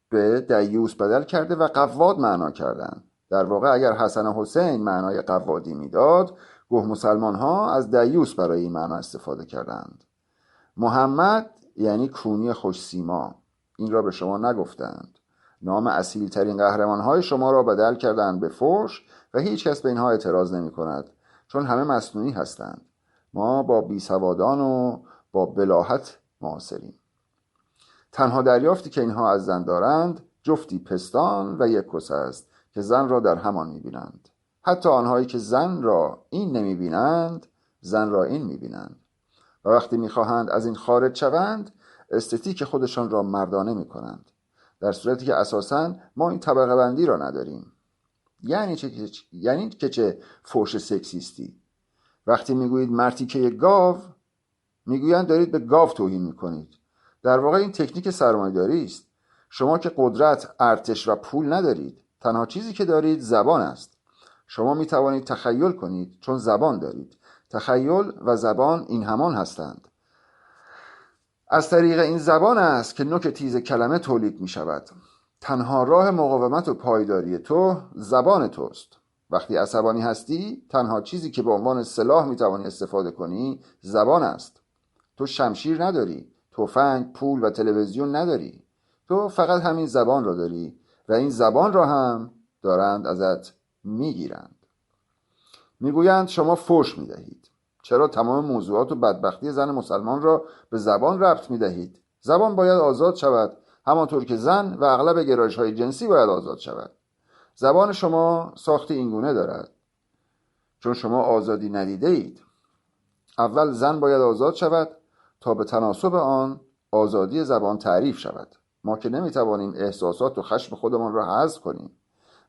Speaker 1: به دیوس بدل کرده و قواد معنا کردند. در واقع اگر حسن و حسین معنای قوادی میداد، گوه مسلمان ها از دیوس برای این معنا استفاده کردند. محمد یعنی کونی خوش سیما. این را به شما نگفتند. نام اصیل ترین قهرمان های شما را بدل کردند به فحش و هیچ کس به اینها اعتراض نمی کند، چون همه مصنوعی هستند. ما با بیسوادان و با بلاهت معاصریم. تنها دریافتی که اینها از زن دارند جفتی پستان و یک کس است که زن را در همان میبینند. حتی آنهایی که زن را این نمیبینند، زن را این میبینند. و وقتی میخواهند از این خارج شوند، استتیک خودشان را مردانه میکنند، در صورتی که اساساً ما این طبقه بندی را نداریم. یعنی چه فحش سکسیستی؟ وقتی میگویید مرتیکه گاو، میگویند دارید به گاو توهین میکنید. در واقع این تکنیک سرمایه‌داری است. شما که قدرت، ارتش و پول ندارید. تنها چیزی که دارید زبان است. شما میتوانید تخیل کنید چون زبان دارید. تخیل و زبان این همان هستند. از طریق این زبان است که نوک تیز کلمه تولید می شود. تنها راه مقاومت و پایداری تو زبان توست. وقتی عصبانی هستی، تنها چیزی که به عنوان سلاح می توانی استفاده کنی زبان است. تو شمشیر نداری، تفنگ، پول و تلویزیون نداری. تو فقط همین زبان را داری و این زبان را هم دارند ازت میگیرند. میگویند شما فحش میدهید. چرا تمام موضوعات و بدبختی زن مسلمان را به زبان ربط میدهید؟ زبان باید آزاد شود، همانطور که زن و اغلب گرایش‌های جنسی باید آزاد شود. زبان شما ساخت اینگونه دارد چون شما آزادی ندیده اید. اول زن باید آزاد شود تا به تناسب آن آزادی زبان تعریف شود. ما که نمیتوانیم احساسات و خشم خودمان را حذف کنیم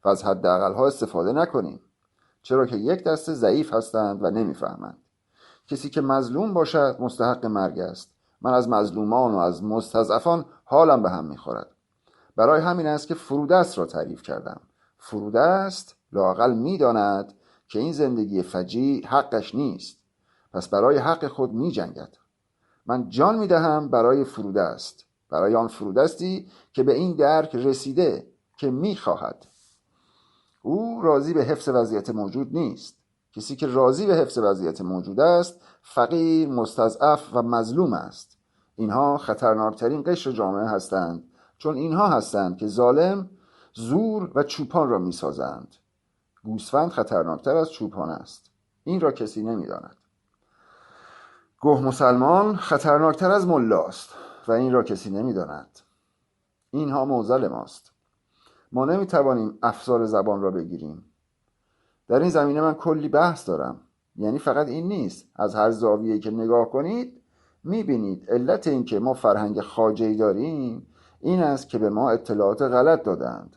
Speaker 1: و از حداقل‌ها استفاده نکنیم، چرا که یک دسته ضعیف هستند و نمیفهمند. کسی که مظلوم باشد مستحق مرگ است. من از مظلومان و از مستضعفان حالم به هم میخورد. برای همین است که فرودست را تعریف کردم. فرودست لااقل میداند که این زندگی فجیع حقش نیست، پس برای حق خود میجنگد. من جان میدهم برای فرودست، برای آن فرودستی که به این درک رسیده که میخواهد. او راضی به حفظ وضعیت موجود نیست. کسی که راضی به حفظ وضعیت موجود است فقیر، مستضعف و مظلوم است. اینها خطرناکترین قشر جامعه هستند، چون اینها هستند که ظالم زور و چوپان را میسازند. گوسفند خطرناکتر از چوپان است. این را کسی نمیداند. گوه مسلمان خطرناکتر از ملاست و این را کسی نمیداند. اینها معضل ماست. ما نمیتوانیم افسار زبان را بگیریم. در این زمینه من کلی بحث دارم. یعنی فقط این نیست. از هر زاویه‌ای که نگاه کنید میبینید علت این که ما فرهنگ خواجه‌ای داریم این است که به ما اطلاعات غلط دادند.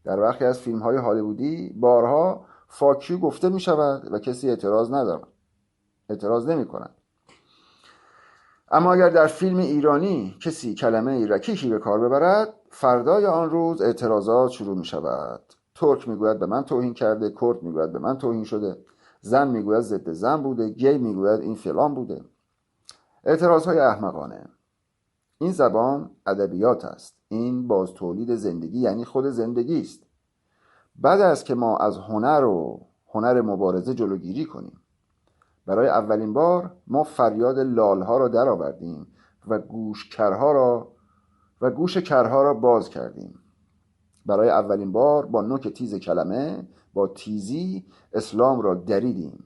Speaker 1: در برخی از فیلم‌های هالیوودی بارها فاکیو گفته می شود و کسی اعتراض نمی کند. اما اگر در فیلم ایرانی کسی کلمه رکیکی به کار ببرد، فردای آن روز اعتراضات شروع می شود. ترک میگوید به من توهین کرده، کرد میگوید به من توهین شده، زن میگوید ضد زن بوده، گی میگوید این فلان بوده. اعتراضهای احمقانه. این زبان ادبیات است. این باز تولید زندگی یعنی خود زندگی است. بعد است که ما از هنر مبارزه جلوگیری کنیم. برای اولین بار ما فریاد لالها را درآوردیم و گوش کرها را باز کردیم. برای اولین بار با نوک تیز کلمه، با تیزی اسلام را دریدیم.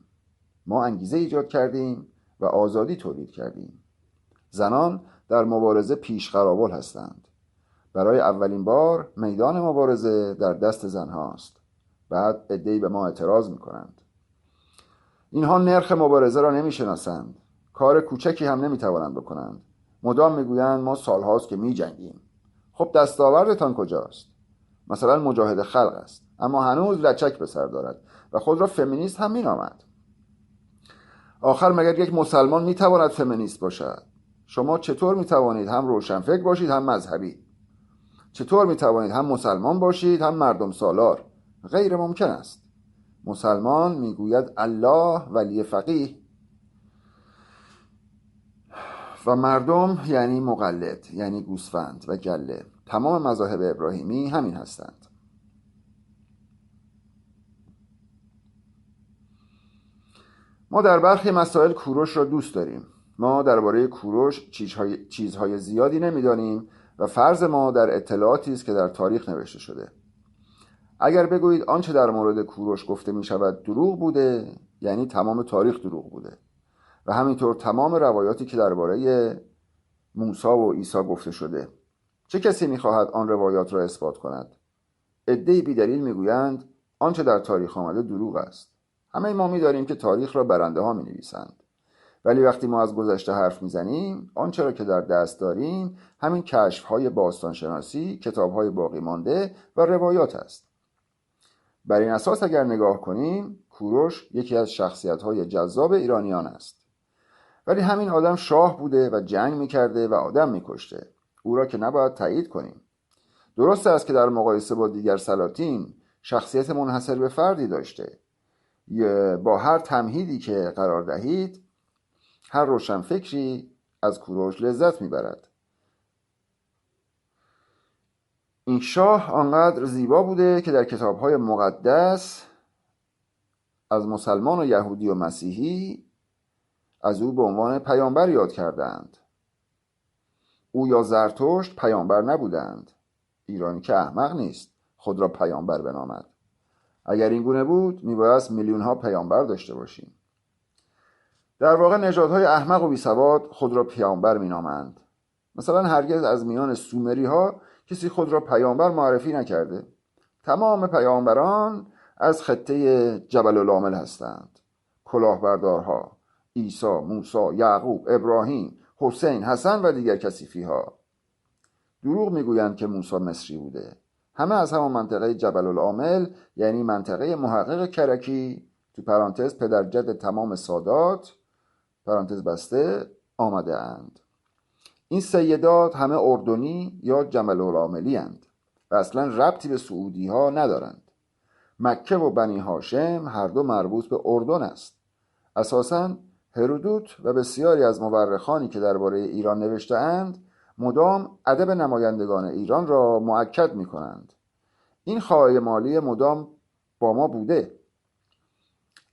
Speaker 1: ما انگیزه ایجاد کردیم و آزادی تولید کردیم. زنان در مبارزه پیشقراول هستند. برای اولین بار میدان مبارزه در دست زنهاست. بعد عده‌ای به ما اعتراض میکنند. اینها نرخ مبارزه را نمیشناسند. کار کوچکی هم نمیتوانند بکنند. مدام میگویند ما سالهاست که میجنگیم. خب دستاوردتان کجاست؟ مثلا مجاهد خلق است، اما هنوز لچک به سر دارد و خود را فمینیست هم مینامد. آخر مگر یک مسلمان میتواند فمینیست باشد؟ شما چطور میتوانید هم روشنفکر باشید هم مذهبی؟ چطور میتوانید هم مسلمان باشید هم مردم سالار؟ غیر ممکن است. مسلمان میگوید الله ولی فقیه و مردم یعنی مقلد، یعنی گوسفند و گله. تمام مذاهب ابراهیمی همین هستند. ما در برخی مسائل کوروش را دوست داریم. ما درباره کوروش چیزهای زیادی نمیدانیم و فرض ما در اطلاعاتی است که در تاریخ نوشته شده. اگر بگویید آنچه در مورد کوروش گفته می شود دروغ بوده، یعنی تمام تاریخ دروغ بوده و همینطور تمام روایاتی که درباره موسی و عیسی گفته شده. چه کسی می خواهد آن روایات را اثبات کند؟ عده‌ای بی‌دلیل میگویند آنچه در تاریخ آمده دروغ است. همه ما می‌دانیم که تاریخ را برنده ها می‌نویسند. ولی وقتی ما از گذشته حرف میزنیم، آنچه را که در دست داریم همین کشف‌های باستانشناسی، کتاب‌های باقی مانده و روایات است. بر این اساس اگر نگاه کنیم، کوروش یکی از شخصیت‌های جذاب ایرانیان است. ولی همین آدم شاه بوده و جنگ می‌کرده و آدم می‌کشته. او را که نباید تایید کنیم. درست است که در مقایسه با دیگر سلاطین شخصیت منحصر به فردی داشته. با هر تمهیدی که قرار دهید، هر روشنفکری از کوروش لذت میبرد. این شاه آنقدر زیبا بوده که در کتاب‌های مقدس از مسلمان و یهودی و مسیحی از او به عنوان پیامبر یاد کردند. او یا زرتشت پیامبر نبودند. ایرانی که احمق نیست خود را پیامبر بنامد. اگر این گونه بود میبایست میلیون‌ها پیامبر داشته باشیم. در واقع نژادهای احمق و بیسواد خود را پیامبر مینامند. مثلا هرگز از میان سومری‌ها کسی خود را پیامبر معرفی نکرده. تمام پیامبران از خطه جبل العامل هستند. کلاهبردارها، عیسی، موسی، یعقوب، ابراهیم، حسین، حسن و دیگر کثیفی‌ها. دروغ میگویند که موسی مصری بوده. همه از همان منطقه جبل العامل، یعنی منطقه محقق کرکی تو پرانتز پدرجد تمام سادات پرانتز بسته آمده اند. این سیدات همه اردنی یا جبل العاملی اند و اصلا ربطی به سعودی ها ندارند. مکه و بنی هاشم هر دو مربوط به اردن است. اساساً هرودوت و بسیاری از مورخانی که درباره ایران نوشته اند مدام ادب نمایندگان ایران را مؤکد می کنند. این خواهی مالی مدام با ما بوده.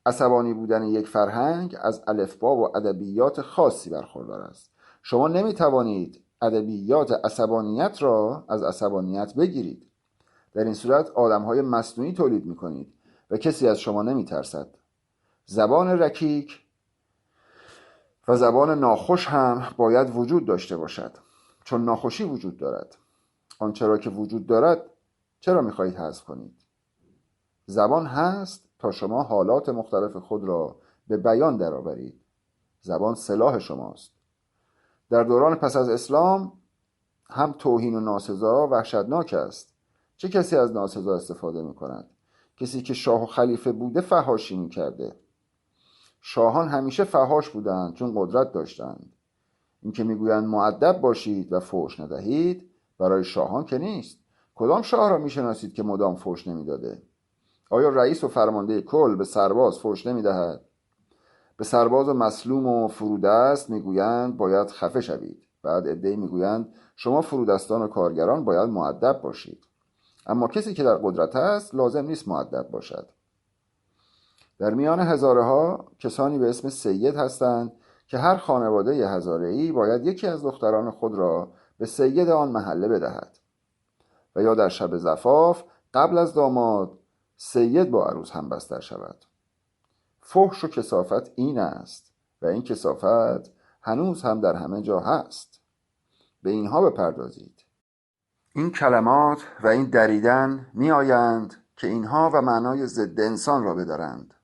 Speaker 1: عصبانی بودن یک فرهنگ از الفبا و ادبیات خاصی برخوردار است. شما نمی توانید ادبیات عصبانیت را از عصبانیت بگیرید. در این صورت آدم‌های مصنوعی تولید می کنید و کسی از شما نمی ترسد. زبان رکیک و زبان ناخوش هم باید وجود داشته باشد، چون ناخوشی وجود دارد. آنچه را که وجود دارد چرا می‌خواهید حذف کنید؟ زبان هست تا شما حالات مختلف خود را به بیان درآورید. زبان سلاح شماست. در دوران پس از اسلام هم توهین و ناسزا وحشتناک است. چه کسی از ناسزا استفاده می کند؟ کسی که شاه و خلیفه بوده فحاشی می کرده. شاهان همیشه فحاش بودند چون قدرت داشتند. این که میگویند مؤدب باشید و فحش ندهید برای شاهان که نیست. کدام شاه را میشناسید که مدام فحش نمیداده؟ آیا رئیس و فرمانده کل به سرباز فحش نمیدهد؟ به سرباز مظلوم و فرودست میگویند باید خفه شوید. بعد عده‌ای میگویند شما فرودستان و کارگران باید مؤدب باشید. اما کسی که در قدرت است لازم نیست مؤدب باشد. در میان هزاره ها کسانی به اسم سید هستند که هر خانواده هزاره‌ای باید یکی از دختران خود را به سید آن محله بدهد و یا در شب زفاف قبل از داماد سید با عروس هم بستر شود. فحش و کثافت این است و این کثافت هنوز هم در همه جا هست. به اینها بپردازید. این کلمات و این دریدن می آیند که اینها و معنای ضد انسان را بدارند.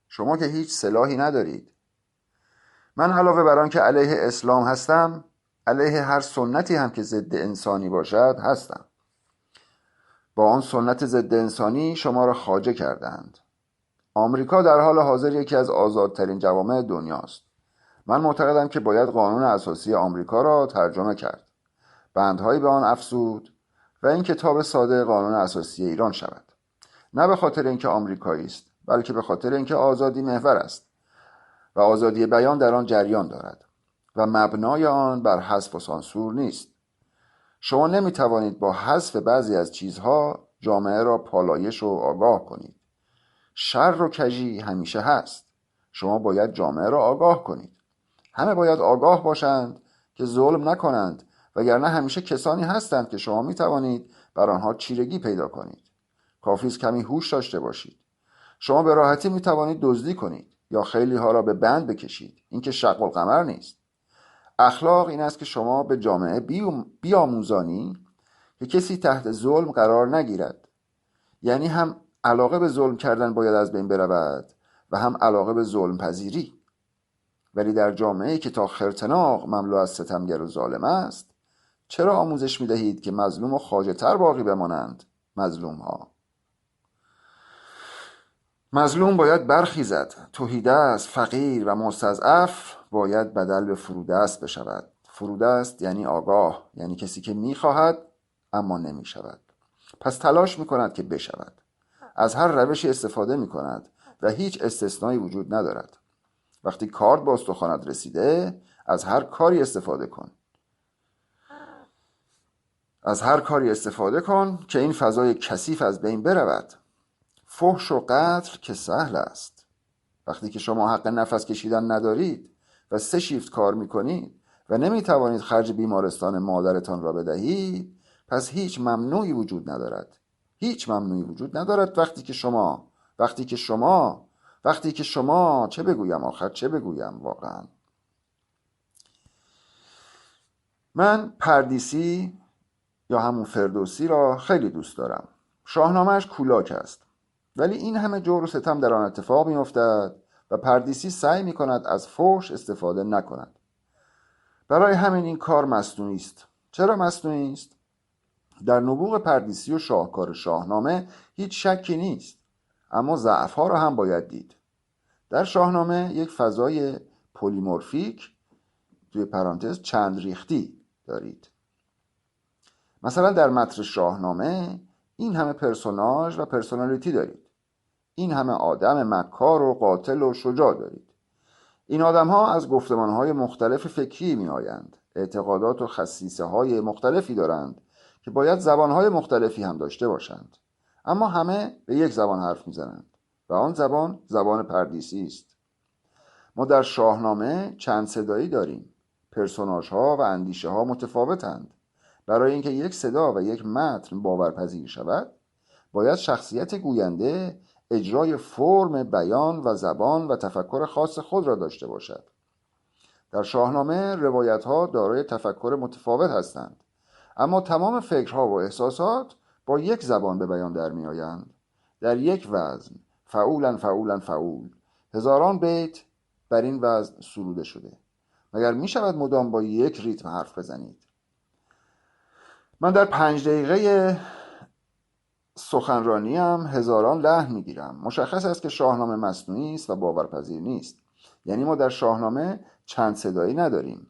Speaker 1: شما که هیچ سلاحی ندارید. من علاوه بر آن که علیه اسلام هستم، علیه هر سنتی هم که ضد انسانی باشد هستم. با آن سنت ضد انسانی شما را خواجه کردند. آمریکا در حال حاضر یکی از آزادترین جوامع دنیاست. من معتقدم که باید قانون اساسی آمریکا را ترجمه کرد، بندهایی به آن افزود و این کتاب ساده قانون اساسی ایران شود. نه به خاطر اینکه آمریکایی است، بلکه به خاطر اینکه آزادی محور است و آزادی بیان در آن جریان دارد و مبنای آن بر حذف و سانسور نیست. شما نمی توانید با حذف بعضی از چیزها جامعه را پالایش و آگاه کنید. شر و کژی همیشه هست. شما باید جامعه را آگاه کنید. همه باید آگاه باشند که ظلم نکنند، وگرنه همیشه کسانی هستند که شما می توانید بر آنها چیرگی پیدا کنید. کافی است کمی هوش داشته باشید. شما به راحتی می توانید دزدی کنید یا خیلی ها را به بند بکشید. این که شق القمر نیست. اخلاق این است که شما به جامعه بیاموزانی که کسی تحت ظلم قرار نگیرد. یعنی هم علاقه به ظلم کردن باید از بین برود و هم علاقه به ظلم پذیری. ولی در جامعه‌ای که تا خرطناق مملو از ستمگر و ظالم است، چرا آموزش می دهید که مظلوم و خواجه‌تر باقی بمانند؟ مظلوم ها. مظلوم باید برخیزد. تهیدست، فقیر و مستضعف باید بدل به فرودست بشود. فرودست یعنی آگاه، یعنی کسی که می خواهد اما نمی شود. پس تلاش می کند که بشود. از هر روشی استفاده می کند و هیچ استثنایی وجود ندارد. وقتی کارد به استخوانت رسیده، از هر کاری استفاده کن. از هر کاری استفاده کن که این فضای کثیف از بین برود. فحش و قتل که سهل است. وقتی که شما حق نفس کشیدن ندارید و 3 شیفت کار میکنید و نمیتوانید خرج بیمارستان مادرتان را بدهید، پس هیچ ممنوعی وجود ندارد. هیچ ممنوعی وجود ندارد وقتی که شما چه بگویم آخر چه بگویم واقعا. من پردیسی یا همون فردوسی را خیلی دوست دارم. شاهنامه‌اش کولاک است، ولی این همه جور و ستم در آن اتفاق می‌افتد و پردیسی سعی می‌کند از فحش استفاده نکند. برای همین این کار مصنوعی است. چرا مصنوعی است؟ در نبوغ پردیسی و شاهکار شاهنامه هیچ شکی نیست، اما ضعف‌ها را هم باید دید. در شاهنامه یک فضای پلیمورفیک توی پرانتز چند ریختی دارید. مثلا در متن شاهنامه این همه پرسوناژ و پرسونالیتی دارید. این همه آدم مکار و قاتل و شجاع دارید. این آدم ها از گفتمان های مختلف فکری می آیند. اعتقادات و خصیصه های مختلفی دارند که باید زبان های مختلفی هم داشته باشند. اما همه به یک زبان حرف می زنند و آن زبان زبان پردیسی است. ما در شاهنامه چند صدایی داریم. پرسوناژ ها و اندیشه ها متفاوتند. برای اینکه یک صدا و یک متن باورپذیر شود، باید شخصیت گوینده اجرای فرم بیان و زبان و تفکر خاص خود را داشته باشد. در شاهنامه روایت‌ها دارای تفکر متفاوت هستند، اما تمام فکرها و احساسات با یک زبان به بیان در می‌آیند. در یک وزن، فعولا فعولا فعول، هزاران بیت بر این وزن سروده شده. مگر می‌شود مدام با یک ریتم حرف بزنید؟ من در 5 دقیقه سخنرانیم هزاران لحن میگیرم. مشخص است که شاهنامه مصنوعی است و باورپذیر نیست. یعنی ما در شاهنامه چند صدایی نداریم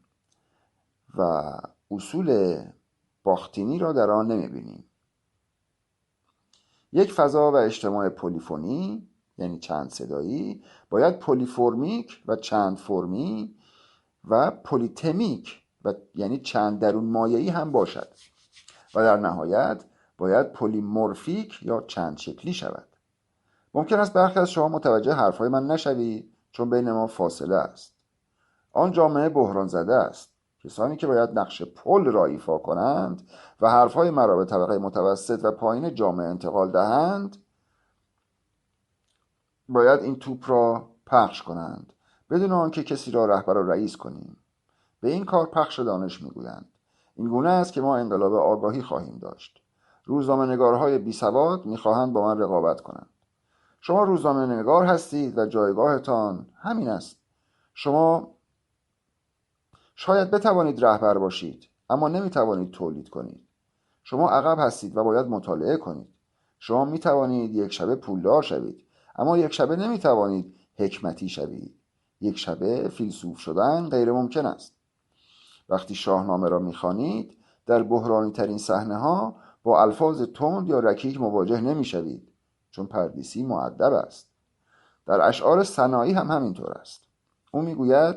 Speaker 1: و اصول باختینی را در آن نمیبینیم. یک فضا و اجتماع پلیفونی یعنی چند صدایی باید پلیفرمیک و چند فرمی و پلیتمیک و یعنی چند درون مایه‌ای هم باشد و در نهایت باید پلیمورفیک یا چند شکلی شود. ممکن است برخی از شما متوجه حرفهای من نشوید چون بین ما فاصله است. آن جامعه بحران زده است. کسانی که باید نقش پل را ایفا کنند و حرفهای مرا به طبقه متوسط و پایین جامعه انتقال دهند باید این توپ را پخش کنند بدون آنکه کسی را رهبر و رئیس کنیم. به این کار پخش دانش میگویند. این گونه است که ما انقلاب آگاهی خواهیم داشت. روزنامه‌نگارهای بیسواد میخواهند با من رقابت کنند. شما روزنامه‌نگار هستید و جایگاهتان همین است. شما شاید بتوانید رهبر باشید اما نمیتوانید تولید کنید. شما عقب هستید و باید مطالعه کنید. شما میتوانید یک شبه پولدار شوید اما یک شبه نمیتوانید حکمتی شوید. یک شبه فیلسوف شدن غیر ممکن است. وقتی شاهنامه را میخوانید در بحرانی ترین صحنه ها با الفاظ تند یا رکیک مواجه نمیشوید چون پردیسی مؤدب است. در اشعار سنایی هم همینطور است. او میگوید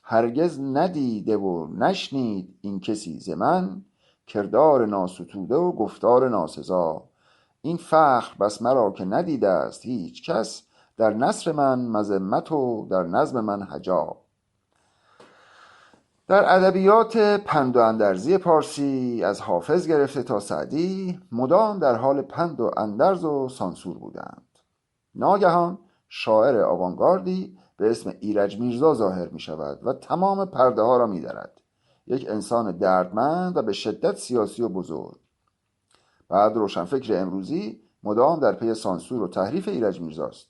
Speaker 1: هرگز ندیده و نشنید این کسی ز من، کردار ناستوده و گفتار ناسزا. این فخر بس مرا که ندیده است هیچ کس، در نثر من مذمت و در نظم من هجا. در ادبیات پند و اندرزی پارسی از حافظ گرفته تا سعدی مدام در حال پند و اندرز و سانسور بودند. ناگهان شاعر آوانگاردی به اسم ایرج میرزا ظاهر می شود و تمام پرده ها را می درد. یک انسان دردمند و به شدت سیاسی و بزرگ. بعد روشنفکر امروزی مدام در پی سانسور و تحریف ایرج میرزاست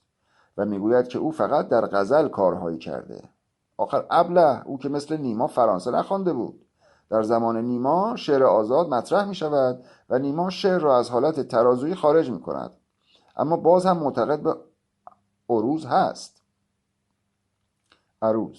Speaker 1: و میگوید که او فقط در غزل کارهایی کرده. آخر ابله، او که مثل نیما فرانسه نخوانده بود. در زمان نیما شعر آزاد مطرح می شود و نیما شعر را از حالت ترازویی خارج می کند، اما باز هم معتقد به عروض هست. عروض.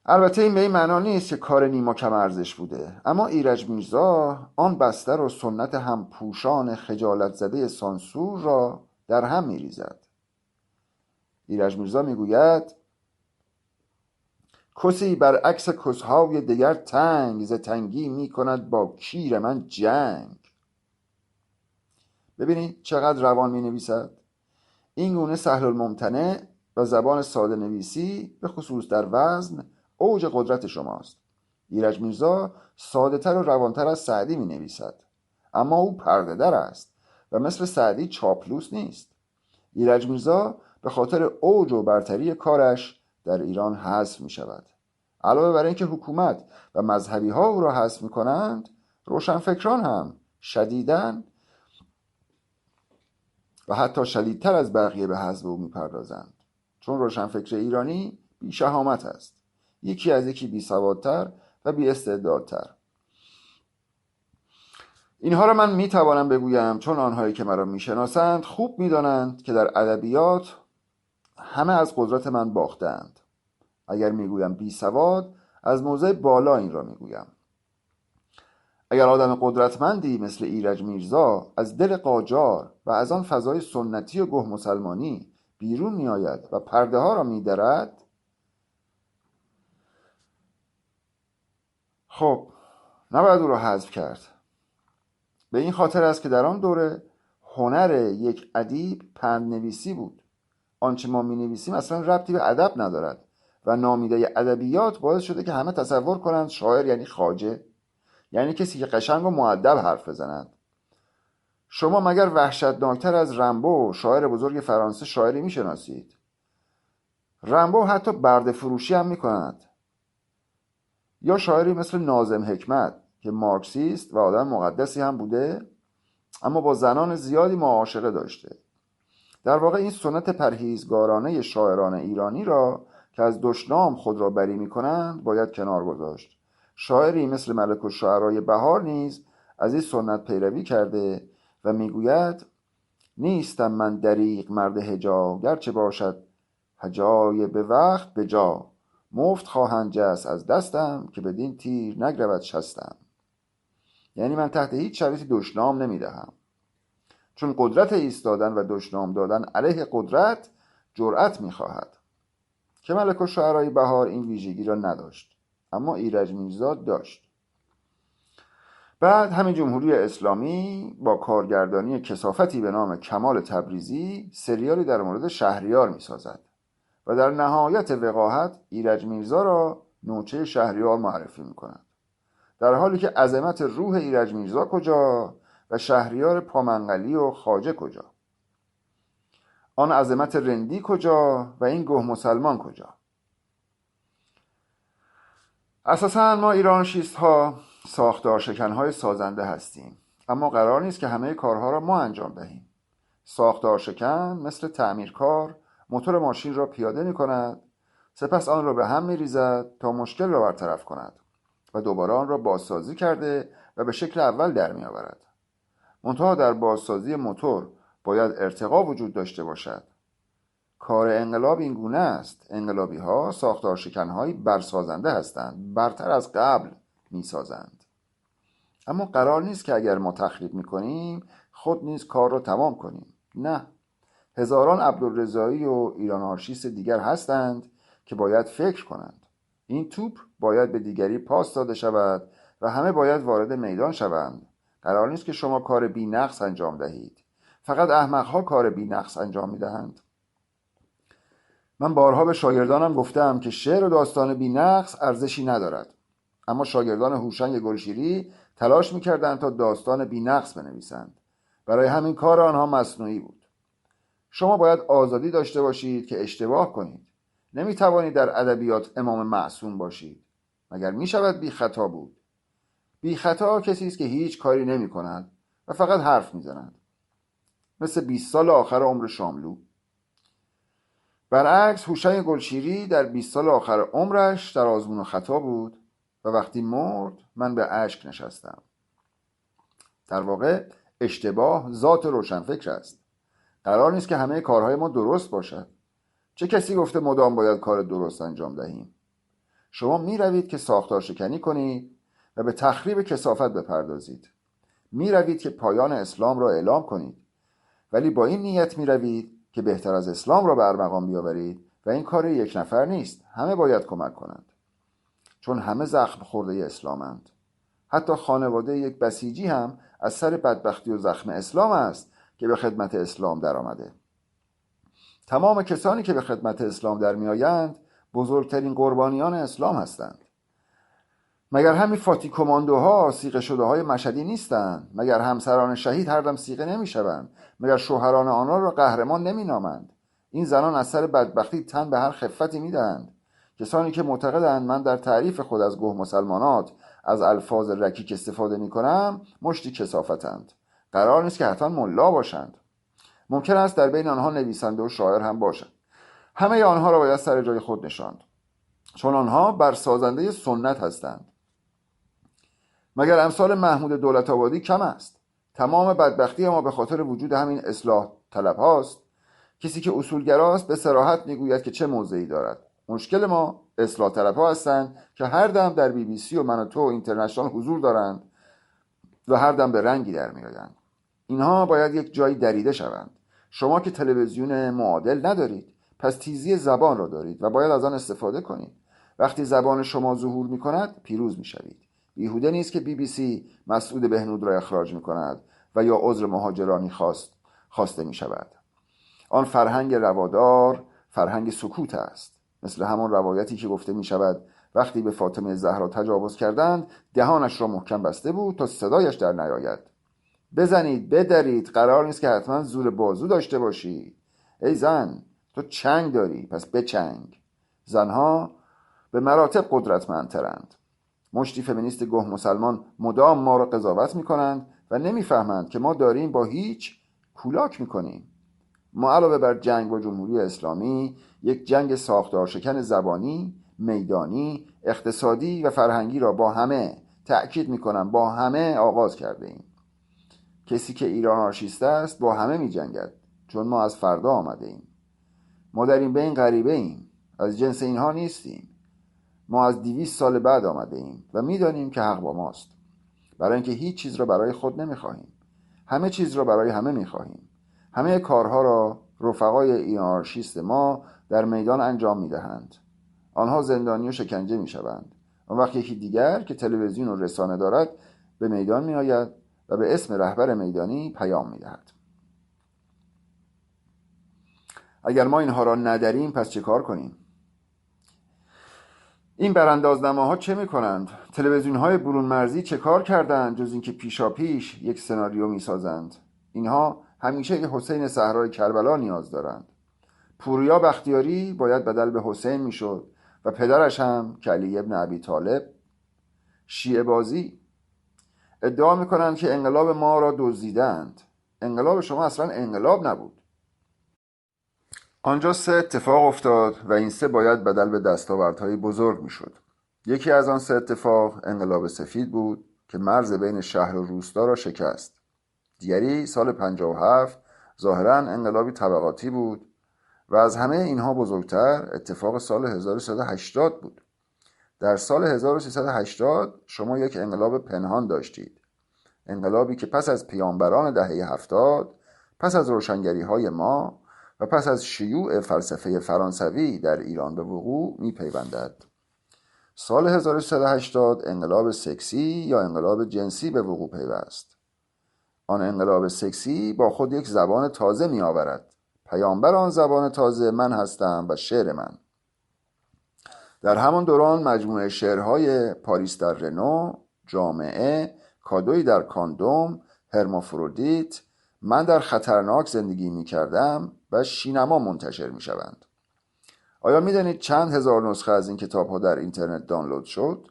Speaker 1: البته این به این معنا نیست که کار نیما کم ارزش بوده، اما ایرج میرزا آن بستر و سنت هم پوشان خجالت زده سانسور را در هم می ریزد. ایرج میرزا میگوید کسی برعکس کسهای دیگر تنگ، ز تنگی می کند با کیر من جنگ. ببینید چقدر روان می نویسد. این گونه سهل الممتنع و زبان ساده نویسی به خصوص در وزن اوج قدرت شماست. ایرج میرزا ساده تر و روانتر از سعدی می نویسد، اما او پرده در است و مثل سعدی چاپلوس نیست. ایرج میرزا به خاطر اوج و برتری کارش در ایران حذف می شود. علاوه بر اینکه حکومت و مذهبی ها او را حذف می کنند، روشنفکران هم شدیداً و حتی شدیدتر از بقیه به حذف او می پردازند، چون روشنفکر ایرانی بی شهامت است، یکی از یکی بی سوادتر و بی استعدادتر. اینها را من می توانم بگویم چون آنهایی که مرا می شناسند خوب می دانند که در ادبیات همه از قدرت من باختند. اگر می گویم بی سواد از موضع بالا این را می گویم. اگر آدم قدرتمندی مثل ایرج میرزا از دل قاجار و از آن فضای سنتی و گه مسلمانی بیرون می آید و پرده ها را می درد، خب نباید او را حذف کرد. به این خاطر است که در آن دوره هنر یک ادیب پند نویسی بود. آنچه ما می نویسیم اصلا ربطی به ادب ندارد و نامیده ادبیات باعث شده که همه تصور کنند شاعر یعنی خواجه، یعنی کسی که قشنگ و مؤدب حرف بزند. شما مگر وحشتناکتر از رمبو شاعر بزرگ فرانسه شاعری می شناسید؟ رمبو حتی برده فروشی هم می کند. یا شاعری مثل ناظم حکمت که مارکسیست و آدم مقدسی هم بوده اما با زنان زیادی معاشقه داشته. در واقع این سنت پرهیزگارانه شاعران ایرانی را که از دشنام خود را بری میکنند باید کنار گذاشت. شاعری مثل ملک الشعرای بهار نیز از این سنت پیروی کرده و میگوید نیستم من دریغ مرد هجا، گرچه باشد هجای به وقت به جا. مفت خواهند جست از دستم، که بدین تیر نگرود شستم. یعنی من تحت هیچ شرایطی دشنام نمیدهم، چون قدرت ایستادن و دشنام دادن علیه قدرت جرأت میخواهد، که ملک الشعرای بهار این ویژگی را نداشت، اما ایرج میرزا داشت. بعد همین جمهوری اسلامی با کارگردانی کثافتی به نام کمال تبریزی سریالی در مورد شهریار میسازد و در نهایت وقاحت ایرج میرزا را نوچه شهریار معرفی میکند، در حالی که عظمت روح ایرج میرزا کجا و شهریار پامنقلی و خواجه کجا؟ آن عظمت رندی کجا و این گه مسلمان کجا؟ اساساً ما ایرانشیست ها ساختار شکنهای سازنده هستیم، اما قرار نیست که همه کارها را ما انجام دهیم. ساختار شکن مثل تعمیرکار موتور ماشین را پیاده می کند، سپس آن را به هم می ریزد تا مشکل را برطرف کند و دوباره آن را بازسازی کرده و به شکل اول در می آورد. منتها در بازسازی موتور باید ارتقا وجود داشته باشد. کار انقلاب این گونه است. انقلابی ها ساختار شکنهایی برسازنده هستند، برتر از قبل می سازند. اما قرار نیست که اگر ما تخریب می کنیم خود نیز کار را تمام کنیم. نه، هزاران عبدالرضایی و ایران آرشیست دیگر هستند که باید فکر کنند. این توپ باید به دیگری پاس داده شود و همه باید وارد میدان شوند. قرار نیست که شما کار بی نقص انجام دهید. فقط احمقها کار بی نقص انجام می دهند. من بارها به شاگردانم گفتم که شعر و داستان بی نقص ارزشی ندارد، اما شاگردان هوشنگ گلشیری تلاش می‌کردند تا داستان بی نقص بنویسند. برای همین کار آنها مصنوعی بود. شما باید آزادی داشته باشید که اشتباه کنید. نمی‌توانید در ادبیات امام معصوم باشید. مگر می‌شود بی خطا بود؟ بی خطا کسی است که هیچ کاری نمی‌کند و فقط حرف می‌زند، مثل 20 سال آخر عمر شاملو. برعکس هوشنگ گلشیری در 20 سال آخر عمرش در آزمون و خطا بود و وقتی مرد من به اشک نشستم. در واقع اشتباه ذات روشنفکر است. قرار نیست که همه کارهای ما درست باشد. چه کسی گفته مدام باید کار درست انجام دهیم؟ شما می روید که ساختار شکنی کنید و به تخریب کثافت بپردازید. می روید که پایان اسلام را اعلام کنید، ولی با این نیت می روید که بهتر از اسلام را به ارمغان بیاورید و این کار یک نفر نیست. همه باید کمک کنند، چون همه زخم خورده اسلامند. حتی خانواده یک بسیجی هم از سر بدبختی و زخم اسلام است که به خدمت اسلام در آمده. تمام کسانی که به خدمت اسلام در می آیند بزرگترین قربانیان اسلام هستند. مگر همین فاتی کماندوها سیغه شده های مشهدی نیستند؟ مگر همسران شهید هر دم سیغه نمی شوند؟ مگر شوهران آنها را قهرمان نمی نامند؟ این زنان از سر بدبختی تن به هر خفتی می دهند. کسانی که معتقدند من در تعریف خود از گه مسلمانات از الفاظ رکیک استفاده می کنم مشتی کثافتند. قرار نیست که حتما ملا باشند. ممکن است در بین آنها نویسنده و شاعر هم باشند. همه آنها را باید سر جای خود نشاند، چون آنها برسازنده سنت هستند. مگر امثال محمود دولت‌آبادی کم است؟ تمام بدبختی ما به خاطر وجود همین اصلاح طلب هاست. کسی که اصولگراست به صراحت میگوید که چه موضعی دارد. مشکل ما اصلاح طلب ها هستند که هر دم در BBC و من و تو اینترنشنال حضور دارند و هر دم به رنگی در میآیند. اینها باید یک جایی دریده شوند. شما که تلویزیون معادل ندارید، پس تیزی زبان را دارید و باید از آن استفاده کنید. وقتی زبان شما ظهور می کند پیروز می شوید. بیهوده نیست که BBC مسعود بهنود را اخراج می کند و یا عذر مهاجرانی خواسته می شود. آن فرهنگ روادار فرهنگ سکوت است، مثل همان روایتی که گفته می شود وقتی به فاطمه زهرا تجاوز کردند دهانش را محکم بسته بود تا صدایش در نیاید. بزنید بدرید، قرار نیست که حتما زور بازو داشته باشی. ای زن، تو چنگ داری، پس بچنگ. زنها به مراتب قدرتمندترند. مشتی فمینیست گه مسلمان مدام ما را قضاوت می کنند و نمی فهمند که ما داریم با هیچ کولاک می کنیم. ما علاوه بر جنگ با جمهوری اسلامی یک جنگ ساختار شکن زبانی، میدانی، اقتصادی و فرهنگی را با همه، تأکید میکنم با همه آغاز کرده ایم. کسی که ایران آنارشیست است با همه می جنگد، چون ما از فردا آمده ایم. ما در این بین غریبه ایم، از جنس اینها نیستیم. ما از 200 سال بعد آمده ایم و میدانیم که حق با ماست، برای اینکه هیچ چیز را برای خود نمیخواهیم، همه چیز را برای همه میخواهیم. همه کارها را رفقای ایران آنارشیست ما در میدان انجام میدهند. آنها زندانی و شکنجه میشوند. آن وقت یکی دیگر که تلویزیون و رسانه دارد به میدان میآید و به اسم رهبر میدانی پیام میدهد. اگر ما اینها را نداریم پس چه کار کنیم؟ این براندازنماها چه میکنند؟ تلویزیون‌های برون مرزی چه کار کردند جز اینکه پیشاپیش یک سناریو میسازند؟ اینها همیشه یه حسین صحرای کربلا نیاز دارند. پوریا بختیاری باید بدل به حسین میشد و پدرش هم که علی ابن ابی طالب. شیعه بازی. ادعا میکنند که انقلاب ما را دزدیدند. انقلاب شما اصلا انقلاب نبود. آنجا 3 اتفاق افتاد و این 3 باید بدل به دستاوردهای بزرگ میشد. یکی از آن 3 اتفاق انقلاب سفید بود که مرز بین شهر و روستا را شکست. دیگری سال 57 ظاهراً انقلابی طبقاتی بود و از همه اینها بزرگتر اتفاق سال 1380 بود. در سال 1380 شما یک انقلاب پنهان داشتید. انقلابی که پس از پیامبران دهه 70، پس از روشنگری‌های ما و پس از شیوع فلسفه فرانسوی در ایران به وقوع می‌پیوندد. سال 1380 انقلاب سکسی یا انقلاب جنسی به وقوع پیوست. آن انقلاب سکسی با خود یک زبان تازه می‌آورد. پیامبر آن زبان تازه من هستم و شعر من. در همان دوران مجموعه شعرهای پاریس در رنو، جامعه، کادویی در کاندوم، هرمافرودیت، من در خطرناک زندگی می کردم و شینما منتشر می شوند. آیا می دانید چند هزار نسخه از این کتاب ها در اینترنت دانلود شد؟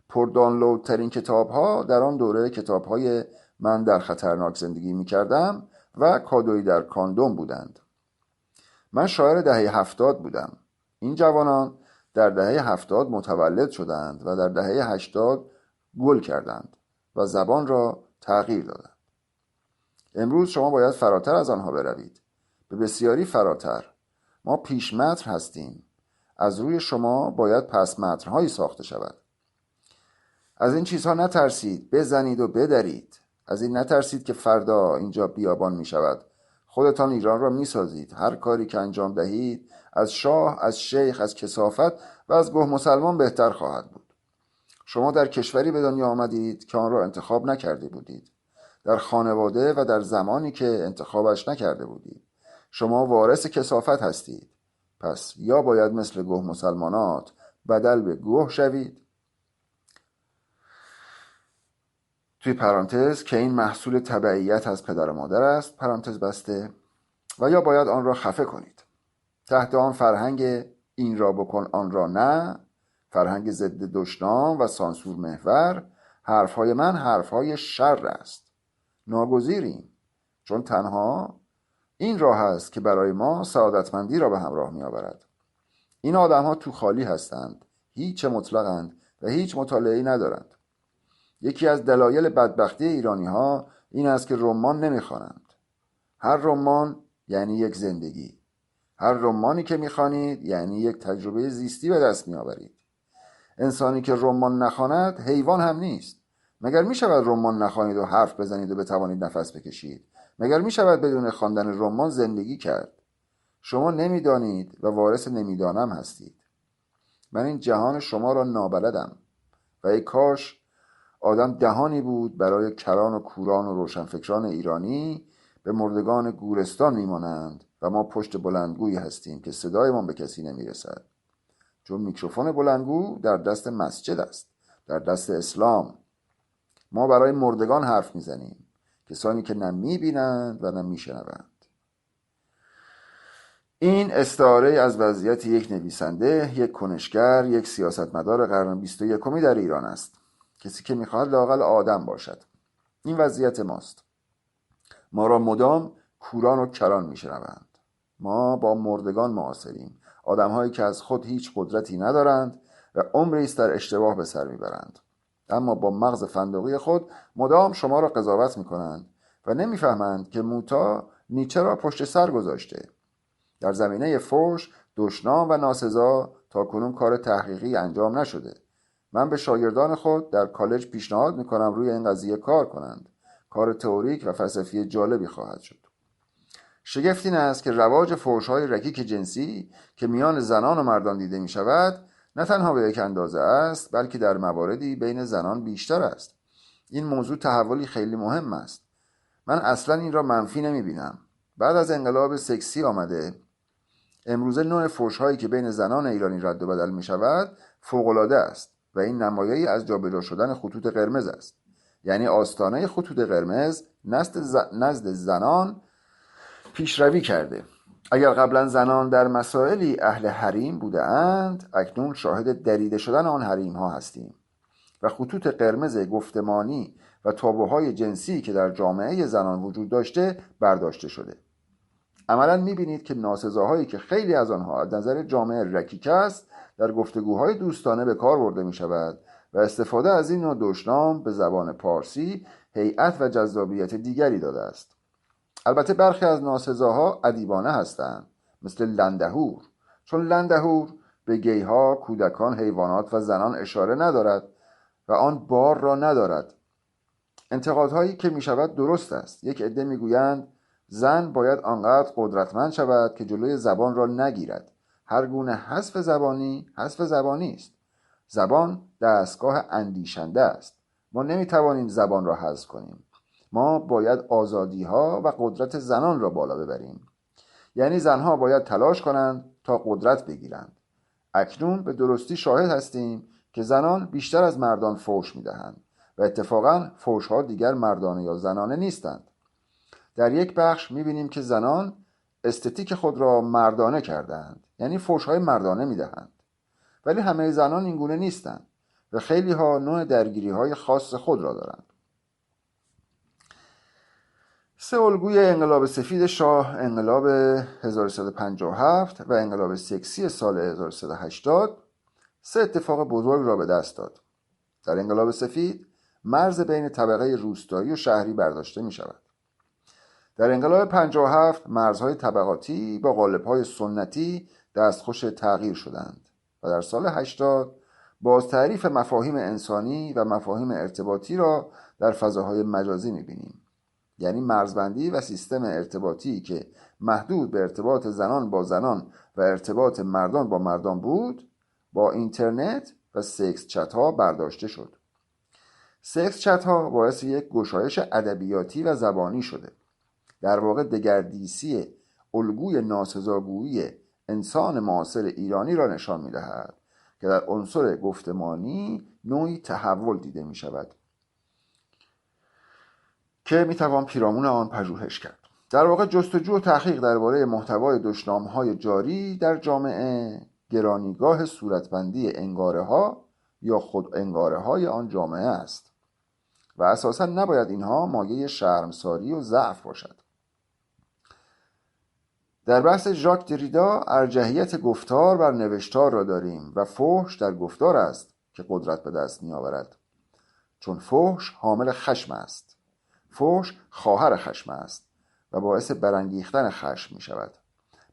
Speaker 1: پر دانلود ترین کتاب ها در آن دوره کتاب های من در خطرناک زندگی می کردم و کادویی در کاندوم بودند. من شاعر دهه 70 بودم. این جوانان در دهه 70 متولد شدند و در دهه 80 گل کردند و زبان را تغییر دادند. امروز شما باید فراتر از آنها بروید، به بسیاری فراتر. ما پیش متر هستیم. از روی شما باید پس مترهایی ساخته شود. از این چیزها نترسید، بزنید و بدرید. از این نترسید که فردا اینجا بیابان می شود. خودتان ایران را می سازید. هر کاری که انجام دهید از شاه، از شیخ، از کثافت و از گه مسلمان بهتر خواهد بود. شما در کشوری به دنیا آمدید که آن را انتخاب نکرده بودید. در خانواده و در زمانی که انتخابش نکرده بودید. شما وارث کثافت هستید. پس یا باید مثل گه مسلمانات بدل به گه شوید، توی پرانتز که این محصول تبعیت از پدر و مادر است، پرانتز بسته، و یا باید آن را خفه کنید. تحت آن فرهنگ این را بکن آن را نه، فرهنگ ضد دشنام و سانسور محور، حرفهای من حرفهای شر است. ناگزیریم، چون تنها این راه است که برای ما سعادتمندی را به همراه می آورد. این آدم ها تو خالی هستند، هیچ مطلقند و هیچ مطالعه‌ای ندارند. یکی از دلایل بدبختی ایرانی ها این است که رمان نمیخوانند. هر رمان یعنی یک زندگی. هر رمانی که میخوانید یعنی یک تجربه زیستی به دست میآورید. انسانی که رمان نخواند حیوان هم نیست. مگر میشود رمان نخوانید و حرف بزنید و بتوانید نفس بکشید؟ مگر میشود بدون خواندن رمان زندگی کرد؟ شما نمیدانید و وارث نمیدانم هستید. من این جهان شما را نابلدم و ای کاش آدم دهانی بود برای کران و کوران و روشنفکران ایرانی به مردگان گورستان میمانند و ما پشت بلندگویی هستیم که صدایمان به کسی نمیرسد، چون میکروفون بلندگو در دست مسجد است، در دست اسلام. ما برای مردگان حرف میزنیم، کسانی که نه میبینند و نه میشنوند. این استعاره از وضعیت یک نویسنده، یک کنشگر، یک سیاستمدار قرن 21 در ایران است. کسی که میخواهد لااقل آدم باشد. این وضعیت ماست. ما را مدام کوران و کران میشنوند. ما با مردگان معاصریم. آدم‌هایی که از خود هیچ قدرتی ندارند و عمری است در اشتباه به سر میبرند، اما با مغز فندقی خود مدام شما را قضاوت میکنند و نمیفهمند که موتا نیچه را پشت سر گذاشته. در زمینه فحش، دشنام و ناسزا تاکنون کار تحقیقی انجام نشده. من به شاگردان خود در کالج پیشنهاد میکنم روی این قضیه کار کنند. کار تئوریک و فلسفی جالبی خواهد شد. شگفت این است که رواج فحش‌های رکیک جنسی که میان زنان و مردان دیده می شود نه تنها به یک اندازه است، بلکه در مواردی بین زنان بیشتر است. این موضوع تحولی خیلی مهم است. من اصلا این را منفی نمی بینم. بعد از انقلاب سکسی آمده، امروزه نوع فحش‌هایی که بین زنان ایرانی رد و بدل می شود فوق‌العاده است و این نمایه‌ای از جابجا شدن خطوط قرمز است. یعنی آستانه خطوط قرمز نزد زنان پیشروی کرده. اگر قبلا زنان در مسائلی اهل حریم بوده اند، اکنون شاهد دریده شدن آن حریم ها هستیم و خطوط قرمز گفتمانی و تابوهای جنسی که در جامعه زنان وجود داشته برداشته شده. عملا میبینید که ناسزاهایی که خیلی از آنها از نظر جامعه رکیک است در گفتگوهای دوستانه به کار برده می شود و استفاده از این نوع دشنام به زبان پارسی هیئت و جذابیت دیگری داده است. البته برخی از ناسزاها ادیبانه هستند، مثل لندهور، چون لندهور به گیها، کودکان، حیوانات و زنان اشاره ندارد و آن بار را ندارد. انتقادهایی که می شود درست است. یک عده می گویند زن باید آنقدر قدرتمند شود که جلوی زبان را نگیرد. هر گونه حذف زبانی است. زبان دستگاه اندیشنده است. ما نمی توانیم زبان را حذف کنیم. ما باید آزادی ها و قدرت زنان را بالا ببریم. یعنی زنها باید تلاش کنند تا قدرت بگیرند. اکنون به درستی شاهد هستیم که زنان بیشتر از مردان فحش میدهند و اتفاقا فحش ها دیگر مردانه یا زنانه نیستند. در یک بخش میبینیم که زنان استتیک خود را مردانه کردند، یعنی فحش های مردانه میدهند. ولی همه زنان این گونه نیستند و خیلی ها نوع درگیری های خاص خود را دارند. 3 الگوی انقلاب سفید شاه، انقلاب 1357 و انقلاب سکسی سال 1380 3 اتفاق بزرگ را به دست داد. در انقلاب سفید مرز بین طبقه روستایی و شهری برداشته می شود. در انقلاب 57 مرزهای طبقاتی با قالب‌های سنتی دستخوش تغییر شدند و در سال 80 باز تعریف مفاهیم انسانی و مفاهیم ارتباطی را در فضاهای مجازی می بینیم. یعنی مرزبندی و سیستم ارتباطی که محدود به ارتباط زنان با زنان و ارتباط مردان با مردان بود، با اینترنت و سکس چت ها برداشته شد. سکس چت ها باعث یک گشایش ادبیاتی و زبانی شده. در واقع دگردیسی الگوی ناسزاگویی انسان معاصر ایرانی را نشان می‌دهد که در عنصر گفتمانی نوعی تحول دیده می‌شود که میتوان پیرامون آن پژوهش کرد. در واقع جستجو و تحقیق درباره محتوای دشنام‌های جاری در جامعه گرانیگاه صورتبندی انگاره‌ها یا خود انگاره‌های آن جامعه است و اساساً نباید اینها مایه شرمساری و ضعف باشد. در بحث ژاک دریدا ارجحیت گفتار بر نوشتار را داریم و فحش در گفتار است که قدرت به دست می‌آورد، چون فحش حامل خشم است. فحش خواهر خشم است و باعث برانگیختن خشم می شود.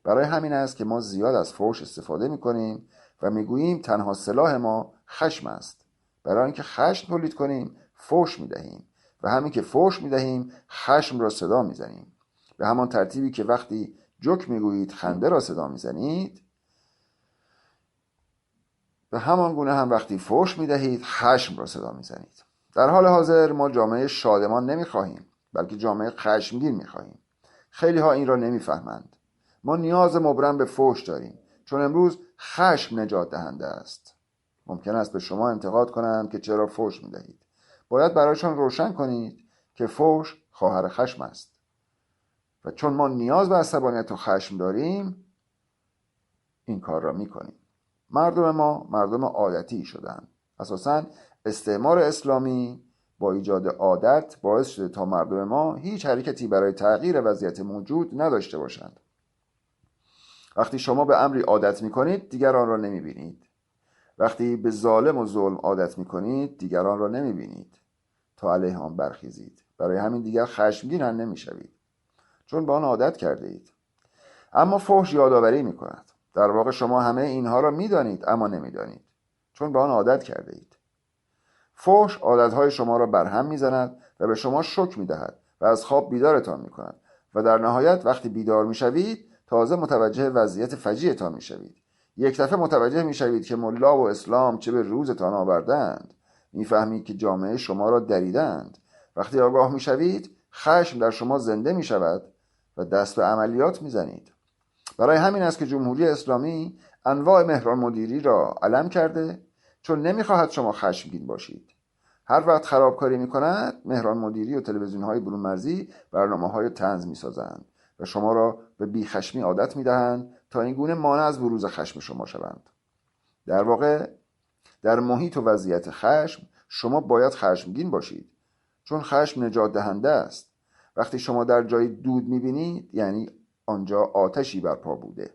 Speaker 1: برای همین است که ما زیاد از فحش استفاده می کنیم و می گوییم تنها سلاح ما خشم است. برای اینکه خشم تولید کنیم فحش می دهیم و همین که فحش می دهیم خشم را صدا می زنیم. به همان ترتیبی که وقتی جوک می گویید خنده را صدا می زنید، به همان گونه هم وقتی فحش می دهید خشم را صدا می زنید. در حال حاضر ما جامعه شادمان نمی خواهیم، بلکه جامعه خشمگین می خواهیم. خیلی ها این را نمی فهمند. ما نیاز مبرم به فحش داریم، چون امروز خشم نجات دهنده است. ممکن است به شما انتقاد کنند که چرا فحش می دهید. باید برایشان روشن کنید که فحش خواهر خشم است و چون ما نیاز به عصبانیت و خشم داریم این کار را می کنیم. مردم ما مردم عادتی شدند. اساساً استعمار اسلامی با ایجاد عادت باعث شده تا مردم ما هیچ حرکتی برای تغییر وضعیت موجود نداشته باشند وقتی شما به امری عادت میکنید دیگران را نمیبینید. وقتی به ظالم و ظلم عادت میکنید دیگران را نمیبینید تا علیه آن برخیزید. برای همین دیگر خشمگین هم نمیشوید، چون به آن عادت کرده اید. اما فحش یادآوری میکند. در واقع شما همه اینها را میدانید اما نمیدانید، چون به آن عادت کرده اید. فحش عادتهای شما را برهم میزند و به شما شوک میدهد و از خواب بیدارتان میکند و در نهایت وقتی بیدار میشوید تازه متوجه وضعیت فجیعتان میشوید. یک دفعه متوجه میشوید که ملا و اسلام چه به روزتان آوردند. میفهمید که جامعه شما را دریدند. وقتی آگاه میشوید خشم در شما زنده میشود و دست به عملیات میزنید. برای همین است که جمهوری اسلامی انواع مهران مدیری را علم کرده، چون نمیخواهد شما خشمگین باشید. هر وقت خرابکاری میکند مهران مدیری و تلویزیون های برون مرزی برنامه های طنز میسازند و شما را به بیخشمی عادت میدهند تا این گونه مانع از بروز خشم شما شوند. در واقع در محیط و وضعیت خشم شما باید خشمگین باشید، چون خشم نجات دهنده است. وقتی شما در جای دود میبینید یعنی آنجا آتشی برپا بوده.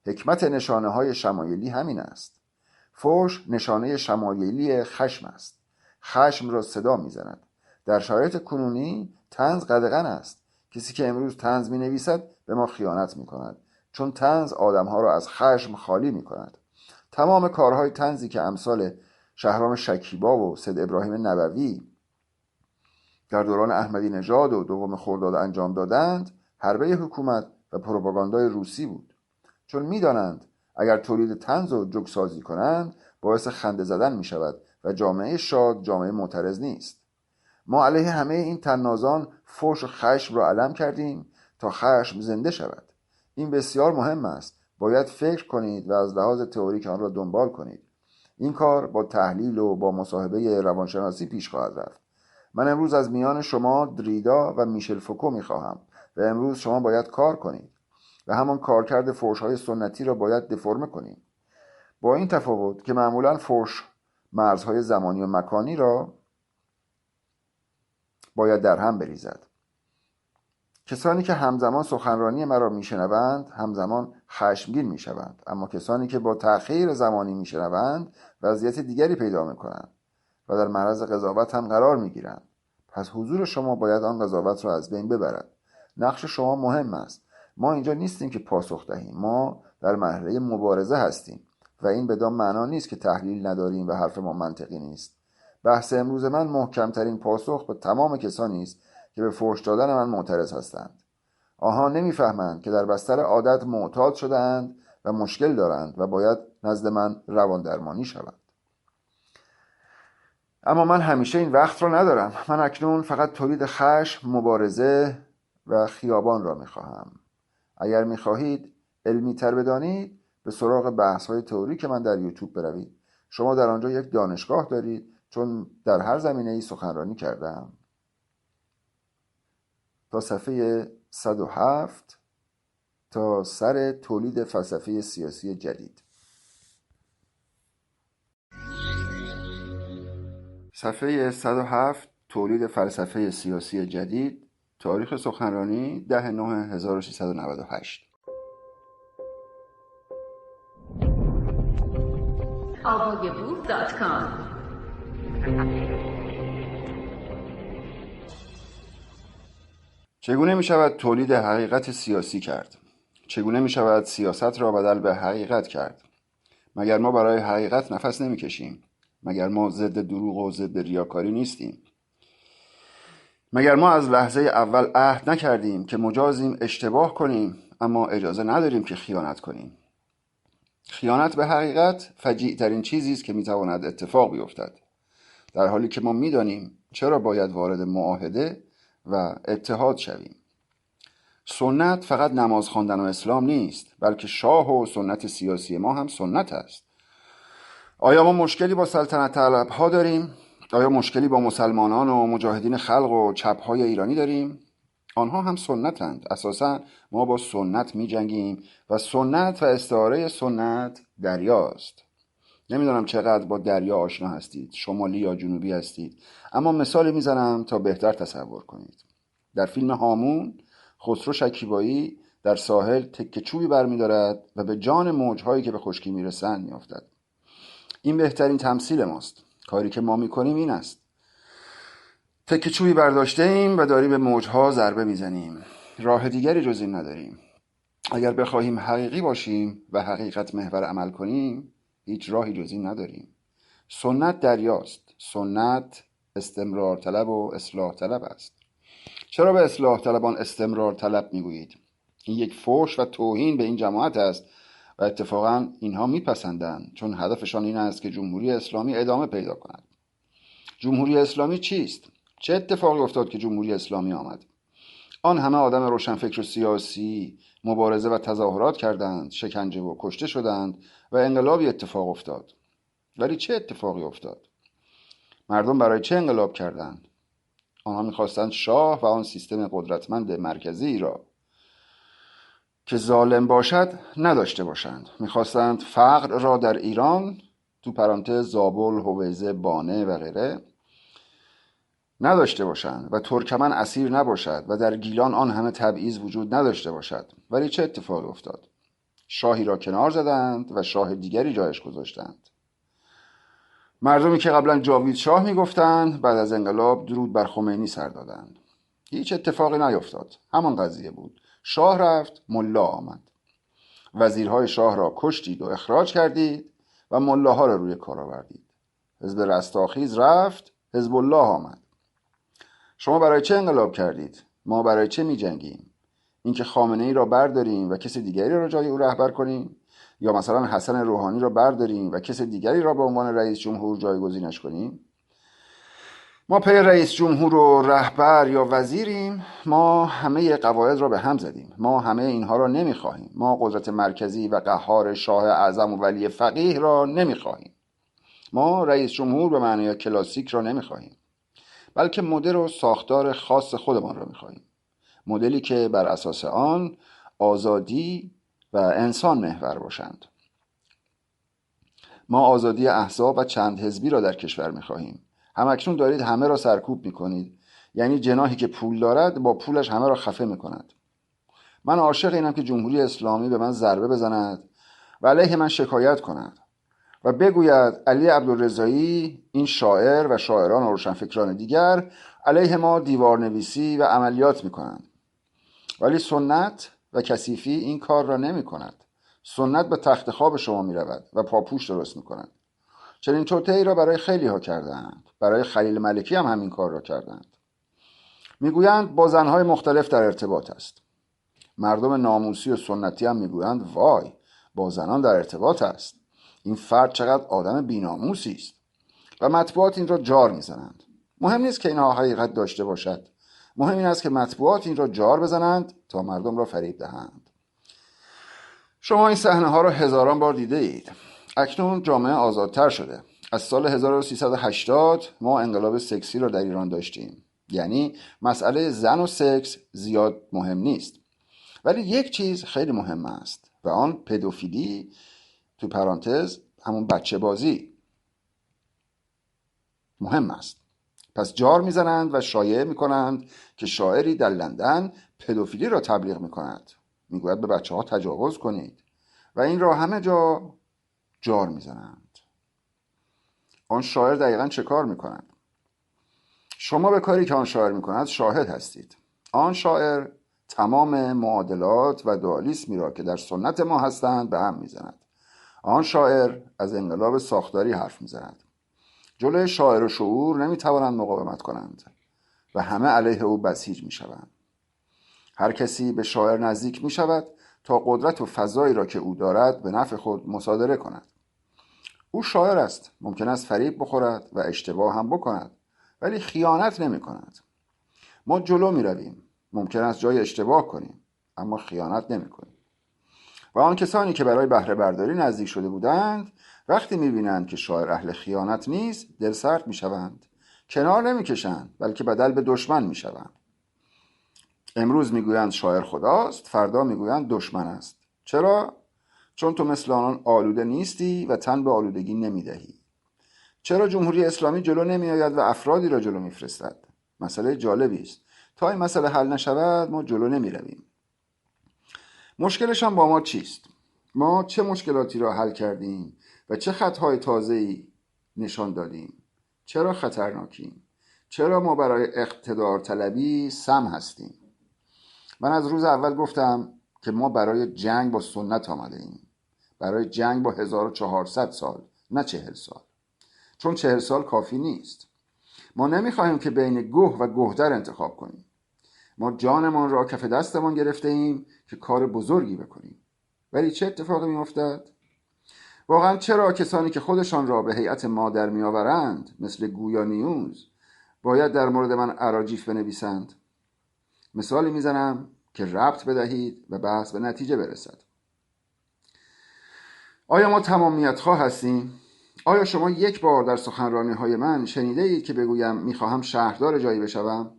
Speaker 1: حکمت نشانه های شمایلی همین است. فحش نشانه شمایلی خشم است. خشم را صدا میزند. در شرایط کنونی طنز قدغن است. کسی که امروز طنز می نویسد به ما خیانت می کند، چون طنز آدمها را از خشم خالی می کند. تمام کارهای طنزی که امثال شهرام شکیبا و سید ابراهیم نبوی در دوران احمدی نژاد و دوم خرداد انجام دادند حربه حکومت و پروپاگاندای روسی بود، چون میدانند اگر تولید طنز و جوکسازی کنند باعث خنده زدن می شود و جامعه شاد جامعه معترض نیست. ما علیه همه این طنازان فحش و خشم را علم کردیم تا خشم زنده شود. این بسیار مهم است. باید فکر کنید و از لحاظ تئوریک آن را دنبال کنید. این کار با تحلیل و با مصاحبه روانشناسی پیش خواهد رفت. من امروز از میان شما دریدا و میشل فوکو میخواهم و امروز شما باید کار کنید و همان کارکرد فحش‌های سنتی را باید دفرمه کنیم. با این تفاوت که معمولاً فحش مرزهای زمانی و مکانی را باید در هم بریزد. کسانی که همزمان سخنرانی مرا میشنوند همزمان خشمگین میشوند، اما کسانی که با تأخیر زمانی میشنوند وضعیت دیگری پیدا میکنند و در معرض قضاوت هم قرار میگیرند. پس حضور شما باید آن قضاوت را از بین ببرد. نقش شما مهم است. ما اینجا نیستیم که پاسخ دهیم. ما در مرحله مبارزه هستیم و این بدان معنا نیست که تحلیل نداریم و حرف ما منطقی نیست. بحث امروز من محکمترین پاسخ به تمام کسانی است که به فحش دادن من معترض هستند. آنها نمیفهمند که در بستر عادت معتاد شده‌اند و مشکل دارند و باید نزد من روان درمانی شوند. اما من همیشه این وقت را ندارم. من اکنون فقط تولید خشم، مبارزه و خیابان را میخواهم. اگر میخواهید علمی تر بدانید به سراغ بحث های تئوری که من در یوتیوب بروید. شما در آنجا یک دانشگاه دارید، چون در هر زمینه‌ای سخنرانی کردم. تا صفحه 107 تا سر تولید فلسفه سیاسی جدید. صفحه 107 تولید فلسفه سیاسی جدید. تاریخ سخنرانی 10/9/1398.
Speaker 2: avogaboo.com.
Speaker 1: چگونه می شود تولید حقیقت سیاسی کرد؟ چگونه می شود سیاست را بدل به حقیقت کرد؟ مگر ما برای حقیقت نفس نمی کشیم؟ مگر ما ضد دروغ و ضد ریاکاری نیستیم؟ مگر ما از لحظه اول عهد نکردیم که مجازیم اشتباه کنیم اما اجازه نداریم که خیانت کنیم؟ خیانت به حقیقت فجیع ترین چیزی است که می تواند اتفاق بیفتد، در حالی که ما می دانیم چرا باید وارد معاهده و اتحاد شویم. سنت فقط نماز خواندن و اسلام نیست، بلکه شاه و سنت سیاسی ما هم سنت است. آیا ما مشکلی با سلطنت طلب ها داریم؟ آیا مشکلی با مسلمانان و مجاهدین خلق و چپ های ایرانی داریم؟ آنها هم سنتند. اساساً ما با سنت می جنگیم و سنت و استعاره سنت دریاست. نمیدونم چقدر با دریا آشنا هستید، شمالی یا جنوبی هستید، اما مثالی میزنم تا بهتر تصور کنید. در فیلم هامون خسرو شکیبایی در ساحل تکه چوبی برمی‌دارد و به جان موج‌هایی که به خشکی میرسند میافتد. این بهترین تمثیل ماست. کاری که ما میکنیم این است: تکه چوبی برداشته ایم و داریم به موج‌ها ضربه میزنیم. راه دیگری جز این نداریم. اگر بخواهیم حقیقی باشیم و حقیقت محور عمل کنیم، هیچ راهی جز این نداریم. سنت دریاست. سنت استمرار طلب و اصلاح طلب است. چرا به اصلاح طلبان استمرار طلب میگویید؟ این یک فحش و توهین به این جماعت است و اتفاقا اینها میپسندند، چون هدفشان این است که جمهوری اسلامی ادامه پیدا کند. جمهوری اسلامی چیست؟ چه اتفاقی افتاد که جمهوری اسلامی آمد؟ آن همه آدم روشنفکر و سیاسی مبارزه و تظاهرات کردند، شکنجه و کشته شدند و انقلابی اتفاق افتاد. ولی چه اتفاقی افتاد؟ مردم برای چه انقلاب کردند؟ آنها میخواستند شاه و آن سیستم قدرتمند مرکزی را که ظالم باشد نداشته باشند. میخواستند فقر را در ایران، تو پرانتز زابل، هویزه، بانه و غیره، نداشته باشند و ترکمن اسیر نباشد و در گیلان آن همه تبعیض وجود نداشته باشد. ولی چه اتفاقی افتاد؟ شاهی را کنار زدند و شاه دیگری جایش گذاشتند. مردمی که قبلا جاوید شاه میگفتند، بعد از انقلاب درود بر خمینی سر دادند. هیچ اتفاقی نیفتاد. همان قضیه بود. شاه رفت، ملا آمد. وزیرهای شاه را کشتید و اخراج کردید و ملاها را روی کار آوردید. حزب رستاخیز رفت، حزب الله آمد. شما برای چه انقلاب کردید؟ ما برای چه می جنگیم؟ اینکه خامنه ای را برداریم و کسی دیگری را جای او رهبر کنیم، یا مثلا حسن روحانی را برداریم و کسی دیگری را به عنوان رئیس جمهور جایگزینش کنیم؟ ما پی رئیس جمهور و رهبر یا وزیریم. ما همه قواعد را به هم زدیم. ما همه اینها را نمیخواهیم. ما قدرت مرکزی و قهار شاه اعظم و ولی فقیه را نمیخواهیم. ما رئیس جمهور به معنی کلاسیک را نمیخواهیم، بلکه مدل و ساختار خاص خودمان را میخواهیم. مدلی که بر اساس آن آزادی و انسان محور باشند. ما آزادی احزاب و چند حزبی را در کشور میخواهیم. همکنون دارید همه را سرکوب میکنید. یعنی جناحی که پول دارد با پولش همه را خفه میکند. من عاشق اینم که جمهوری اسلامی به من ضربه بزند و علیه من شکایت کند و بگوید علی عبدالرضایی، این شاعر و شاعران و روشنفکران دیگر علیه ما دیوارنویسی و عملیات میکنند. ولی سنت و کثیفی این کار را نمی کند. سنت به تخت خواب شما می رود و پاپوش درست می کند. چنین توطئه‌ای را برای خیلی ها کردند. برای خلیل ملکی هم همین کار را کردند. میگویند با زنهای مختلف در ارتباط است. مردم ناموسی و سنتی هم میگویند وای، با زنان در ارتباط است. این فرد چقدر آدم بی‌ناموسی است. و مطبوعات این را جار میزنند. مهم نیست که اینها حقیقت داشته باشد. مهم این است که مطبوعات این را جار بزنند تا مردم را فریب دهند. شما این صحنه ها را هزاران بار دیده اید. اکنون جامعه آزادتر شده. از سال 1380 ما انقلاب سکسی را در ایران داشتیم. یعنی مسئله زن و سکس زیاد مهم نیست. ولی یک چیز خیلی مهم است و آن پدوفیلی، تو پرانتز همون بچه بازی، مهم است. پس جار میزنند و شایعه میکنند که شاعری در لندن پدوفیلی را تبلیغ میکند. میگوید به بچه ها تجاوز کنید و این را همه جا جار میزنند. آن شاعر دقیقا چه کار میکند؟ شما به کاری که آن شاعر میکند شاهد هستید. آن شاعر تمام معادلات و دوالیسمی را که در سنت ما هستند به هم میزند. آن شاعر از انقلاب ساختاری حرف میزند. جلوی شاعر و شعور نمیتوانند مقاومت کنند و همه علیه او بسیج میشوند. هر کسی به شاعر نزدیک میشود تا قدرت و فضایی را که او دارد به نفع خود مصادره کند. او شاعر است. ممکن است فریب بخورد و اشتباه هم بکند، ولی خیانت نمی کند. ما جلو می رویم. ممکن است جای اشتباه کنیم، اما خیانت نمی کنیم. و آن کسانی که برای بهره برداری نزدیک شده بودند، وقتی می بینند که شاعر اهل خیانت نیست، دل سرد می شوند. کنار نمی کشند، بلکه بدل به دشمن می شوند. امروز می گویند شاعر خداست، فردا می گویند دشمن است. چرا؟ چون تو مثل آنان آلوده نیستی و تن به آلودگی نمی دهی. چرا جمهوری اسلامی جلو نمی آید و افرادی را جلو می فرستد؟ مسئله جالبی است. تا این مسئله حل نشود ما جلو نمی رویم. مشکلشان با ما چیست؟ ما چه مشکلاتی را حل کردیم و چه خطهای تازه‌ای نشان دادیم؟ چرا خطرناکیم؟ چرا ما برای اقتدار طلبی سم هستیم؟ من از روز اول گفتم که ما برای جنگ با سنت آمده ایم، برای جنگ با 1400 سال، نه 40 سال، چون 40 سال کافی نیست. ما نمیخواهیم که بین گوه و گهتر انتخاب کنیم. ما جانمان را کف دستمان گرفته ایم که کار بزرگی بکنیم. ولی چه اتفاقی میافتد؟ واقعا چرا کسانی که خودشان را به هیئت ما در میآورند، مثل گویا نیوز، باید در مورد من اراجیف بنویسند؟ مثالی میزنم که ربط بدهید و بحث به نتیجه برسد. آیا ما تمامیت خواه هستیم؟ آیا شما یک بار در سخنرانی‌های من شنیده اید که بگویم میخواهم شهردار جایی بشوم؟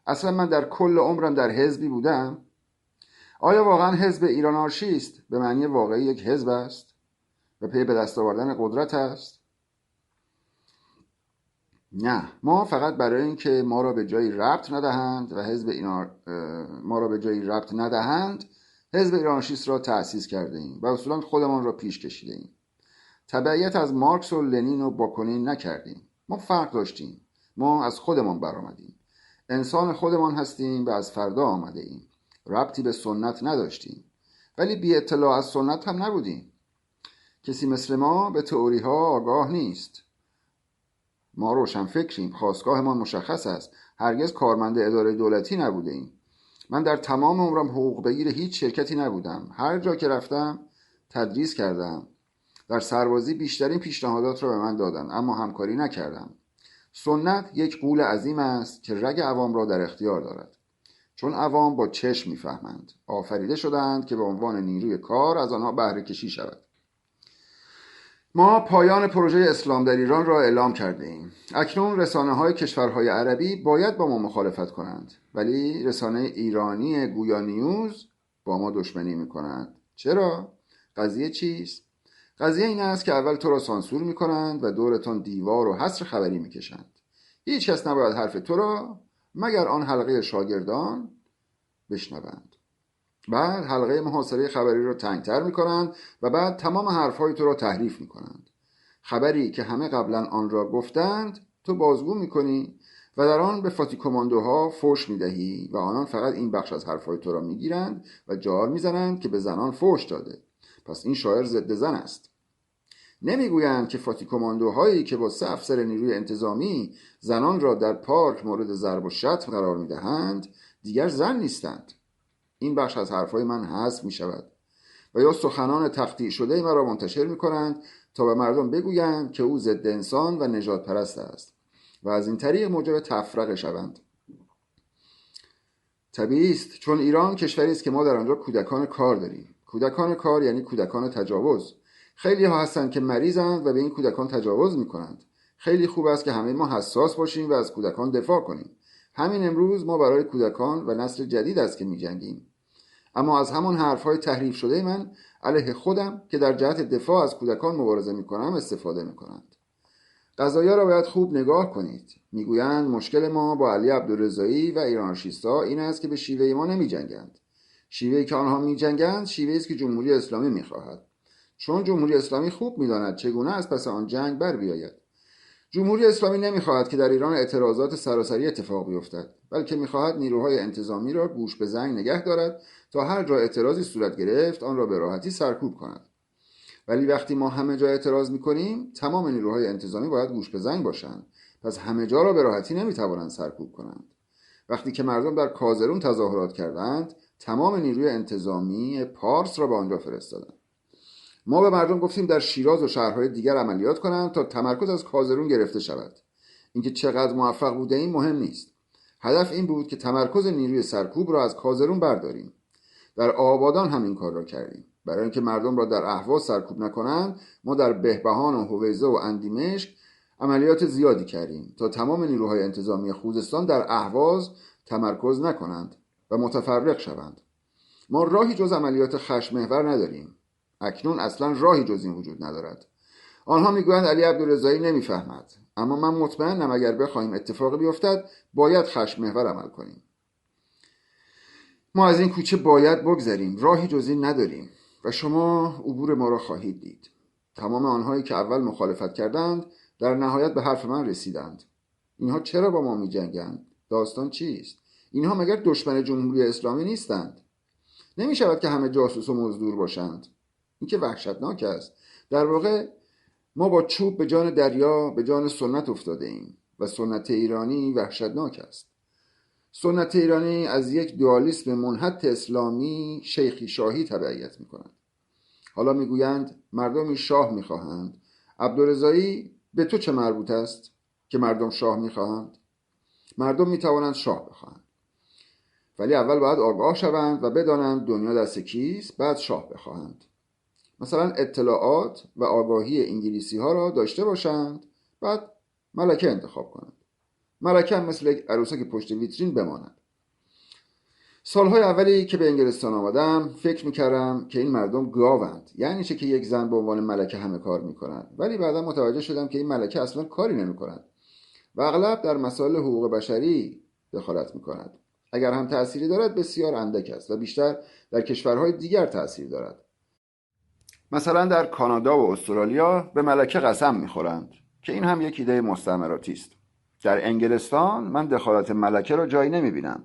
Speaker 1: اصلا من در کل عمرم در حزبی بودم؟ آیا واقعا حزب ایران آنارشیست به معنی واقعی یک حزب است و پی به دست آوردن قدرت است؟ نه، ما فقط برای اینکه ما را به جایی ربط ندهند و ما را به جایی ربط ندهند، حزب ایران آنارشیست را تأسیس کرده ایم و اصولا خودمان را پیش کشیده ایم. تبعیت از مارکس و لنین و باکونین نکردیم. ما فرق داشتیم. ما از خودمان برآمدیم. انسان خودمان هستیم و از فردا آمده ایم. ربطی به سنت نداشتیم، ولی بی اطلاع از سنت هم نبودیم. کسی مثل ما به تئوری ها آگاه نیست. ما روشن فکریم، خواستگاهمان مشخص است. هرگز کارمند اداره دولتی نبوده ایم. من در تمام عمرم حقوق بگیر هیچ شرکتی نبودم. هر جا که رفتم تدریس کردم. در سربازی بیشترین پیشنهادات را به من دادند، اما همکاری نکردم. سنت یک غول عظیم است که رگ عوام را در اختیار دارد، چون عوام با چشم میفهمند. آفریده شدند که به عنوان نیروی کار از آنها بهره کشی شود. ما پایان پروژه اسلام در ایران را اعلام کرده ایم. اکنون رسانه‌های کشورهای عربی باید با ما مخالفت کنند، ولی رسانه ایرانی گویا نیوز با ما دشمنی می‌کنند. چرا؟ قضیه چیست؟ قضیه این است که اول تو را سانسور می‌کنند و دورتان دیوار و حصر خبری می‌کشند. هیچ کس نباید حرف تو را مگر آن حلقه شاگردان بشنوند. بعد حلقه محاصره خبری را تنگتر می‌کنند و بعد تمام حرف‌های تو را تحریف می‌کنند. خبری که همه قبلا آن را گفتند تو بازگو می‌کنی و در آن به فاتی کماندوها فوش می‌دهی و آنان فقط این بخش از حرف‌های تو را می‌گیرند و جار می‌زنند که به زنان فوش داده. پس این شاعر ضد زن است. نمیگویند که فاتی کماندوهایی که با 3 افسر نیروی انتظامی زنان را در پارک مورد ضرب و شتم قرار می‌دهند دیگر زن نیستند. این بخش از حرفای من حذف می شود و یا سخنان تقطیع شده مرا منتشر می کنند تا به مردم بگویند که او ضد انسان و نژاد پرست است و از این طریق موجب تفرقه شوند. طبیعی است، چون ایران کشوری است که ما در آنجا کودکان کار داریم. کودکان کار یعنی کودکان تجاوز. خیلی ها هستند که مریضند و به این کودکان تجاوز می کنند. خیلی خوب است که همه ما حساس باشیم و از کودکان دفاع کنیم. همین امروز ما برای کودکان و نسل جدید است که می جنگیم. اما از همان حرفهای تحریف شده من علیه خودم که در جهت دفاع از کودکان مبارزه میکنم استفاده میکنند. قضایا را باید خوب نگاه کنید. میگویند مشکل ما با علی عبدالرضایی و ایرانشیستا این است که به شیوه ما نمیجنگند. شیوهی که آنها میجنگند شیوهی است که جمهوری اسلامی میخواهد، چون جمهوری اسلامی خوب میداند چگونه از پس آن جنگ بر بیاید. جمهوری اسلامی نمیخواهد که در ایران اعتراضات سراسری اتفاق بیفتد، بلکه میخواهد نیروهای انتظامی را گوش به زنگ نگه دارد تا هر جا اعتراضی صورت گرفت آن را به راحتی سرکوب کند. ولی وقتی ما همه جا اعتراض میکنیم تمام نیروهای انتظامی باید گوش به زنگ باشند، پس همه جا را به راحتی نمیتوانند سرکوب کنند. وقتی که مردم در کازرون تظاهرات کردند تمام نیروی انتظامی پارس را به آنجا فرستادند. ما به مردم گفتیم در شیراز و شهرهای دیگر عملیات کنند تا تمرکز از کازرون گرفته شود. اینکه چقدر موفق بوده این مهم نیست. هدف این بود که تمرکز نیروی سرکوب را از کازرون برداریم. در آبادان هم این کار را کردیم. برای اینکه مردم را در اهواز سرکوب نکنند ما در بهبهان و هویزه و اندیمشق عملیات زیادی کردیم تا تمام نیروهای انتظامی خوزستان در اهواز تمرکز نکنند و متفرق شوند. ما راهی جز عملیات خشم محور نداریم. اکنون اصلا راهی جز این وجود ندارد. آنها میگویند علی عبدالرضایی نمیفهمد، اما من مطمئنم اگر بخواهیم اتفاقی بیفتد باید خشم محور عمل کنیم. ما از این کوچه باید بگذریم، راهی جز این نداریم و شما عبور ما را خواهید دید. تمام آنهایی که اول مخالفت کردند در نهایت به حرف من رسیدند. اینها چرا با ما می جنگند؟ داستان چیست؟ اینها مگر دشمن جمهوری اسلامی نیستند؟ نمی شود که همه جاسوس و مزدور باشند. این که وحشتناک است. در واقع ما با چوب به جان دریا، به جان سنت افتاده ایم و سنت ایرانی وحشتناک است. سنت ایرانی از یک دوالیسم منحط اسلامی شیخی شاهی تبعیت می کند. حالا می گویند مردمی شاه می خواهند. عبدالرضایی به تو چه مربوط است که مردم شاه می خواهند؟ مردم می توانند شاه بخواهند، ولی اول باید آگاه شوند و بدانند دنیا دست کیست، بعد شاه بخواهند. مثلا اطلاعات و آگاهی انگلیسی ها را داشته باشند، بعد ملکه انتخاب کنند. ملکه هم مثل یک عروسک پشت ویترین بماند. سالهای اولی که به انگلستان آمدم فکر میکردم که این مردم گاوند، یعنی چه که یک زن به عنوان ملکه همه کار میکنند، ولی بعدا متوجه شدم که این ملکه اصلا کاری نمیکنند و اغلب در مسائل حقوق بشری دخالت میکند. اگر هم تأثیری دارد بسیار اندک است و بیشتر در کشورهای دیگر تأثیر دارد. مثلا در کانادا و استرالیا به ملکه قسم میخورند که این هم یک ایده مستعمراتی است. در انگلستان من دخالت ملکه را جایی نمیبینم،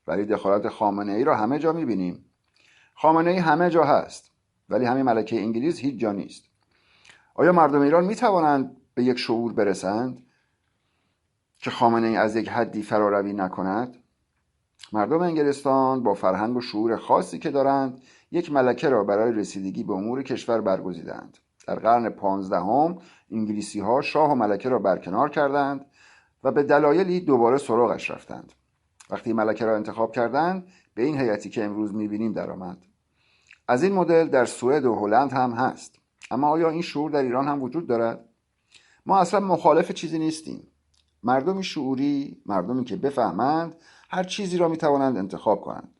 Speaker 1: ولی دخالت خامنه ای را همه جا میبینیم. خامنه ای همه جا هست، ولی همین ملکه انگلیس هیچ جا نیست. آیا مردم ایران میتوانند به یک شعور برسند که خامنه ای از یک حدی فراروی نکند؟ مردم انگلستان با فرهنگ و شعور خاصی که دارند یک ملکه را برای رسیدگی به امور کشور برگزیدند. در قرن 15 انگلیسی ها شاه و ملکه را برکنار کردند و به دلایلی دوباره سراغش رفتند. وقتی ملکه را انتخاب کردند به این هیئتی که امروز میبینیم درآمد. از این مدل در سوئد و هلند هم هست. اما آیا این شعور در ایران هم وجود دارد؟ ما اصلا مخالف چیزی نیستیم. مردمی شعوری، مردمی که بفهمند هر چیزی را میتوانند انتخاب کنند.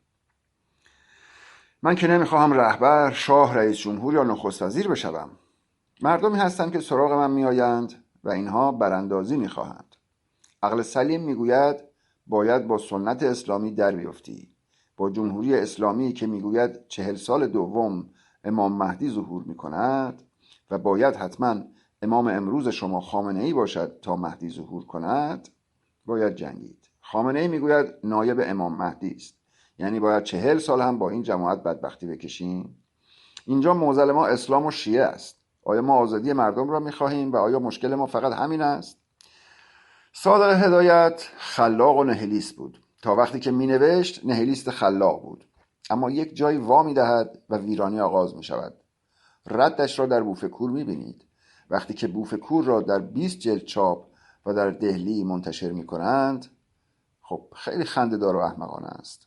Speaker 1: من که نمیخواهم رهبر، شاه، رئیس جمهور یا نخست وزیر بشوم. مردمی هستند که سراغ من میآیند و اینها براندازی میخواهند. عقل سلیم میگوید باید با سنت اسلامی در بیفتی، با جمهوری اسلامی که میگوید 40 سال دوم امام مهدی ظهور میکند و باید حتما امام امروز شما خامنه ای باشد تا مهدی ظهور کند، باید جنگید. خامنه ای میگوید نایب امام مهدی است، یعنی باید 40 سال هم با این جماعت بدبختی بکشیم. اینجا معضل ما اسلام و شیعه است. آیا ما آزادی مردم را میخواهیم و آیا مشکل ما فقط همین است؟ صادق هدایت خلاق و نهلیست بود. تا وقتی که مینوشت نهلیست خلاق بود. اما یک جای وا میدهد و ویرانی آغاز میشود. ردش را در بوفکور میبینید. وقتی که بوفکور را در 20 جلد چاپ و در دهلی منتشر میکنند، خب خیلی خنده‌دار و احمقانه است.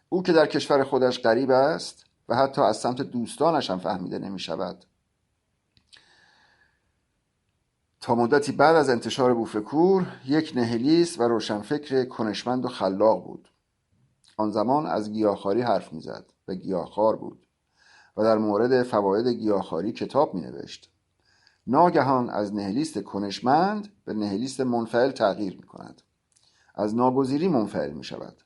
Speaker 1: او که در کشور خودش غریب است و حتی از سمت دوستانش هم فهمیده نمیشود. تا مدتی بعد از انتشار بوفکور یک نهلیست و روشنفکر کنشمند و خلاق بود. آن زمان از گیاهخواری حرف میزد و گیاهخوار بود و در مورد فواید گیاهخواری کتاب مینوشت. ناگهان از نهلیست کنشمند به نهلیست منفعل تغییر میکند. از ناگزیری منفعل میشود.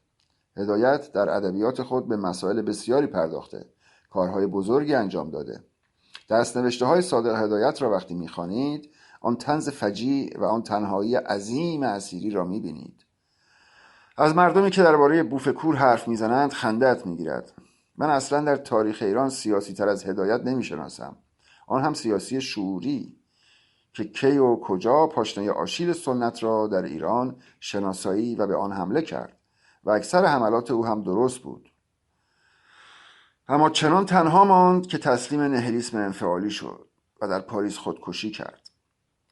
Speaker 1: هدایت در ادبیات خود به مسائل بسیاری پرداخته، کارهای بزرگی انجام داده. دست‌نوشته های صادق هدایت را وقتی میخوانید آن طنز فجیع و آن تنهایی عظیم اسیری را میبینید. از مردمی که درباره بوفکور حرف میزنند خنده‌ات میگیرد. من اصلا در تاریخ ایران سیاسی تر از هدایت نمیشناسم. آن هم سیاسی شعوری که کی و کجا پاشنه آشیل سنت را در ایران شناسایی و به آن حمله کرد و اکثر حملات او هم درست بود. اما چنان تنها ماند که تسلیم نهلیسم انفعالی شد و در پاریس خودکشی کرد.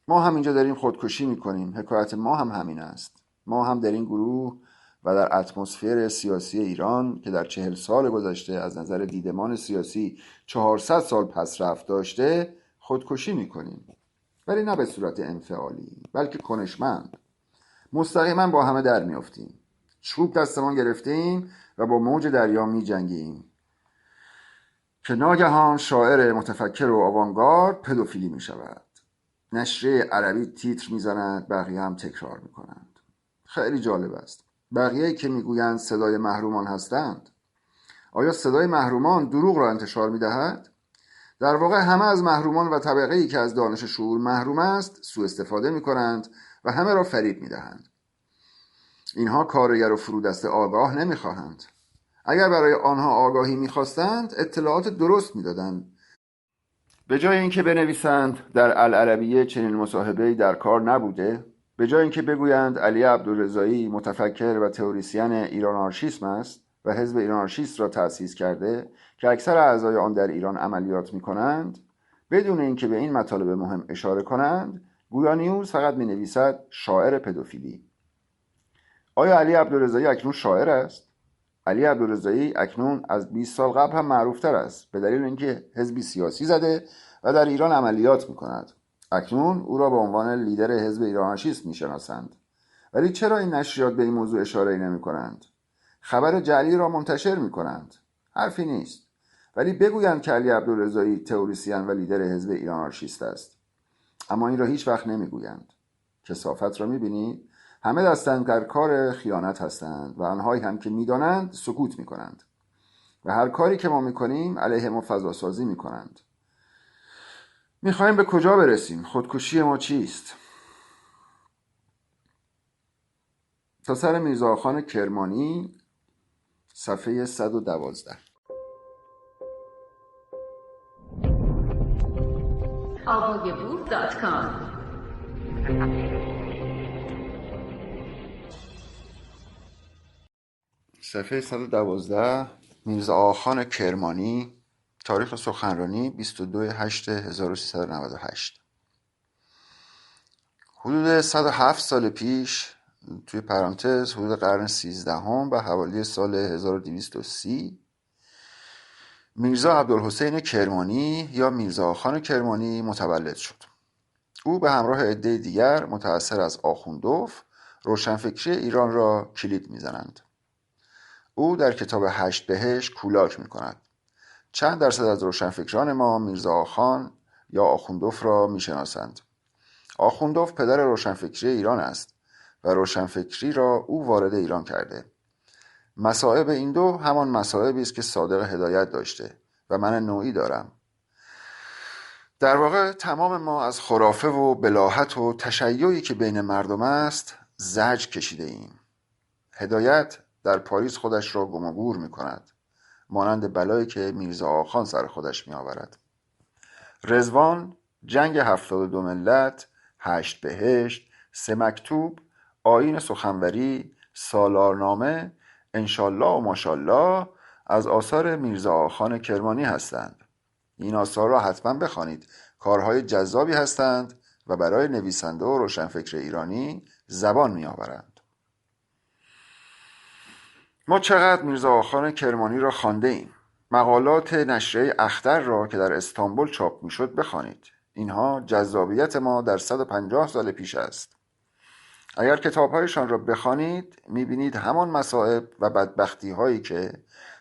Speaker 1: ما هم اینجا داریم خودکشی میکنیم. حکایت ما هم همین است. ما هم در این گروه و در اتمسفر سیاسی ایران که در 40 سال گذشته از نظر دیدمان سیاسی 400 سال پس رفت داشته خودکشی میکنیم، ولی نه به صورت انفعالی بلکه کنشمند. مستقیما با همه در میافتیم، چوب دستمان گرفتیم و با موج دریا میجنگیم که ناگهان شاعر متفکر و آوانگارد پدوفیلی میشود. نشریه عربی تیتر میزند، بقیه هم تکرار میکنند. خیلی جالب است. بقیه که میگویند صدای محرومان هستند، آیا صدای محرومان دروغ را انتشار میدهد؟ در واقع همه از محرومان و طبقه‌ای که از دانش شعور محروم است سوء استفاده می‌کنند و همه را فریب می‌دهند. اینها کارگر و فرودست آگاه نمی‌خواهند. اگر برای آنها آگاهی می‌خواستند اطلاعات درست می‌دادند. به جای اینکه بنویسند در العربیه چنین مصاحبه‌ای در کار نبوده، به جای اینکه بگویند علی عبدالرضایی متفکر و تئوریسین ایران آنارشیسم است و حزب ایران آنارشیست را تأسیس کرده که اکثر اعضای آن در ایران عملیات می‌کنند، بدون اینکه به این مطالب مهم اشاره کنند، گویا نیوز فقط می‌نویسد شاعر پدوفیلی. آیا علی عبدالرضایی اکنون شاعر است؟ علی عبدالرضایی اکنون از 20 سال قبل هم معروفتر است، به دلیل اینکه حزبی سیاسی زده و در ایران عملیات می‌کند. اکنون او را به عنوان لیدر حزب ایران آنارشیست می‌شناسند. ولی چرا این نشریات به این موضوع اشاره‌ای نمی‌کنند؟ خبر جعلی را منتشر می‌کنند. حرفی نیست. ولی بگویند که علی عبدالرضایی تئوریسین و لیدر حزب ایران آنارشیست است. اما این را هیچ وقت نمی‌گویند. کثافت را می‌بینید؟ همه دستند در کار خیانت هستند و آنهایی هم که می‌دانند سکوت می‌کنند. و هر کاری که ما می‌کنیم علیه ما فضاسازی می‌کنند. می‌خوایم به کجا برسیم؟ خودکشی ما چیست؟ تا سر میرزاخان کرمانی، صفحه 112.
Speaker 2: آوایبو.com
Speaker 1: صفحه 112. میرزاخان کرمانی، تاریخ سخنرانی 22/8/1398. حدود 107 سال پیش، توی پرانتز حدود قرن 13 و حوالی سال 1230، میرزا عبدالحسین کرمانی یا میرزاخان کرمانی متولد شد. او به همراه عده دیگر متأثر از آخوندوف روشنفکری ایران را کلید میزنند. او در کتاب 8 بهشت کولاک میکند. چند درصد از روشنفکران ما میرزاخان یا آخوندوف را میشناسند. آخوندوف پدر روشنفکری ایران است و روشنفکری را او وارد ایران کرده. مصائب این دو همان مصائبی است که صادق هدایت داشته و من نوعی دارم. در واقع تمام ما از خرافه و بلاهت و تشیعی که بین مردم است زجر کشیده ایم. هدایت در پاریس خودش را گم و گور می کند، مانند بلایی که میرزا آخان سر خودش می آورد. رضوان، جنگ 72 ملت، 8 بهشت، 3 مکتوب، آیین سخنوری، سالارنامه، انشالله و ماشالله از آثار میرزا آخان کرمانی هستند. این آثار را حتما بخوانید. کارهای جذابی هستند و برای نویسنده و روشنفکر ایرانی زبان می آورند. ما چقدر میرزا آخان کرمانی را خوانده ایم. مقالات نشریه اختر را که در استانبول چاپ می شد بخوانید. اینها جذابیت ما در 150 سال پیش است. اگر کتابهایشان را بخوانید میبینید همان مصائب و بدبختی هایی که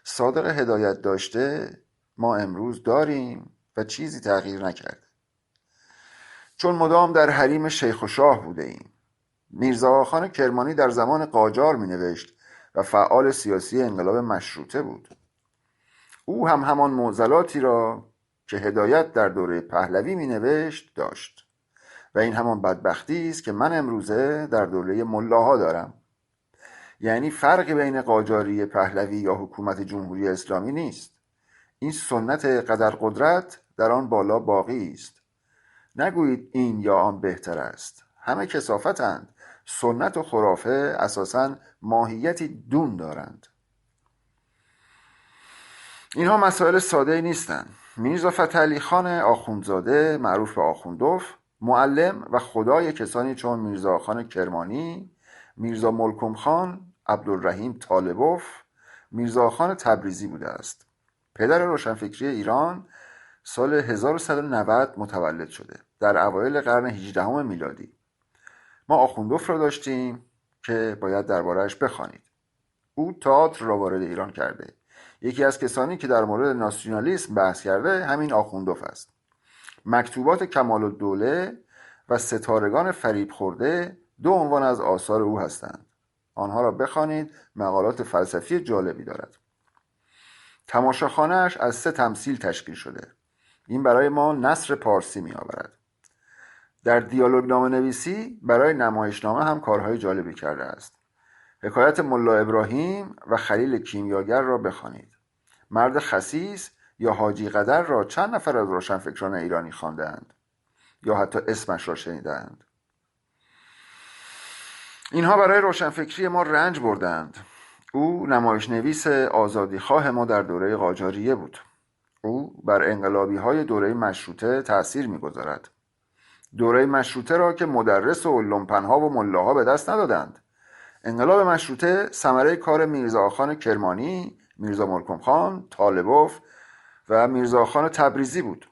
Speaker 1: صادق هدایت داشته ما امروز داریم و چیزی تغییر نکرده. چون مدام در حریم شیخ و شاه بوده ایم. میرزا آخان کرمانی در زمان قاجار می نوشت و فعال سیاسی انقلاب مشروطه بود. او هم همان معضلاتی را که هدایت در دوره پهلوی می نوشت داشت و این همان بدبختی است که من امروزه در دوره ملاها دارم. یعنی فرقی بین قاجاری پهلوی یا حکومت جمهوری اسلامی نیست. این سنت قدر قدرت در آن بالا باقی است. نگویید این یا آن بهتر است. همه کثافتند. سنت و خرافه اساساً ماهیتی دون دارند. اینها مسائل ساده نیستند. میرزا فتحعلی خان آخوندزاده معروف به آخوندوف، معلم و خدای کسانی چون میرزا خان کرمانی، میرزا ملکم خان، عبدالرحیم طالبوف، میرزا خان تبریزی بوده است. پدر روشنفکری ایران سال 1190 متولد شده، در اوایل قرن 18 میلادی. ما آخوندوف را داشتیم که باید درباره‌اش بخوانید. او تئاتر را وارد ایران کرده. یکی از کسانی که در مورد ناسیونالیسم بحث کرده همین آخوندوف است. مکتوبات کمال الدوله و ستارگان فریب خورده 2 عنوان از آثار او هستند. آنها را بخوانید، مقالات فلسفی جالبی دارد. تماشاخانه‌اش از 3 تمثیل تشکیل شده. این برای ما نثر پارسی می آورد. در دیالوگ نامه نویسی برای نمایشنامه هم کارهای جالبی کرده است. حکایت ملا ابراهیم و خلیل کیمیاگر را بخوانید. مرد خسیس یا حاجی قدر را چند نفر از روشنفکران ایرانی خواندند یا حتی اسمش را شنیدند. اینها برای روشنفکری ما رنج بردند. او نمایشنویس آزادیخواه ما در دوره قاجاریه بود. او بر انقلابی‌های دوره مشروطه تأثیر می‌گذارد. دوره مشروطه را که مدرس و لومپن‌ها و ملاها به دست ندادند. انقلاب مشروطه ثمره کار میرزا آخان کرمانی، میرزا ملکم خان، طالبوف و میرزا خان تبریزی بود.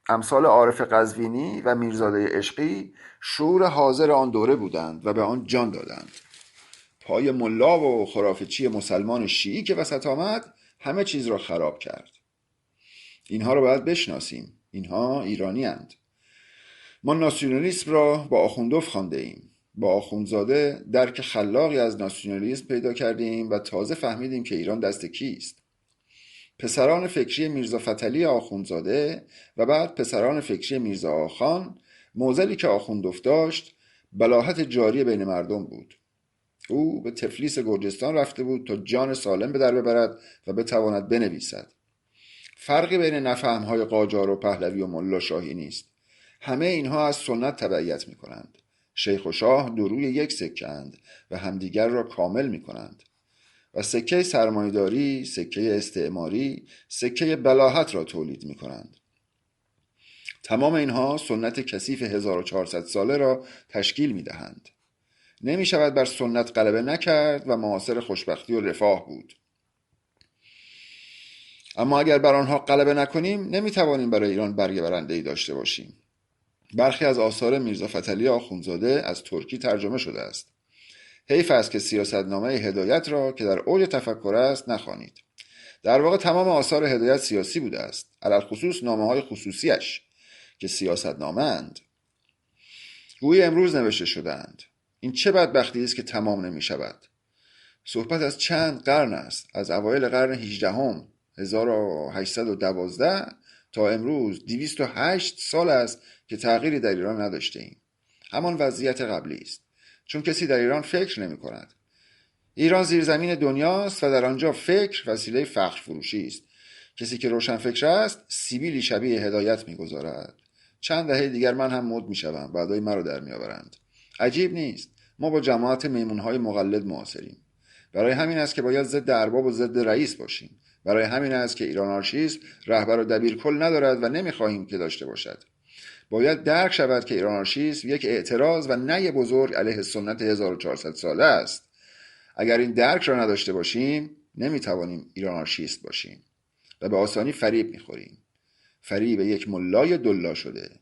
Speaker 1: امثال عارف قزوینی و میرزاده عشقی شعور حاضر آن دوره بودند و به آن جان دادند. پای ملا و خرافه‌چی مسلمان شیعی که وسط آمد همه چیز را خراب کرد. اینها را باید بشناسیم. اینها ایرانی اند. ما ناسیونالیسم را با آخوندوف خوانده ایم. با آخوندزاده درک خلاقی از ناسیونالیسم پیدا کردیم و تازه فهمیدیم که ایران دست کیست. پسران فکری میرزا فتحعلی آخوندزاده و بعد پسران فکری میرزا آخان، معضلی که آخوندوف داشت بلاهت جاری بین مردم بود. او به تفلیس گرجستان رفته بود تا جان سالم به در ببرد و بتواند بنویسد. فرقی بین نفهم‌های قاجار و پهلوی و ملا شاهی نیست. همه اینها از سنت تبعیت می کنند. شیخ و شاه دو روی یک سکه اند و همدیگر را کامل می کنند. و سکه سرمایه‌داری، سکه استعماری، سکه بلاهت را تولید می کنند. تمام اینها سنت کثیف 1400 ساله را تشکیل می دهند. نمی شود بر سنت غلبه نکرد و معاصر خوشبختی و رفاه بود. اما اگر بر آنها غلبه نکنیم نمی توانیم برای ایران برگ برنده‌ای داشته باشیم. برخی از آثار میرزا فتحعلی آخوندزاده از ترکی ترجمه شده است. حیف است که سیاستنامه هدایت را که در اوج تفکر است نخوانید. در واقع تمام آثار هدایت سیاسی بوده است، علل خصوص نامه‌های خصوصیش که سیاستنامه اند. گویی امروز نوشته شده‌اند. این چه بدبختی است که تمام نمی شود. صحبت از چند قرن است، از اوایل قرن 18 1812 تا امروز 208 سال است که تغییری در ایران نداشته ایم. همان وضعیت قبلی است، چون کسی در ایران فکر نمی کند. ایران زیرزمین دنیاست و در آنجا فکر وسیله فخر فروشی است. کسی که روشن فکر است سیبیلی شبیه هدایت می گذارد. چند دهه دیگر من هم مد می شوم، بعدای مرا در می آورند. عجیب نیست، ما با جماعت میمونهای مقلد معاصریم. برای همین است که باید ضد ارباب و ضد رئیس باشیم. برای همین است که ایران آنارشیسم رهبر و دبیرکل ندارد و نمیخواهیم که داشته باشد. باید درک شود که ایران آنارشیسم یک اعتراض و نهی بزرگ علیه سنت 1400 ساله است. اگر این درک را نداشته باشیم نمیتوانیم ایران آنارشیست باشیم و به آسانی فریب میخوریم. فریب یک ملای دلا شده.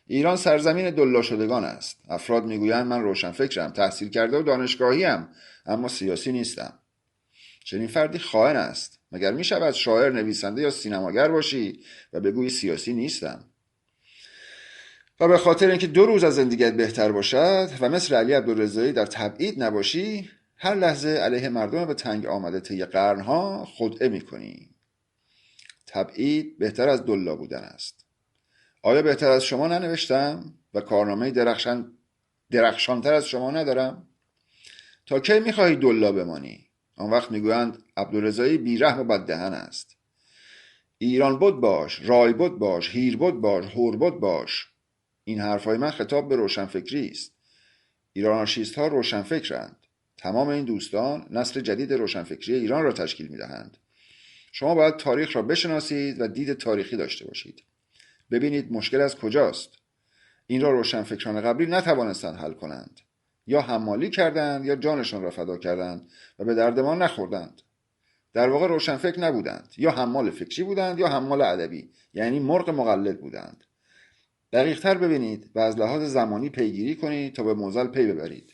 Speaker 1: ایران سرزمین دلا شدگان است. افراد میگویند من روشنفکرم، تحصیل کرده و دانشگاهیم، اما سیاسی نیستم. چنین فردی خائن است. مگر می شود شاعر، نویسنده یا سینماگر باشی و بگویی سیاسی نیستم؟ و به خاطر اینکه 2 روز از زندگیت بهتر باشد و مثل علی عبدالرضایی در تبعید نباشی، هر لحظه علیه مردم به تنگ آمده طی قرنها خدعه میکنی. تبعید بهتر از دلا بودن است. آیا بهتر از شما ننوشتم و کارنامه درخشانتر از شما ندارم؟ تا کی میخواهی دلا بمانی؟ آن وقت میگویند عبدالرضایی بیرحم و بددهن است. ایران بود باش، رای بود باش، هیر بود باش، هور بود باش. این حرفهای من خطاب به روشنفکری است. ایران آنارشیست ها روشنفکرند. تمام این دوستان نسل جدید روشنفکری ایران را تشکیل میدهند. شما باید تاریخ را بشناسید و دید تاریخی داشته باشید. ببینید مشکل از کجاست. این را روشنفکران قبلی نتوانستند حل کنند. یا حمالی کردند یا جانشان را فدا کردند و به درد ما نخوردند. در واقع روشنفکر نبودند، یا حمال فکری بودند یا حمال ادبی، یعنی مرغ مقلد بودند. دقیق تر ببینید و از لحاظ زمانی پیگیری کنید تا به موزل پی ببرید.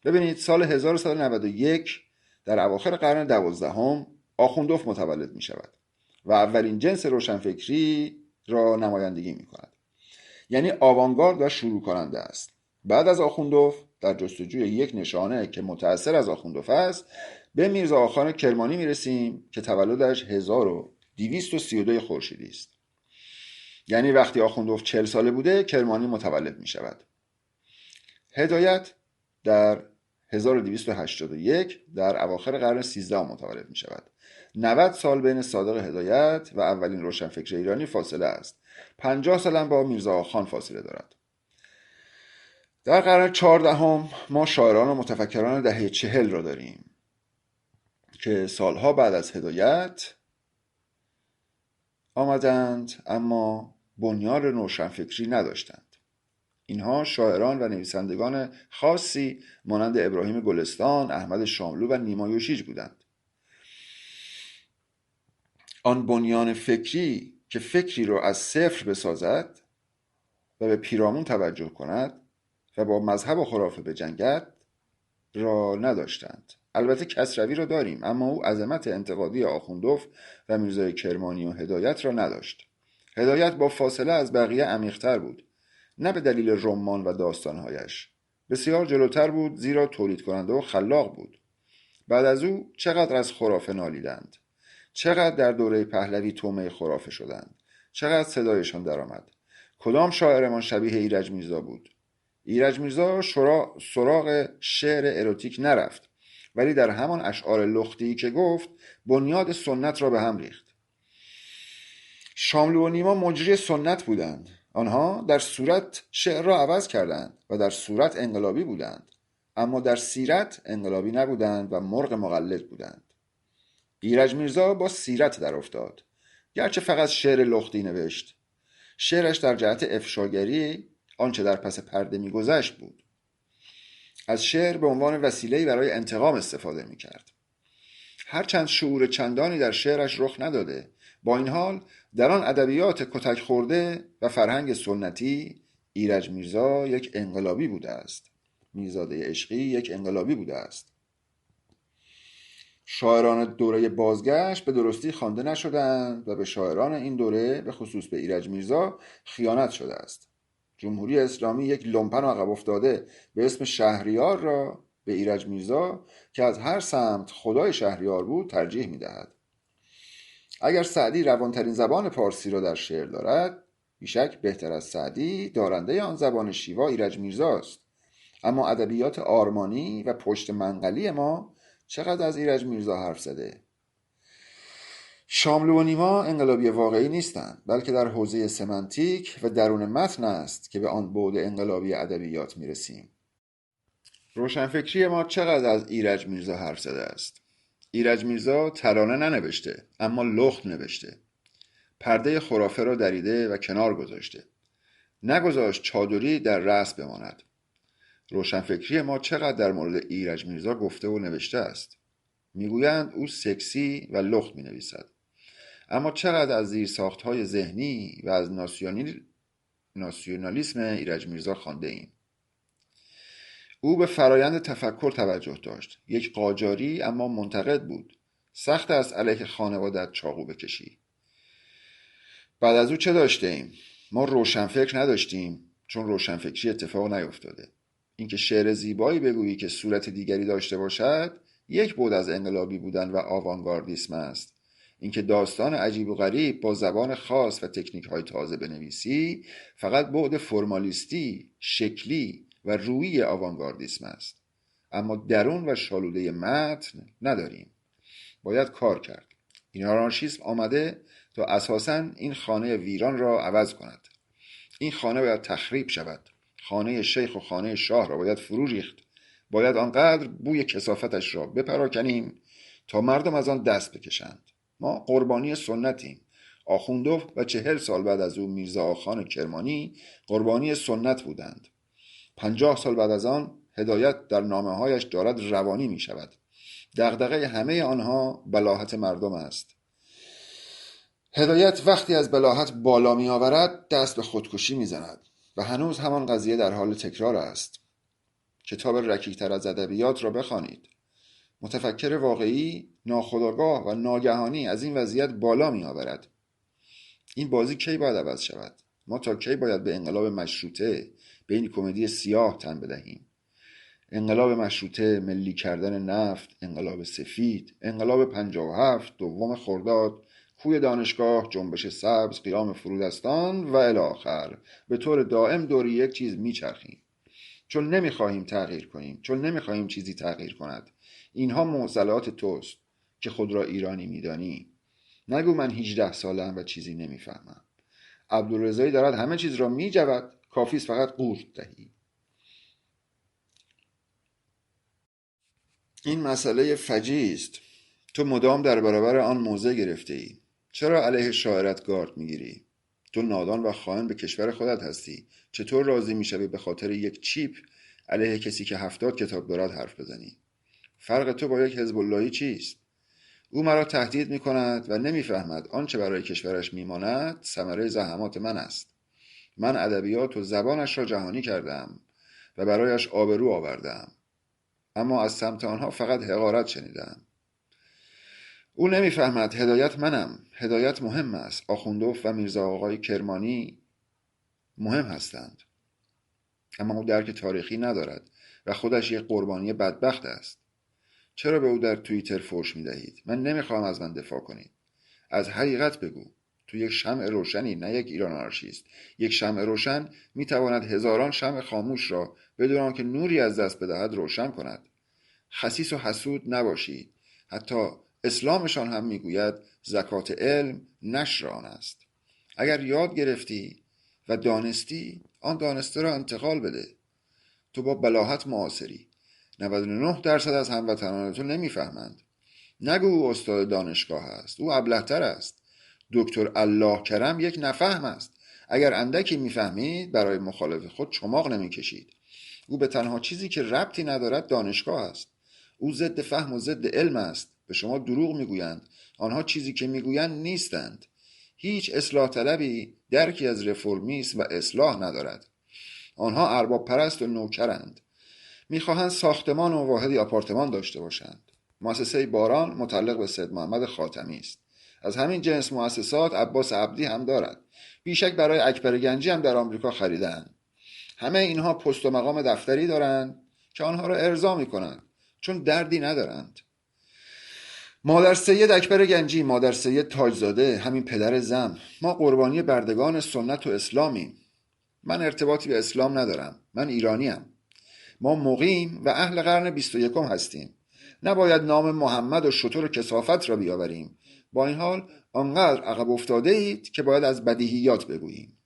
Speaker 1: ببینید سال 1191 در اواخر قرن 12 آخوندوف متولد می شود و اولین جنس روشنفکری را نمایندگی می کند. یعنی آوانگارد و شروع کننده است. بعد از آخوندوف در جستجوی یک نشانه که متأثر از آخوندوف است به میرزا آخان کرمانی میرسیم که تولدش 1232 خورشیدی است. یعنی وقتی آخوندوف 40 ساله بوده کرمانی متولد می شود. هدایت در 1281 در اواخر قرن 13 متولد می شود. 90 سال بین صادق هدایت و اولین روشنفکر ایرانی فاصله است. 50 سال هم با میرزا آخان فاصله دارد. در قرن 14 ما شاعران و متفکران دهه 40 را داریم که سالها بعد از هدایت آمدند اما بنیان روشنفکری نداشتند. اینها شاعران و نویسندگان خاصی مانند ابراهیم گلستان، احمد شاملو و نیما یوشیج بودند. آن بنیان فکری که فکری را از صفر بسازد و به پیرامون توجه کند و با مذهب و خرافه بجنگد را نداشتند. البته کسروی را داریم، اما او عظمت انتقادی آخوندوف و میرزای کرمانی و هدایت را نداشت. هدایت با فاصله از بقیه عمیق‌تر بود، نه به دلیل رمان و داستانهایش. بسیار جلوتر بود زیرا تولید کننده و خلاق بود. بعد از او چقدر از خرافه نالیدند، چقدر در دوره پهلوی طعمه خرافه شدند، چقدر صدایشان درآمد. کدام شاعرمان شبیه ایرج میرزا بود؟ ایرج میرزا سراغ شعر اروتیک نرفت، ولی در همان اشعار لختی که گفت بنیاد سنت را به هم ریخت. شاملو و نیما مجری سنت بودند. آنها در صورت شعر را عوض کردند و در صورت انقلابی بودند، اما در سیرت انقلابی نبودند و مرغ مقلد بودند. ایرج میرزا با سیرت در افتاد، گرچه فقط شعر لختی نوشت. شعرش در جهت افشاگری آنچه در پس پرده میگذشت بود. از شعر به عنوان وسیله‌ای برای انتقام استفاده میکرد. هرچند شعور چندانی در شعرش رخ نداده، با این حال در آن ادبیات کتک خورده و فرهنگ سنتی ایرج میرزا یک انقلابی بوده است. میرزاده عشقی یک انقلابی بوده است. شاعران دوره بازگشت به درستی خوانده نشدند و به شاعران این دوره به خصوص به ایرج میرزا خیانت شده است. جمهوری اسلامی یک لومپن عقب افتاده به اسم شهریار را به ایرج میرزا که از هر سمت خدای شهریار بود ترجیح میدهد. اگر سعدی روانترین زبان پارسی را در شعر دارد، بیشک بهتر از سعدی دارنده آن زبان شیوا ایرج میرزاست. اما ادبیات آرمانی و پشت منقلی ما چقدر از ایرج میرزا حرف زده. شاملو و نیما انقلابی واقعی نیستند، بلکه در حوزه سمنتیک و درون متن است که به آن بعد انقلابی ادبیات میرسیم. روشنفکری ما چقدر از ایرج میرزا حرف زده است. ایرج میرزا ترانه ننوشته، اما لخت نوشته. پرده خرافه را دریده و کنار گذاشته. نگذاشت چادری در رأس بماند. روشنفکری ما چقدر در مورد ایرج میرزا گفته و نوشته است. میگویند او سکسی و لخت مینویسد، اما چقدر از زیرساخت‌های ذهنی و از ناسیونالیسم ایرج میرزا خوانده ایم. او به فرایند تفکر توجه داشت. یک قاجاری اما منتقد بود. سخت است علیه خانواده‌ات چاقو بکشی. بعد از او چه داشته ایم؟ ما روشنفکر نداشتیم، چون روشنفکری اتفاق نیفتاده. اینکه شعر زیبایی بگویی که صورت دیگری داشته باشد، یک بعد از انقلابی بودن و آوانگاردیسم است. اینکه داستان عجیب و غریب با زبان خاص و تکنیک‌های تازه بنویسی، فقط بعد فرمالیستی، شکلی و رویی آوانگاردیسم است. اما درون و شالوده متن نداریم. باید کار کرد. این آنارشیسم آمده تا اساساً این خانه ویران را عوض کند. این خانه باید تخریب شود. خانه شیخ و خانه شاه را باید فرو ریخت. باید آنقدر بوی کثافتش را بپراکنیم تا مردم از آن دست بکشند. ما قربانی سنتیم. آخوندوف و 40 سال بعد از او میرزا آخان کرمانی قربانی سنت بودند. 50 سال بعد از آن هدایت در نامه‌هایش دارد روانی می شود. دغدغه همه آنها بلاهت مردم است. هدایت وقتی از بلاهت بالا می آورد دست به خودکشی می زند و هنوز همان قضیه در حال تکرار است. کتاب رکیک‌تر از ادبیات را بخوانید. متفکر واقعی ناخودآگاه و ناگهانی از این وضعیت بالا می آورد. این بازی کی باید عوض شود؟ ما تا کی باید به انقلاب مشروطه، به این کمدی سیاه تن بدهیم؟ انقلاب مشروطه، ملی کردن نفت، انقلاب سفید، انقلاب 57، دوم خرداد، کوی دانشگاه، جنبش سبز، قیام فرودستان و الی آخر. به طور دائم دور یک چیز میچرخیم، چون نمیخواهیم تغییر کنیم، چون نمیخواهیم چیزی تغییر کند. اینها معضلات توست که خود را ایرانی میدانی. نگو من 18 سالم و چیزی نمیفهمم. عبدالرضایی دارد همه چیز را میجود، کافیست فقط قورت دهی. این مسئله فجیع است. تو مدام در برابر آن موضع گرفته ای. چرا علیه شاعرت گارد میگیری؟ تو نادان و خائن به کشور خودت هستی. چطور راضی میشوی به خاطر یک چیپ علیه کسی که 70 کتاب دارد حرف بزنی؟ فرق تو با یک حزب اللهی چیست؟ او مرا تهدید میکند و نمیفهمد آنچه برای کشورش میماند ثمره زحمات من است. من ادبیات و زبانش را جهانی کردم و برایش آبرو آوردم، اما از سمت آنها فقط حقارت شنیدم. او نمیفهمد هدایت منم. هدایت مهم است. آخوندوف و میرزا آقای کرمانی مهم هستند، اما او درک تاریخی ندارد و خودش یک قربانی بدبخت است. چرا به او در توییتر فحش میدهید؟ من نمیخوام از من دفاع کنید. از حقیقت بگو. تو یک شمع روشنی، نه یک ایران آنارشیست. یک شمع روشن میتواند هزاران شمع خاموش را بدون آنکه نوری از دست بدهد روشن کند. خسیس و حسود نباشید. حتی اسلامشان هم میگوید زکات علم نشر آن است. اگر یاد گرفتی و دانستی، آن دانسته را انتقال بده. تو با بلاهت معاصری. 99% از هموطنان تو نمیفهمند. نگو او استاد دانشگاه است. او ابله‌تر است. دکتر الله کرم یک نفهم است. اگر اندکی میفهمید برای مخالف خود چماق نمیکشید. او به تنها چیزی که ربطی ندارد دانشگاه است. او ضد فهم و ضد علم است. به شما دروغ میگویند. آنها چیزی که میگویند نیستند. هیچ اصلاح طلبی درکی از رفرمیسم و اصلاح ندارد. آنها ارباب پرست و نوکرند. میخواهند ساختمان و واحدی آپارتمان داشته باشند. مؤسسه باران متعلق به سید محمد خاتمی است. از همین جنس مؤسسات عباس عبدی هم دارد. بیشک برای اکبر گنجی هم در آمریکا خریدند. همه اینها پست و مقام دفتری دارند که آنها را ارضا میکنند، چون دردی ندارند. مادر سید اکبر گنجی، مادر سید تاجزاده، همین پدر زم، ما قربانی بردگان سنت و اسلامیم. من ارتباطی به اسلام ندارم. من ایرانیم. ما مقیم و اهل قرن 21 هستیم. نباید نام محمد و شتر کثافت را بیاوریم. با این حال آنقدر عقب افتاده اید که باید از بدیهیات بگوییم،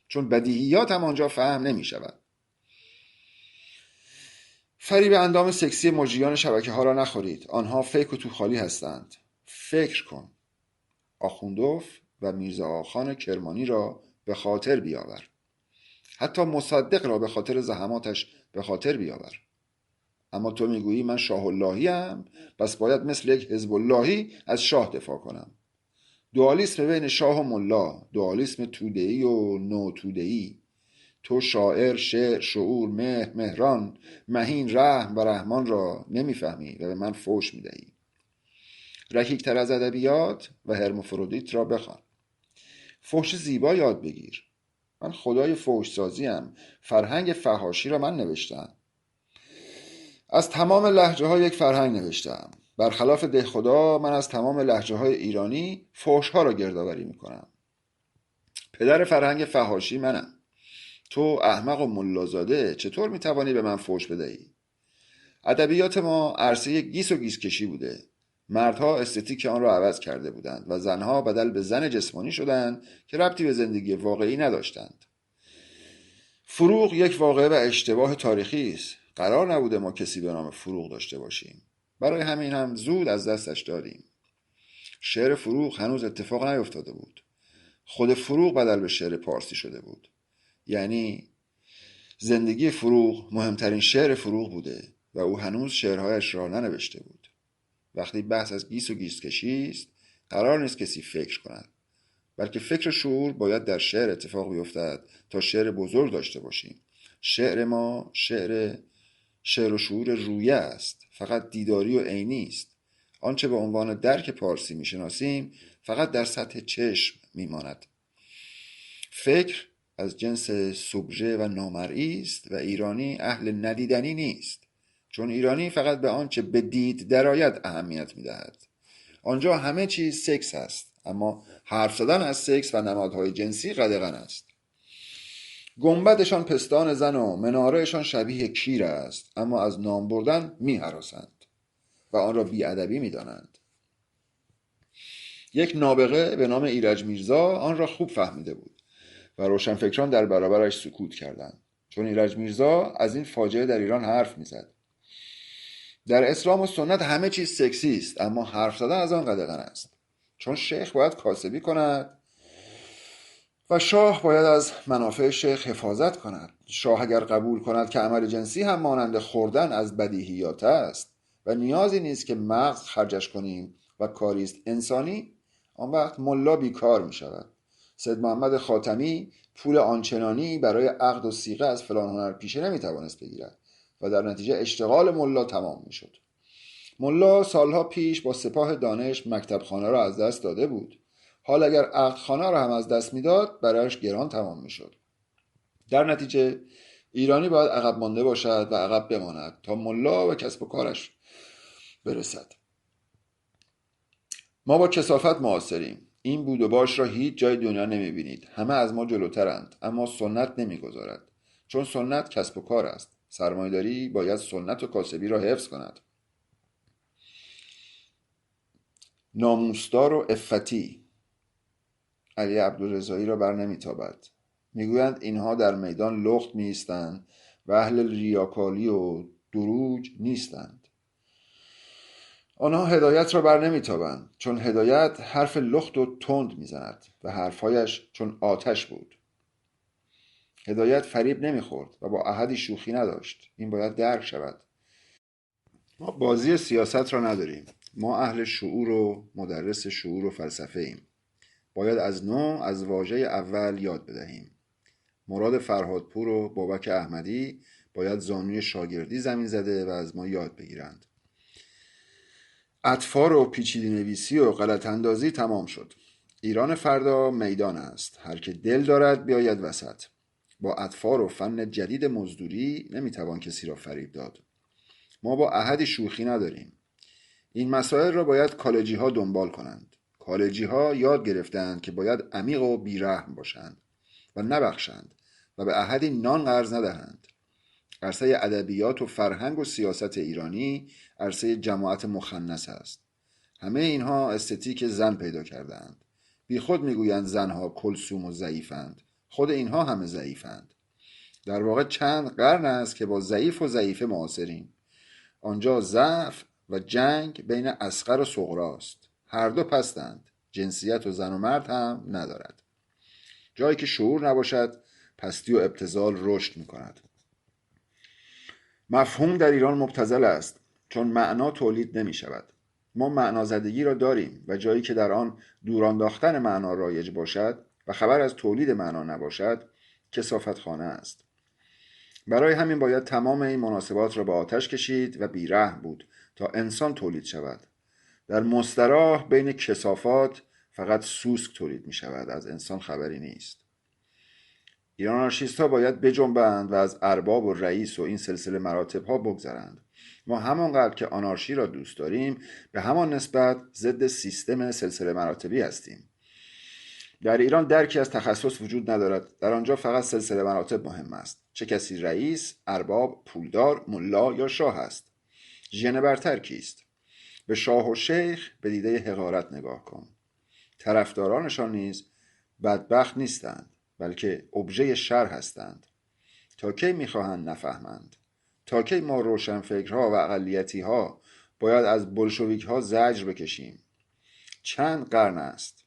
Speaker 1: چون بدیهیات هم آنجا فهم نمی شود. فریب اندام سکسی مجریان شبکه ها را نخورید. آنها فیک و تو خالی هستند. فکر کن. آخوندوف و میرزا آخان کرمانی را به خاطر بیاور. حتی مصدق را به خاطر زحماتش به خاطر بیاور. اما تو میگویی من شاه اللهی ام، پس باید مثل یک حزب اللهی از شاه دفاع کنم. دوالیسم بین شاه و ملا، دوالیسم توده‌ای و نو توده‌ای. تو شاعر، شعر، شعور، مهر، مهران، مهین، رحم و رحمان را نمیفهمی و به من فحش میدهی. رکیکتر از ادبیات و هرموفرودیت را بخوان. فحش زیبا یاد بگیر. من خدای فحش سازیم. فرهنگ فحاشی را من نوشتم. از تمام لهجه ها یک فرهنگ نوشتم. برخلاف دهخدا من از تمام لهجه های ایرانی فحش ها را گردآوری میکنم. پدر فرهنگ فحاشی منم. تو احمق و ملازاده چطور میتوانی به من فحش بدهی؟ ادبیات ما عرصه گیس و گیس کشی بوده. مردها استتیک آن را عوض کرده بودند و زنها بدل به زن جسمانی شدند که ربطی به زندگی واقعی نداشتند. فروغ یک واقعه و اشتباه تاریخی است. قرار نبوده ما کسی به نام فروغ داشته باشیم. برای همین هم زود از دستش دادیم. شعر فروغ هنوز اتفاق نیفتاده بود. خود فروغ بدل به شعر پارسی شده بود. یعنی زندگی فروغ مهمترین شعر فروغ بوده و او هنوز شعرهایش را ننوشته بود. وقتی بحث از گیس و گیس کشی است، قرار نیست کسی فکر کند، بلکه فکر شعور باید در شعر اتفاق بیفتد تا شعر بزرگ داشته باشیم. شعر ما شعر و شعور رویه است، فقط دیداری و عینی است. آنچه به عنوان درک پارسی میشناسیم فقط در سطح چشم میماند. فکر از جنس سوبژه و نامرئی است و ایرانی اهل ندیدنی نیست، چون ایرانی فقط به آنچه به دید درآید اهمیت می‌دهد. آنجا همه چیز سکس است، اما حرف زدن از سکس و نمادهای جنسی قدغن است. گنبدشان پستان زن و منارهشان شبیه کیر است، اما از نام بردن می‌هراسند و آن را بی‌ادبی می‌دانند. یک نابغه به نام ایرج میرزا آن را خوب فهمیده بود و روشنفکران در برابرش سکوت کردند، چون ایرج میرزا از این فاجعه در ایران حرف می‌زد. در اسلام و سنت همه چیز سکسی است، اما حرف زدن از آن قدغن است، چون شیخ باید کاسبی کند و شاه باید از منافع شیخ حفاظت کند. شاه اگر قبول کند که عمل جنسی هم مانند خوردن از بدیهیات است و نیازی نیست که مغز خرجش کنیم و کاری است انسانی، آن وقت ملا بیکار می شود. سید محمد خاتمی پول آنچنانی برای عقد و صیغه از فلان هنرپیشه نمی توانست بگیرد و در نتیجه اشتغال ملا تمام می شد. ملا سالها پیش با سپاه دانش مکتبخانه را از دست داده بود. حال اگر عقدخانه را هم از دست میداد برایش گران تمام میشد. در نتیجه ایرانی باید عقب مانده باشد و عقب بماند تا ملا و کسب و کارش برسد. ما با کثافت معاصریم. این بود و باش را هیچ جای دنیا نمیبینید. همه از ما جلوترند، اما سنت نمیگذارد، چون سنت کسب و کار است. سرمایه‌داری باید سنت و کاسبی را حفظ کند. ناموسدار و عفتی علی عبدالرضایی را بر نمیتابد. میگویند اینها در میدان لخت میایستند و اهل ریاکاری و دروج نیستند. آنها هدایت را بر نمیتابند، چون هدایت حرف لخت و تند میزند و حرفهایش چون آتش بود. هدایت فریب نمیخورد و با احدی شوخی نداشت. این باید درک شود. ما بازی سیاست را نداریم. ما اهل شعور و مدرس شعور و فلسفه ایم. باید از نو از واژه اول یاد بدهیم. مراد فرهادپور و بابک احمدی باید زانوی شاگردی زمین زده و از ما یاد بگیرند. اطفار و پیچیده نویسی و غلط اندازی تمام شد. ایران فردا میدان است. هر که دل دارد بیاید وسط. با اطفار و فن جدید مزدوری نمیتوان کسی را فریب داد. ما با احدی شوخی نداریم. این مسائل را باید کالجی ها دنبال کنند. کالجی ها یاد گرفتند که باید عمیق و بیرحم باشند و نبخشند و به احدی نان قرض ندهند. عرصه ادبیات و فرهنگ و سیاست ایرانی عرصه جماعت مخنث است. همه اینها استتیک زن پیدا کردند. بی خود میگویند زنها کلثوم و ضعیفند. خود اینها همه ضعیفند. در واقع چند قرن است که با ضعیف و ضعیفه معاصریم. آنجا ضعف و جنگ بین اصغر و صغراست. هر دو پستند. جنسیت و زن و مرد هم ندارد. جایی که شعور نباشد پستی و ابتذال رشد می‌کند. مفهوم در ایران مبتذل است، چون معنا تولید نمی‌شود. ما معنازدگی را داریم و جایی که در آن دور انداختن معنا رایج باشد و خبر از تولید معنا نباشد کثافتخانه است. برای همین باید تمام این مناسبات را به آتش کشید و بیرحم بود تا انسان تولید شود. در مستراح بین کثافات فقط سوسک تولید می شود، از انسان خبری نیست. ایران آنارشیست ها باید بجنبند و از ارباب و رئیس و این سلسله مراتب ها بگذرند. ما همانقدر که آنارشی را دوست داریم به همان نسبت ضد سیستم سلسله مراتبی هستیم. در ایران درکی از تخصص وجود ندارد. در آنجا فقط سلسله مراتب مهم است. چه کسی رئیس، ارباب، پولدار، ملا یا شاه است. ژن برتر کیست؟ به شاه و شیخ به دیده حقارت نگاه کن. طرفدارانشان نیز بدبخت نیستند، بلکه ابژه شر هستند. تا کی میخواهند نفهمند؟ تا کی ما روشنفکرها و اقلیتی ها باید از بلشویک ها زجر بکشیم؟ چند قرن است.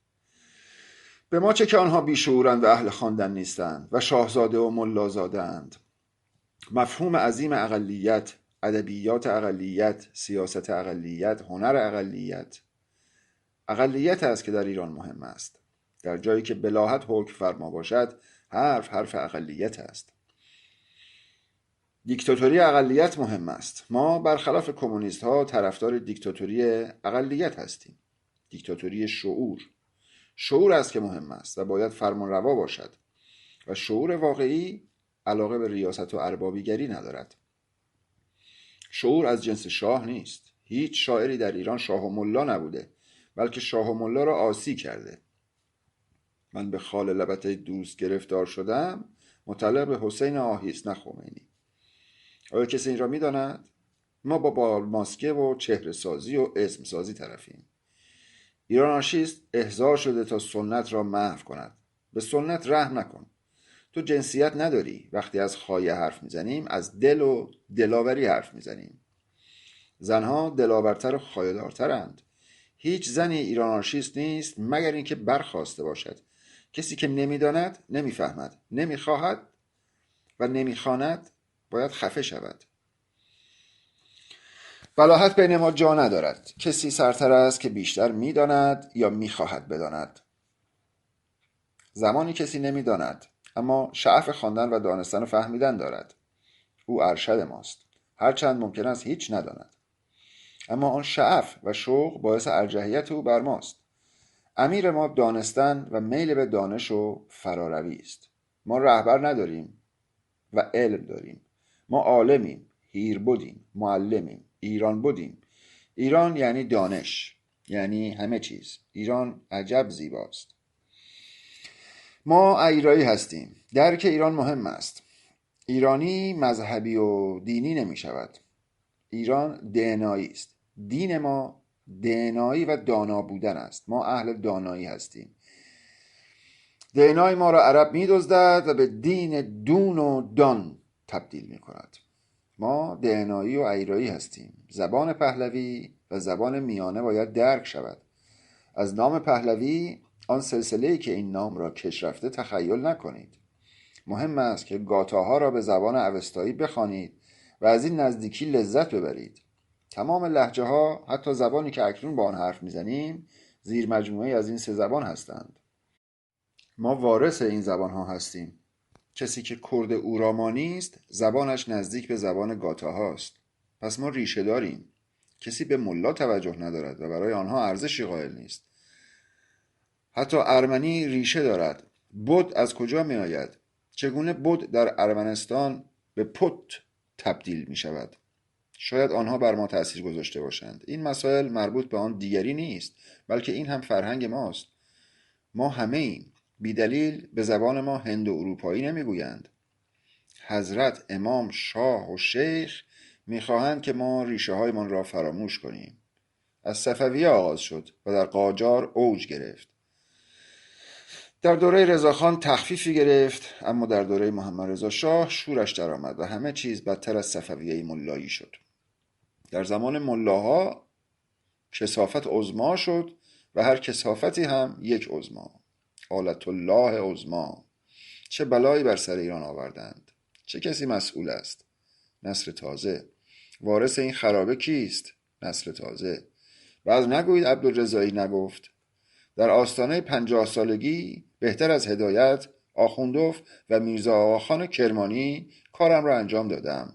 Speaker 1: به ما چه که آنها بیشعورند و اهل خواندن نیستند و شاهزاده و ملازاده اند. مفهوم عظیم اقلیت، ادبیات اقلیت، سیاست اقلیت، هنر اقلیت، اقلیت است که در ایران مهم است. در جایی که بلاهت حکم فرما باشد حرف اقلیت است. دیکتاتوری اقلیت مهم است. ما برخلاف کمونیست ها طرفدار دیکتاتوری اقلیت هستیم. دیکتاتوری شعور است که مهم است و باید فرمانروا باشد. و شعور واقعی علاقه به ریاست و اربابیگری ندارد. شعور از جنس شاه نیست. هیچ شاعری در ایران شاه و ملا نبوده، بلکه شاه و ملا را عاصی کرده. من به خال لبت دوست گرفتار شدم متعلق به حسین آهی است، نه خمینی. آیا کسی این را می‌داند؟ ما با بالماسکه و چهره سازی و اسم سازی طرفیم. ایران آنارشیست احضار شده تا سنت را محو کند. به سنت رحم نکن. تو جنسیت نداری. وقتی از خایه حرف میزنیم از دل و دلاوری حرف میزنیم. زنها دلاورتر و خایه‌دارترند. هیچ زنی ایران آنارشیست نیست مگر اینکه برخواسته باشد. کسی که نمیداند، نمیفهمد، نمیخواهد و نمیخواند باید خفه شود. بلاهت بین ما جا ندارد. کسی سرتر است که بیشتر میداند یا میخواهد بداند. زمانی کسی نمیداند اما شعف خواندن و دانستن و فهمیدن دارد. او ارشد ماست، هرچند ممکن است هیچ نداند، اما آن شعف و شوق باعث ارجحیت او بر ماست. امیر ما دانستن و میل به دانش و فراروی است. ما رهبر نداریم و علم داریم. ما عالمیم، هیر بودیم، معلمیم، ایران بودیم. ایران یعنی دانش، یعنی همه چیز. ایران عجب زیباست. ما ایرانی هستیم. درک ایران مهم است. ایرانی مذهبی و دینی نمی شود. ایران دینایی است. دین ما دینایی و دانا بودن است. ما اهل دانایی هستیم. دینای ما را عرب می دزدد و به دین دون و دان تبدیل می کند. ما دینایی و ایرایی هستیم. زبان پهلوی و زبان میانه باید درک شود. از نام پهلوی، آن سلسله‌ای که این نام را کش رفته، تخیل نکنید. مهم است که گاتاها را به زبان اوستایی بخوانید و از این نزدیکی لذت ببرید. تمام لهجه ها، حتی زبانی که اکنون با آن حرف میزنیم، زیر مجموعه از این سه زبان هستند. ما وارث این زبان ها هستیم. کسی که کرد اورامانی است، زبانش نزدیک به زبان گاتاهاست. پس ما ریشه داریم. کسی به ملا توجه ندارد و برای آنها ارزشی قائل نیست. حتی ارمنی ریشه دارد. بت از کجا می آید؟ چگونه بت در ارمنستان به پت تبدیل می شود؟ شاید آنها بر ما تأثیر گذاشته باشند. این مسائل مربوط به آن دیگری نیست، بلکه این هم فرهنگ ماست. ما همه ایم. بی دلیل به زبان ما هند و اروپایی نمی گویند. حضرت، امام، شاه و شیخ میخواهند که ما ریشه هایمان را فراموش کنیم. از صفویه آغاز شد و در قاجار اوج گرفت. در دوره رضاخان تخفیفی گرفت، اما در دوره محمد رضا شاه شورش درآمد و همه چیز بدتر از صفویه ملایی شد. در زمان ملاها کثافت عظما شد و هر کثافتی هم یک عظما. آلت الله عظما. چه بلایی بر سر ایران آوردند. چه کسی مسئول است؟ نسل تازه. وارث این خرابه کیست؟ نسل تازه. باز نگویید عبدالرضایی نگفت. در آستانه 50 سالگی بهتر از هدایت، آخوندوف و میرزا آقاخان کرمانی کارم را انجام دادم.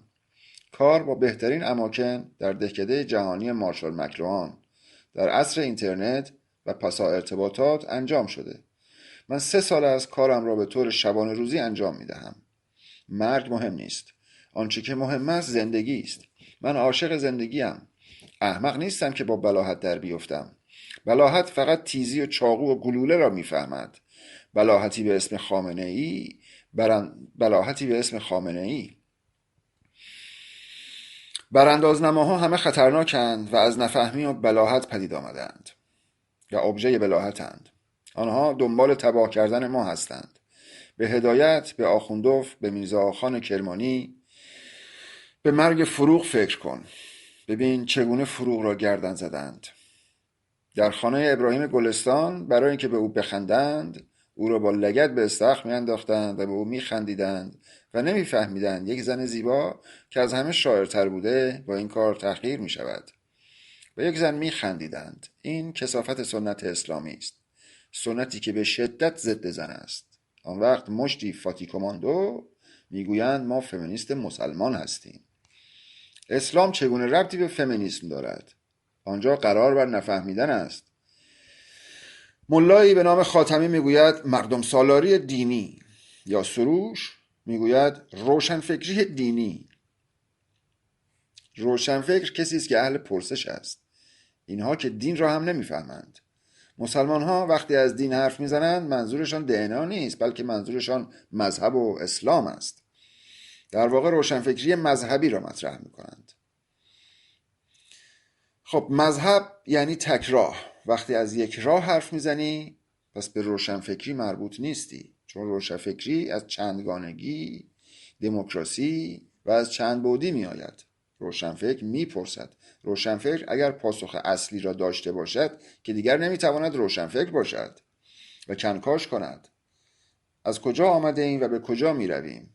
Speaker 1: کار با بهترین اماکن در دهکده جهانی مارشال مکلوهان در عصر اینترنت و پسا ارتباطات انجام شده. من 3 سال از کارم را به طور شبانه روزی انجام می دهم. مرگ مهم نیست. آنچه که مهم است زندگی است. من عاشق زندگیم. احمق نیستم که با بلاهت در بیفتم. بلاهت فقط تیزی و چاقو و گلوله را میفهمد. بلاهتی به اسم خامنه ای. براندازنماها همه خطرناکند و از نفهمی و بلاهت پدید آمدند و ابژه بلاهتند. آنها دنبال تباه کردن ما هستند. به هدایت، به آخوندوف، به میرزا خان کرمانی، به مرگ فروغ فکر کن. ببین چگونه فروغ را گردن زدند. در خانه ابراهیم گلستان برای اینکه به او بخندند، او را با لگد به استخر میانداختند و به او میخندیدند و نمیفهمیدند یک زن زیبا که از همه شاعرتر بوده با این کار تحقیر میشود. و یک زن میخندیدند. این کثافت سنت اسلامی است. سنتی که به شدت ضد زن است. آن وقت مشتی فاتی کماندو میگویند ما فمینیست مسلمان هستیم. اسلام چگونه ربطی به فمینیسم دارد؟ آنجا قرار بر نفهمیدن است. ملایی به نام خاتمی میگوید مردم سالاری دینی. یا سروش میگوید روشنفکری دینی. روشنفکر کسی است که اهل پرسش است. اینها که دین را هم نمیفهمند. مسلمان ها وقتی از دین حرف میزنند منظورشان دینا نیست، بلکه منظورشان مذهب و اسلام است. در واقع روشنفکری مذهبی را مطرح میکنند. خب مذهب یعنی تک راه. وقتی از یک راه حرف میزنی پس به روشنفکری مربوط نیستی، چون روشنفکری از چندگانگی، دموکراسی و از چند بعدی می آید. روشنفکر میپرسد. روشنفکر اگر پاسخ اصلی را داشته باشد که دیگر نمیتواند روشنفکر باشد و کنکاش کند. از کجا آمده ایم و به کجا می رویم؟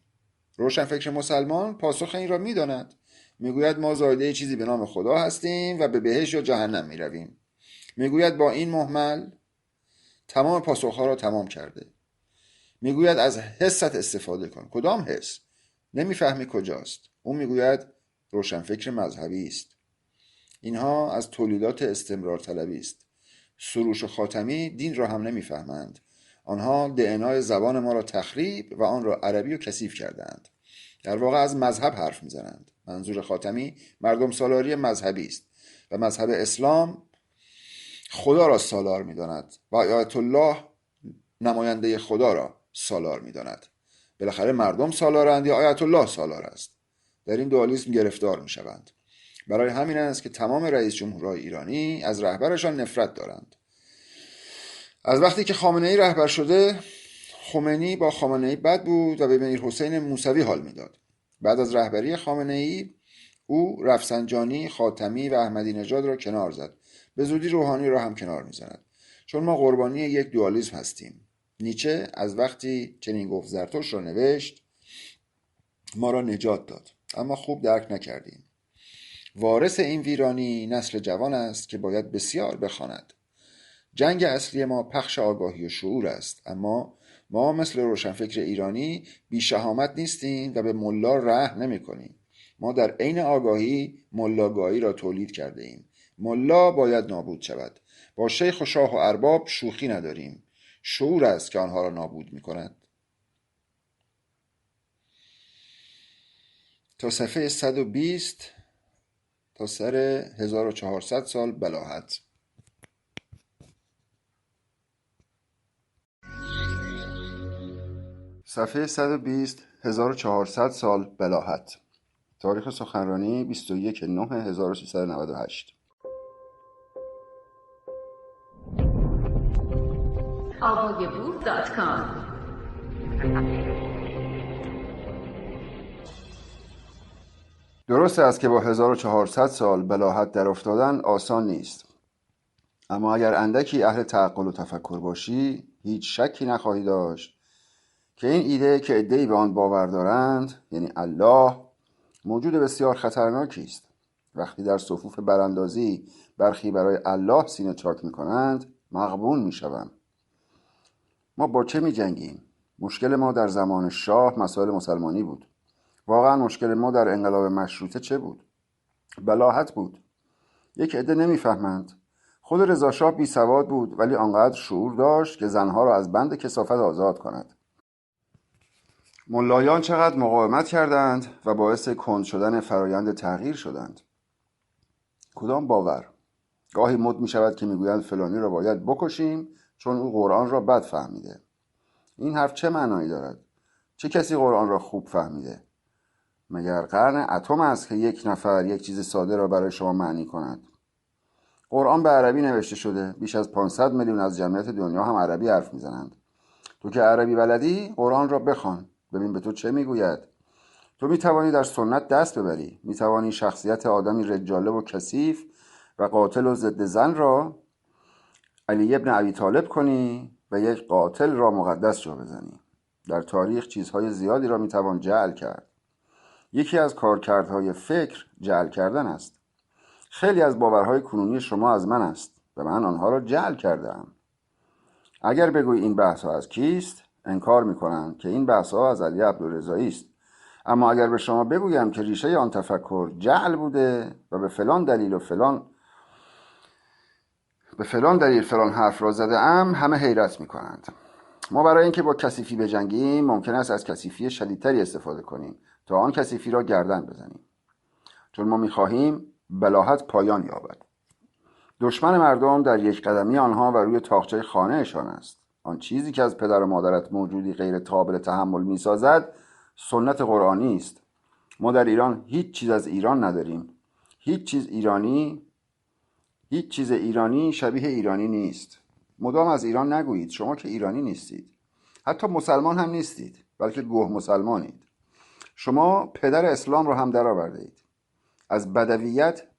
Speaker 1: روشنفکر مسلمان پاسخ این را میداند. میگوید ما زایده چیزی به نام خدا هستیم و به بهشت یا جهنم می رویم. میگوید با این محمل تمام پاسخها را تمام کرده. میگوید از حست استفاده کن. کدام حس؟ نمیفهمی کجاست. اون میگوید روشنفکر مذهبی است. اینها از تولیدات استمرار طلبی است. سروش و خاتمی دین را هم نمیفهمند. آنها دعنای زبان ما را تخریب و آن را عربی و کثیف کردند. در واقع از مذهب حرف میزنند. منظور خاتمی مردم سالاری مذهبی است و مذهب اسلام خدا را سالار میداند و آیت الله نماینده خدا را سالار میداند. بالاخره مردم سالارند یا آیت الله سالار است. در این دوالیسم گرفتار میشوند. برای همین است که تمام رئیس جمهورهای ایرانی از رهبرشان نفرت دارند. از وقتی که خامنه‌ای رهبر شده، خمینی با خامنه‌ای بد بود و به میرحسین موسوی حال میداد. بعد از رهبری خامنه‌ای او رفسنجانی، خاتمی و احمدی نژاد را کنار زد. به زودی روحانی را هم کنار میزند. چون ما قربانی یک دوالیسم هستیم. نیچه از وقتی چنین گفت زرتشت را نوشت ما را نجات داد، اما خوب درک نکردیم. وارث این ویرانی نسل جوان است که باید بسیار بخواند. جنگ اصلی ما پخش آگاهی و شعور است، اما ما مثل روشنفکر ایرانی بی شهامت نیستیم و به ملا ره نمی کنیم. ما در عین آگاهی ملاگاهی را تولید کرده ایم. ملا باید نابود شود. با شیخ و شاه و ارباب شوخی نداریم. شعور است که آنها را نابود می کند. تا صفحه 120 تا سر 1400 سال بلاهت. صفحه 120 1400 سال بلاهت. تاریخ سخنرانی 21/9/1398.
Speaker 2: آوایبور.com.
Speaker 1: درست است که با 1400 سال بلاهت در افتادن آسان نیست، اما اگر اندکی اهل تعقل و تفکر باشی هیچ شکی نخواهی داشت که این ایده که عده‌ای به آن باور دارند، یعنی الله، موجود بسیار خطرناکی است. وقتی در صفوف براندازی برخی برای الله سینه چاک می‌کنند مغبون می‌شوند. ما با چه می‌جنگیم؟ مشکل ما در زمان شاه مسائل مسلمانی بود. واقعا مشکل ما در انقلاب مشروطه چه بود؟ بلاهت بود. یک عده نمی‌فهمند. خود رضا شاه بی سواد بود ولی آنقدر شعور داشت که زنها را از بند کثافت آزاد کند. ملایان چقدر مقاومت کردند و باعث کند شدن فرایند تغییر شدند. کدام باور؟ گاهی مد می شود که میگویند فلانی را باید بکشیم چون او قرآن را بد فهمیده. این حرف چه معنایی دارد؟ چه کسی قرآن را خوب فهمیده؟ مگر قرن اتم است که یک نفر یک چیز ساده را برای شما معنی کند؟ قرآن به عربی نوشته شده. بیش از 500 میلیون از جمعیت دنیا هم عربی حرف میزنند. تو که عربی بلدی قرآن را بخوان، ببین به تو چه میگوید. تو میتوانی در سنت دست ببری. میتوانی شخصیت آدمی رجاله و کثیف و قاتل و ضد زن را علی ابن ابی طالب کنی و یک قاتل را مقدس جا بزنی. در تاریخ چیزهای زیادی را میتوان جعل کرد. یکی از کارکردهای فکر جعل کردن است. خیلی از باورهای کنونی شما از من است و من آنها را جعل کردم. اگر بگوی این بحث‌ها از کیست، انکار می‌کنند که این بحث‌ها از علی عبدالرضایی است. اما اگر به شما بگویم که ریشه آن تفکر جعل بوده و به فلان دلیل فلان حرف را زده ام، همه حیرت می‌کنند. ما برای اینکه با کثیفی بجنگیم ممکن است از کثیفی شدیدتری استفاده کنیم تا آن کثیفی را گردن بزنیم، چون ما می‌خواهیم بلاهت پایان یابد. دشمن مردم در یک قدمی آنها و روی تاقچه خانهشان است. آن چیزی که از پدر و مادرت موجودی غیر قابل تحمل می‌سازد سنت قرآنی است. ما در ایران هیچ چیز از ایران نداریم. هیچ چیز ایرانی شبیه ایرانی نیست. مدام از ایران نگویید، شما که ایرانی نیستید. حتی مسلمان هم نیستید، بلکه گوه مسلمانید. شما پدر اسلام رو هم درآورده اید. از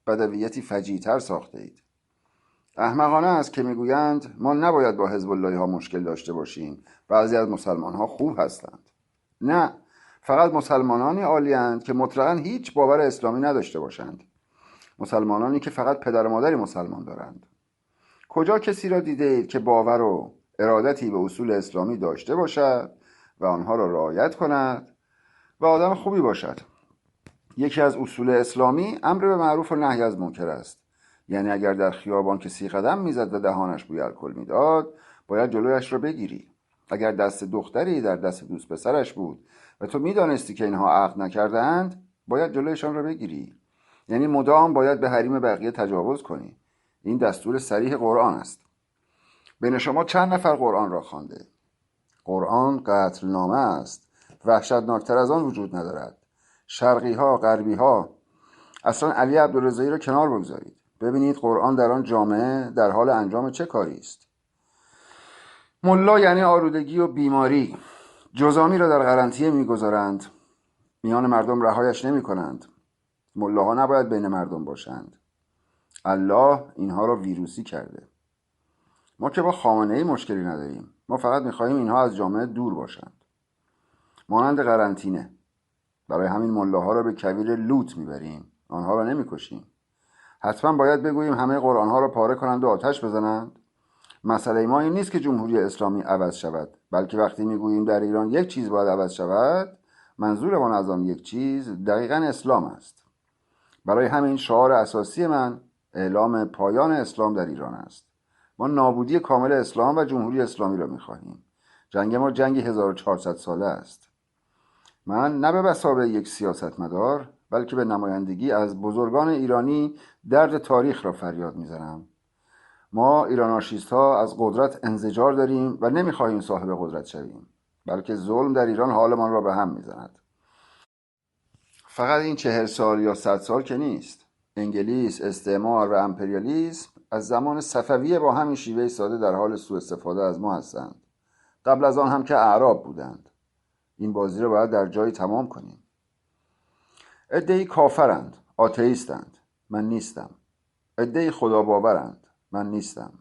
Speaker 1: بدویتی فجیع‌تر ساخته اید. احمقانه است که میگویند ما نباید با حزب اللهی ها مشکل داشته باشیم، بعضی از مسلمان ها خوب هستند. نه، فقط مسلمانانی عالی‌اند که مطلقاً هیچ باور اسلامی نداشته باشند. مسلمانانی که فقط پدر و مادری مسلمان دارند. کجا کسی را دیده اید که باور و ارادتی به اصول اسلامی داشته باشد و آنها را رعایت کند و آدم خوبی باشد؟ یکی از اصول اسلامی امر به معروف و نهی از منکر است. یعنی اگر در خیابان کسی قدم میزد و دهانش بوی الکل میداد، باید جلویش را بگیری. اگر دست دختری در دست دوست پسرش بود و تو میدانستی که اینها عقد نکرده‌اند، باید جلویشان را بگیری. یعنی مدام باید به حریم بقیه تجاوز کنی. این دستور صریح قرآن است. بین شما چند نفر قرآن را خوانده؟ قرآن قتل نامه است. وحشتناکتر از آن وجود ندارد. شرقی ها، غربی ها. اصلا علی عبدالرضایی را کنار بگذارید. ببینید قرآن در آن جامعه در حال انجام چه کاری است. ملا یعنی آلودگی و بیماری. جزامی را در قرنطینه میگذارند. میان مردم رهایش نمی کنند. ملاها نباید بین مردم باشند. الله اینها را ویروسی کرده. ما که با خامنه‌ای مشکلی نداریم. ما فقط میخواهیم اینها از جامعه دور باشند. مانند قرنطینه. برای همین ملاها را به کویر لوط میبریم. آنها را نمیکشیم. حتما باید بگوییم همه قرآنها را پاره کنند و آتش بزنند. مسئله ما این نیست که جمهوری اسلامی عوض شود، بلکه وقتی میگوییم در ایران یک چیز باید عوض شود، منظورمان از آن یک چیز دقیقاً اسلام است. برای همین شعار اساسی من اعلام پایان اسلام در ایران است. ما نابودی کامل اسلام و جمهوری اسلامی را می‌خواهیم. جنگ ما جنگی 1400 ساله است. من نه به مثابه یک سیاستمدار، بلکه به نمایندگی از بزرگان ایرانی درد تاریخ را فریاد می‌زنم. ما ایراناشیست‌ها از قدرت انزجار داریم و نمی‌خواهیم صاحب قدرت شویم، بلکه ظلم در ایران حالمان را به هم می‌زند. فقط این 40 سال یا 100 سال که نیست. انگلیس، استعمار و امپریالیسم از زمان صفویه با همین شیوه ساده در حال سوء استفاده از ما هستند. قبل از آن هم که اعراب بودند. این بازی را باید در جایی تمام کنیم. عده‌ای کافرند، آتئیستند. من نیستم. عده‌ای خدا باورند. من نیستم.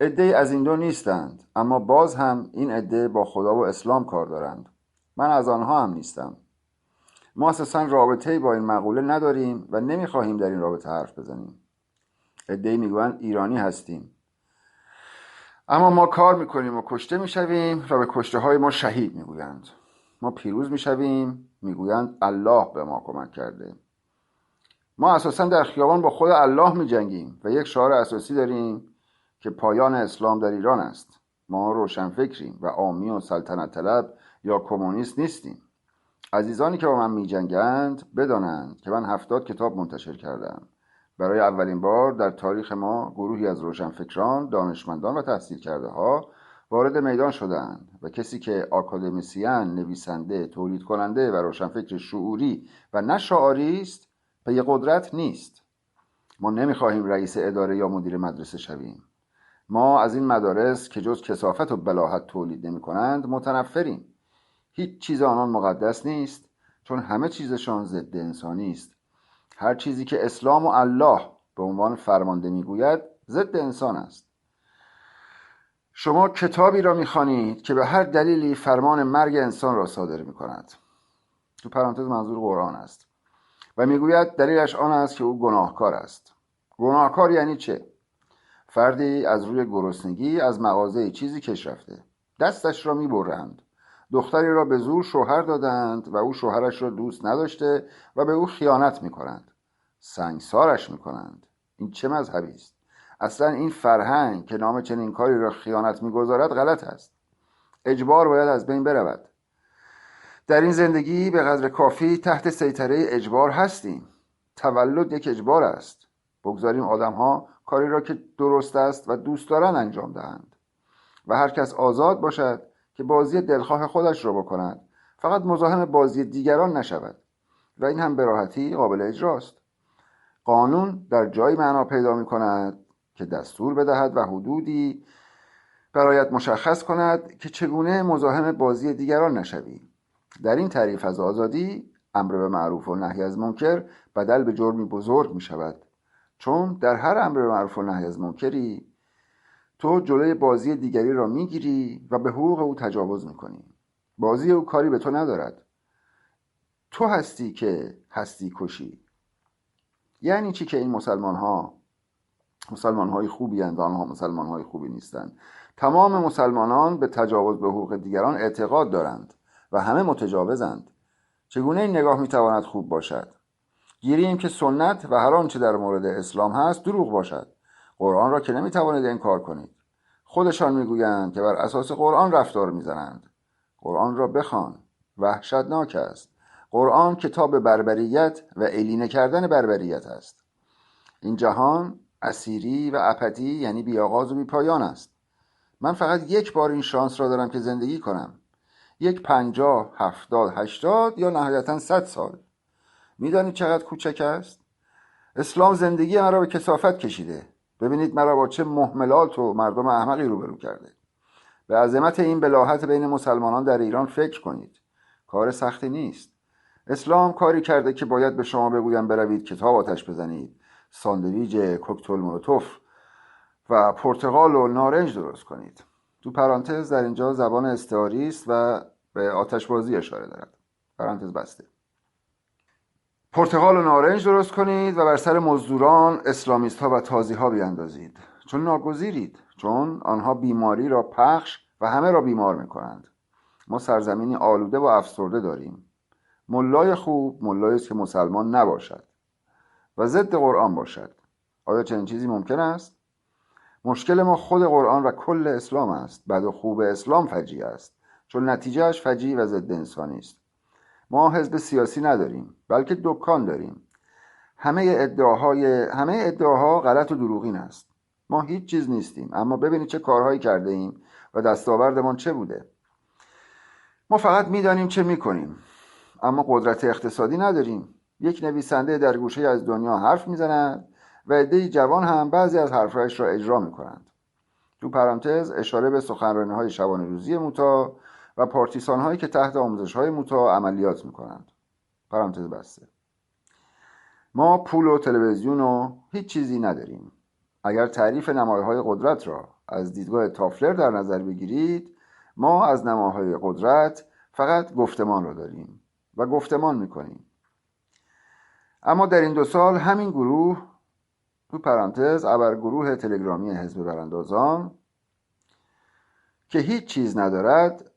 Speaker 1: عده‌ای از این دو نیستند، اما باز هم این عده با خدا و اسلام کار دارند. من از آنها هم نیستم. ما اساساً رابطه‌ای با این مقوله نداریم و نمی‌خواهیم در این رابطه حرف بزنیم. عده‌ای میگویند ایرانی هستیم، اما ما کار میکنیم و کشته میشویم و به کشته های ما شهید میگویند. ما پیروز میشویم، میگویند الله به ما کمک کرده. ما اساساً در خیابان با خود الله میجنگیم و یک شعار اساسی داریم که پایان اسلام در ایران است. ما روشنفکریم و عامی و سلطنت طلب یا کمونیست نیستیم. عزیزانی که با من میجنگند بدانند که من 70 کتاب منتشر کردم. برای اولین بار در تاریخ ما گروهی از روشنفکران، دانشمندان و تحصیل کرده ها وارد میدان شدند و کسی که آکادمیسین، نویسنده، تولید کننده و روشنفکر شعوری و نه شعاری است پی قدرت نیست. ما نمیخواهیم رئیس اداره یا مدیر مدرسه شویم. ما از این مدارس که جز کثافت و بلاهت تولید نمی کنند متنفریم. هیچ چیز آنان مقدس نیست، چون همه چیزشان ضد انسانی است. هر چیزی که اسلام و الله به عنوان فرمانده میگوید ضد انسان است. شما کتابی را میخوانید که به هر دلیلی فرمان مرگ انسان را صادر میکند. تو پرانتز منظور قرآن است. و میگوید دلیلش آن است که او گناهکار است. گناهکار یعنی چه؟ فردی از روی گرسنگی از مغازه چیزی کش رفته. دستش را میبرند. دختری را به زور شوهر دادند و او شوهرش را دوست نداشته و به او خیانت میکنند. سنگسارش میکنند. این چه مذهبی است؟ اصلا این فرهنگ که نام چنین کاری را خیانت میگذارد غلط است. اجبار باید از بین برود. در این زندگی به قدر کافی تحت سیطره اجبار هستیم. تولد یک اجبار است. بگذاریم آدم‌ها کاری را که درست است و دوست دارند انجام دهند و هر کس آزاد باشد که بازی دلخواه خودش را بکند، فقط مزاحم بازی دیگران نشود و این هم به راحتی قابل اجراست. قانون در جایی معنا پیدا می کند که دستور بدهد و حدودی برایت مشخص کند که چگونه مزاحم بازی دیگران نشوی. در این تعریف از آزادی، امر به معروف و نهی از منکر بدل به جرمی بزرگ می شود، چون در هر امر به معروف و نهی از منکری تو جلوی بازی دیگری را می گیری و به حقوق او تجاوز می کنی. بازی او کاری به تو ندارد. تو هستی که هستی کشی. یعنی چی که این مسلمان‌های خوبی اند و آنها مسلمان‌های خوبی نیستند؟ تمام مسلمانان به تجاوز به حقوق دیگران اعتقاد دارند و همه متجاوزند. چگونه این نگاه میتواند خوب باشد؟ گیریم که سنت و هر آنچه در مورد اسلام هست دروغ باشد. قرآن را که نمیتوانید انکار کنید. خودشان میگویند که بر اساس قرآن رفتار میزنند. قرآن را بخوان، وحشتناک است. قرآن کتاب بربریت و الینه کردن بربریت است. این جهان اسیری و اپدی، یعنی بی آغاز و بی پایان است. من فقط یک بار این شانس را دارم که زندگی کنم. 50 70 80 یا نهایتا 100 سال. میدانید چقدر کوچک است؟ اسلام زندگی مرا به کثافت کشیده. ببینید مرا با چه مهملات و مردم احمقی روبرو کرده. به عظمت این بلاهت بین مسلمانان در ایران فکر کنید. کار سختی نیست. اسلام کاری کرده که باید به شما بگویم بروید کتاب آتش بزنید، ساندویچ کوکتل مولوتوف و پرتقال و نارنج درست کنید. تو پرانتز در اینجا زبان استعاری است و به آتشبازی اشاره دارد. پرانتز بسته. پرتقال و نارنج درست کنید و بر سر مزدوران، اسلامیست ها و تازی ها بیاندازید، چون ناگزیرید، چون آنها بیماری را پخش و همه را بیمار میکنند. ما سرزمینی آلوده و افسرده داریم. ملای خوب ملایی است که مسلمان نباشد و ضد قرآن باشد. آیا چنین چیزی ممکن است؟ مشکل ما خود قرآن و کل اسلام است. بد و خوب اسلام فجیع است، چون نتیجهش فجیع و ضد انسانی است. ما حزب سیاسی نداریم، بلکه دکان داریم. همه ادعاها غلط و دروغین است. ما هیچ چیز نیستیم، اما ببینید چه کارهایی کرده ایم و دستاوردمان چه بوده. ما فقط میدانیم چه میکنیم، اما قدرت اقتصادی نداریم. یک نویسنده در گوشه از دنیا حرف میزند و عده‌ای جوان هم بعضی از حرفایش را اجرا میکنند. تو پرانتز اشاره به سخنرانی‌های شبانه روزی موتی و پارتیسان‌هایی که تحت آموزش‌های موتی عملیات میکنند. پرانتز بسته. ما پول و تلویزیون و هیچ چیزی نداریم. اگر تعریف نمایه‌های قدرت را از دیدگاه تافلر در نظر بگیرید، ما از نمایه‌های قدرت فقط گفتمان را داریم و گفتمان میکنیم. اما در این 2 سال همین گروه، تو پرانتز ابرگروه تلگرامی حزب براندازان که هیچ چیز ندارد،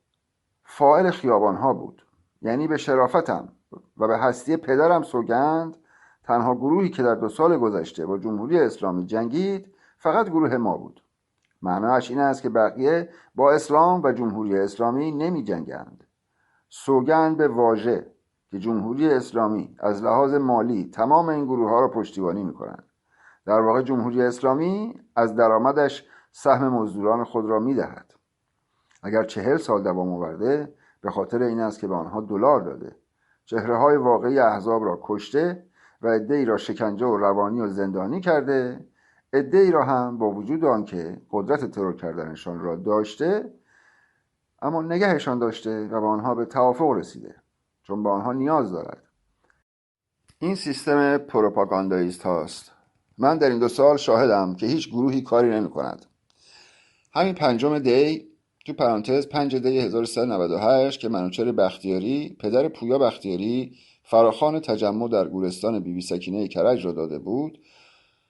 Speaker 1: فاعل خیابانها بود. یعنی به شرافتم و به هستی پدرم سوگند، تنها گروهی که در 2 سال گذشته با جمهوری اسلامی جنگید فقط گروه ما بود. معناش این است که بقیه با اسلام و جمهوری اسلامی نمی جنگند. سوگند به واژه که جمهوری اسلامی از لحاظ مالی تمام این گروه ها را پشتیبانی می کنند. در واقع جمهوری اسلامی از درآمدش سهم مزدوران خود را می دهد. اگر 40 سال دوام آورده، به خاطر این است که به آنها دلار داده. چهره های واقعی احزاب را کشته و عده‌ای را شکنجه و روانی و زندانی کرده. عده‌ای را هم با وجود آنکه قدرت ترور کردنشان را داشته، اما نگهشان داشته و با آنها به توافق رسیده، چون به آنها نیاز دارد. این سیستم پروپاگانداییست هاست. من در این 2 سال شاهدم که هیچ گروهی کاری نمی کند. همین 5 دی، تو پرانتز 5 دی 1398، که منوچهر بختیاری، پدر پویا بختیاری، فراخوان تجمع در گورستان بی بی سکینه کرج را داده بود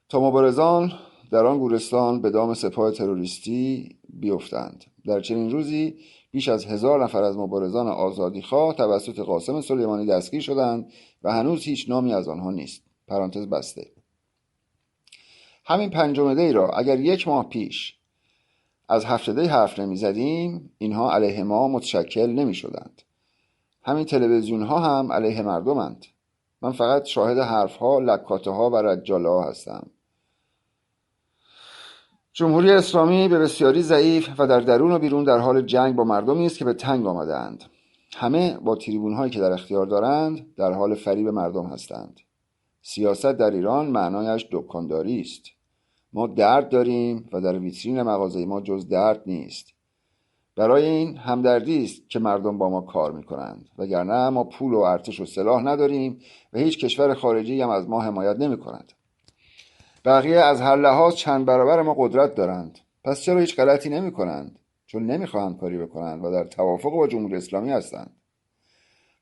Speaker 1: تا مبارزان در آن گورستان به دام سپاه تروریستی بیفتند. در چنین روزی بیش از 1000 نفر از مبارزان آزادیخواه توسط قاسم سلیمانی دستگیر شدند و هنوز هیچ نامی از آنها نیست. پرانتز بسته. همین 5 دی را اگر 1 ماه پیش از 70 حرف نمی زدیم اینها علیه ما متشکل نمی شدند. همین تلویزیون ها هم علیه مردمند. من فقط شاهد حرف ها، لکاته ها و رجاله ها هستم. جمهوری اسلامی به بسیاری ضعیف و در درون و بیرون در حال جنگ با مردمی است که به تنگ آمده‌اند. همه با تریبون هایی که در اختیار دارند در حال فریب مردم هستند. سیاست در ایران معنایش دکانداری است. ما درد داریم و در ویترین مغازه ما جز درد نیست. برای این همدردی است که مردم با ما کار می‌کنند، وگرنه ما پول و ارتش و سلاح نداریم و هیچ کشور خارجی هم از ما حمایت نمی‌کند. بقیه از هر لحاظ چند برابر ما قدرت دارند. پس چرا هیچ غلطی نمی‌کنند؟ چون نمی‌خواهند کاری بکنند و در توافق با جمهوری اسلامی هستند.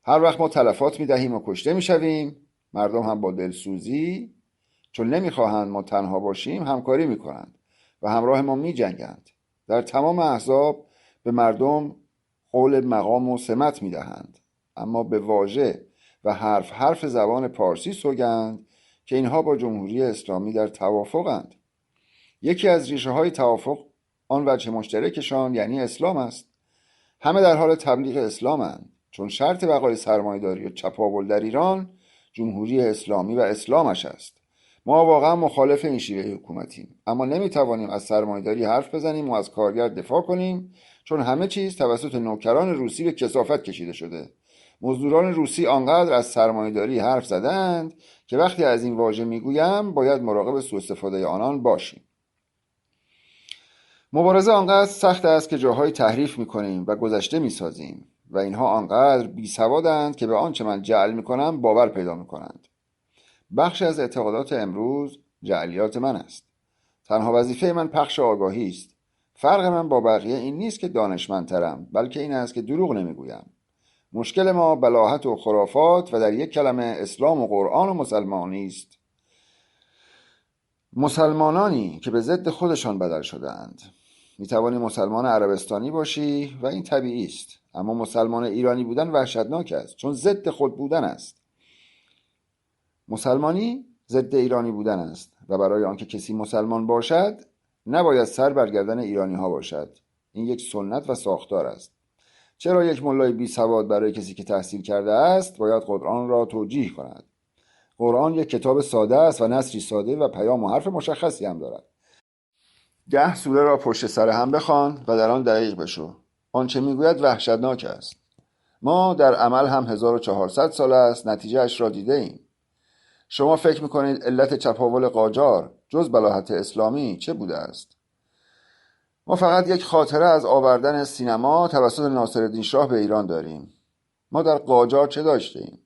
Speaker 1: هر وقت ما تلفات می‌دهیم و کشته می‌شویم، مردم هم با دلسوزی چون نمی‌خواهند ما تنها باشیم همکاری می‌کنند و همراه ما می‌جنگند. در تمام احزاب به مردم قول مقام و سمت می‌دهند، اما به واژه و حرف زبان پارسی سوگند که اینها با جمهوری اسلامی در توافقند. یکی از ریشه های توافق آن وجه مشترکشان یعنی اسلام است. همه در حال تبلیغ اسلامند، چون شرط بقای سرمایه‌داری و چپاول در ایران جمهوری اسلامی و اسلامش است. ما واقعا مخالف این شیوه حکومتیم، اما نمیتوانیم از سرمایه‌داری حرف بزنیم و از کارگر دفاع کنیم، چون همه چیز توسط نوکران روسی به کثافت کشیده شده. مزدوران روسی آنقدر از سرمایه‌داری حرف زدند که وقتی از این واژه میگویم باید مراقب سوء استفاده آنان باشیم. مبارزه آنقدر سخت است که جاهای تحریف میکنیم و گذشته میسازیم و اینها آنقدر بیسوادند که به آنچه من جعل میکنم باور پیدا میکنند. بخشی از اعتقادات امروز جعلیات من است. تنها وظیفه من پخش آگاهی است. فرق من با بقیه این نیست که دانشمندترم، بلکه این است که دروغ نمیگویم. مشکل ما بلاهت و خرافات و در یک کلمه اسلام و قرآن و مسلمانی است. مسلمانانی که به ضد خودشان بدل شده‌اند. میتوانی مسلمان عربستانی باشی و این طبیعی است، اما مسلمان ایرانی بودن وحشتناک است، چون ضد خود بودن است. مسلمانی ضد ایرانی بودن است و برای آنکه کسی مسلمان باشد نباید سر بر گردن ایرانی ها باشد. این یک سنت و ساختار است. چرا یک ملای بی سواد برای کسی که تحصیل کرده است باید قرآن را توجیه کند؟ قرآن یک کتاب ساده است و نثری ساده و پیام و حرف مشخصی هم دارد. 10 سوره را پشت سر هم بخوان و در آن دقیق بشو. آنچه میگوید وحشتناک است. ما در عمل هم 1400 سال است نتیجه اش را دیده ایم. شما فکر میکنید علت چپاول قاجار جز بلاهت اسلامی چه بوده است؟ ما فقط یک خاطره از آوردن سینما توسط ناصرالدین شاه به ایران داریم. ما در قاجار چه داشتیم؟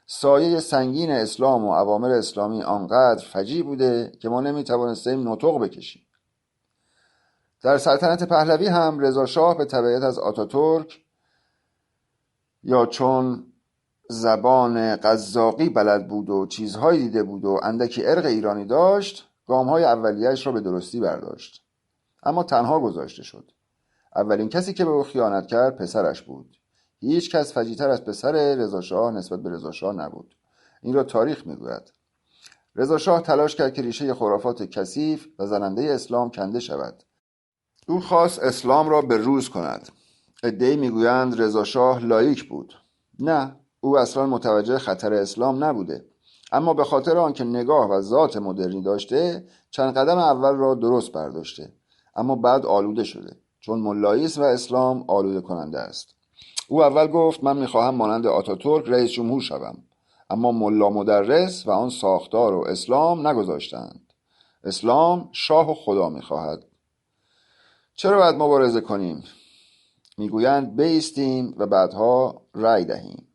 Speaker 1: سایه سنگین اسلام و اوامر اسلامی آنقدر فجیع بوده که ما نمیتوانستیم نطق بکشیم. در سلطنت پهلوی هم رضا شاه به تبعیت از آتاتورک یا چون زبان قزاقی بلد بود و چیزهایی دیده بود و اندکی ارق ایرانی داشت، گامهای اولیه‌اش را به درستی برداشت، اما تنها گذاشته شد. اولین کسی که به او خیانت کرد پسرش بود. هیچ کس فجیع‌تر از پسر رضا شاه نسبت به رضا شاه نبود. این را تاریخ میگوید. رضا شاه تلاش کرد که ریشه خرافات کثیف و زننده اسلام کنده شود. او خواست اسلام را به روز کند. عده‌ای میگویند رضا شاه لاییک بود. نه، او اصلا متوجه خطر اسلام نبوده، اما به خاطر آنکه نگاه و ذات مدرنی داشته چند قدم اول را درست برداشته، اما بعد آلوده شده، چون ملاییسم و اسلام آلوده کننده است. او اول گفت من میخواهم مانند آتاتورک رئیس جمهور شوم، اما ملا مدرس و آن ساختار و اسلام نگذاشتند. اسلام شاه و خدا میخواهد. چرا باید مبارزه کنیم؟ میگویند بایستیم و بعدها رأی دهیم.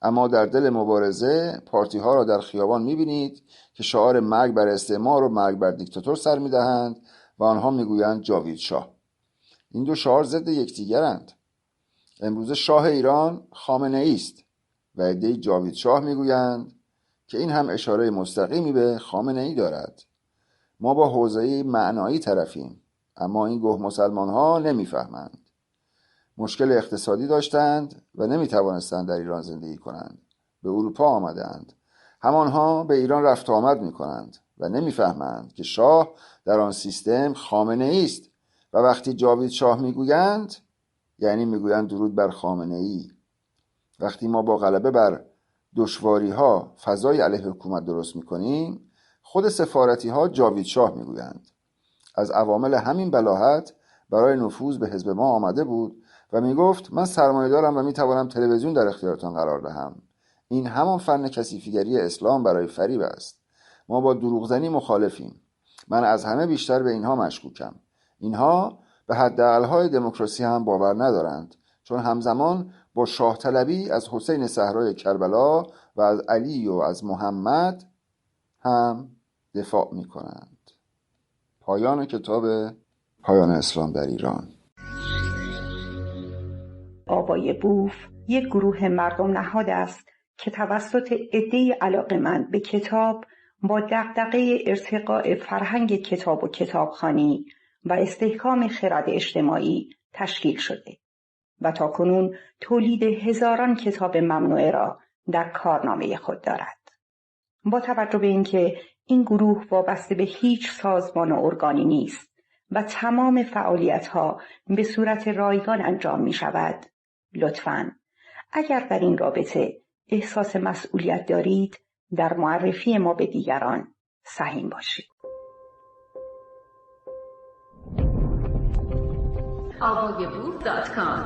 Speaker 1: اما در دل مبارزه پارتی ها را در خیابان میبینید که شعار مرگ بر استعمار و مرگ بر دیکتاتور سر میدهند و آنها میگویند جاوید شاه. این دو شعار ضد یکدیگرند. امروز شاه ایران خامنه ای است و عده‌ای جاوید شاه میگویند که این هم اشاره مستقیمی به خامنه ای دارد. ما با حوزه معنایی طرفیم، اما این گوه مسلمان ها نمیفهمند. مشکل اقتصادی داشتند و نمیتوانستند در ایران زندگی کنند. به اروپا آمدند. همانها به ایران رفت آمد میکنند و نمیفهمند که شاه در آن سیستم خامنه ای است و وقتی جاوید شاه میگویند یعنی میگویند درود بر خامنه‌ای. وقتی ما با غلبه بر دشواری ها فضای علیه حکومت درست میکنیم، خود سفارتی ها جاوید شاه میگویند. از عوامل همین بلاهت برای نفوذ به حزب ما آمده بود و میگفت من سرمایه دارم و میتوانم تلویزیون در اختیارتان قرار دهم. این همان فن کثیفیگری اسلام برای فریب است. ما با دروغزنی مخالفیم. من از همه بیشتر به اینها مشکوکم. اینها به حداقل‌های دموکراسی هم باور ندارند، چون همزمان با شاه طلبی از حسین صحرای کربلا و از علی و از محمد هم دفاع می کنند. پایان کتاب پایان اسلام در ایران.
Speaker 2: آوای بوف یک گروه مردم نهاد است که توسط عده‌ای علاقه‌مند به کتاب با دغدغه ارتقاء فرهنگ کتاب و کتابخوانی و استحکام خرد اجتماعی تشکیل شده و تاکنون تولید هزاران کتاب ممنوعه را در کارنامه خود دارد. با توجه به اینکه این گروه وابسته به هیچ سازمان و ارگانی نیست و تمام فعالیت‌ها به صورت رایگان انجام می‌شود، لطفاً اگر در این رابطه احساس مسئولیت دارید در معرفی ما به دیگران سهیم باشید.
Speaker 3: avogabooth.com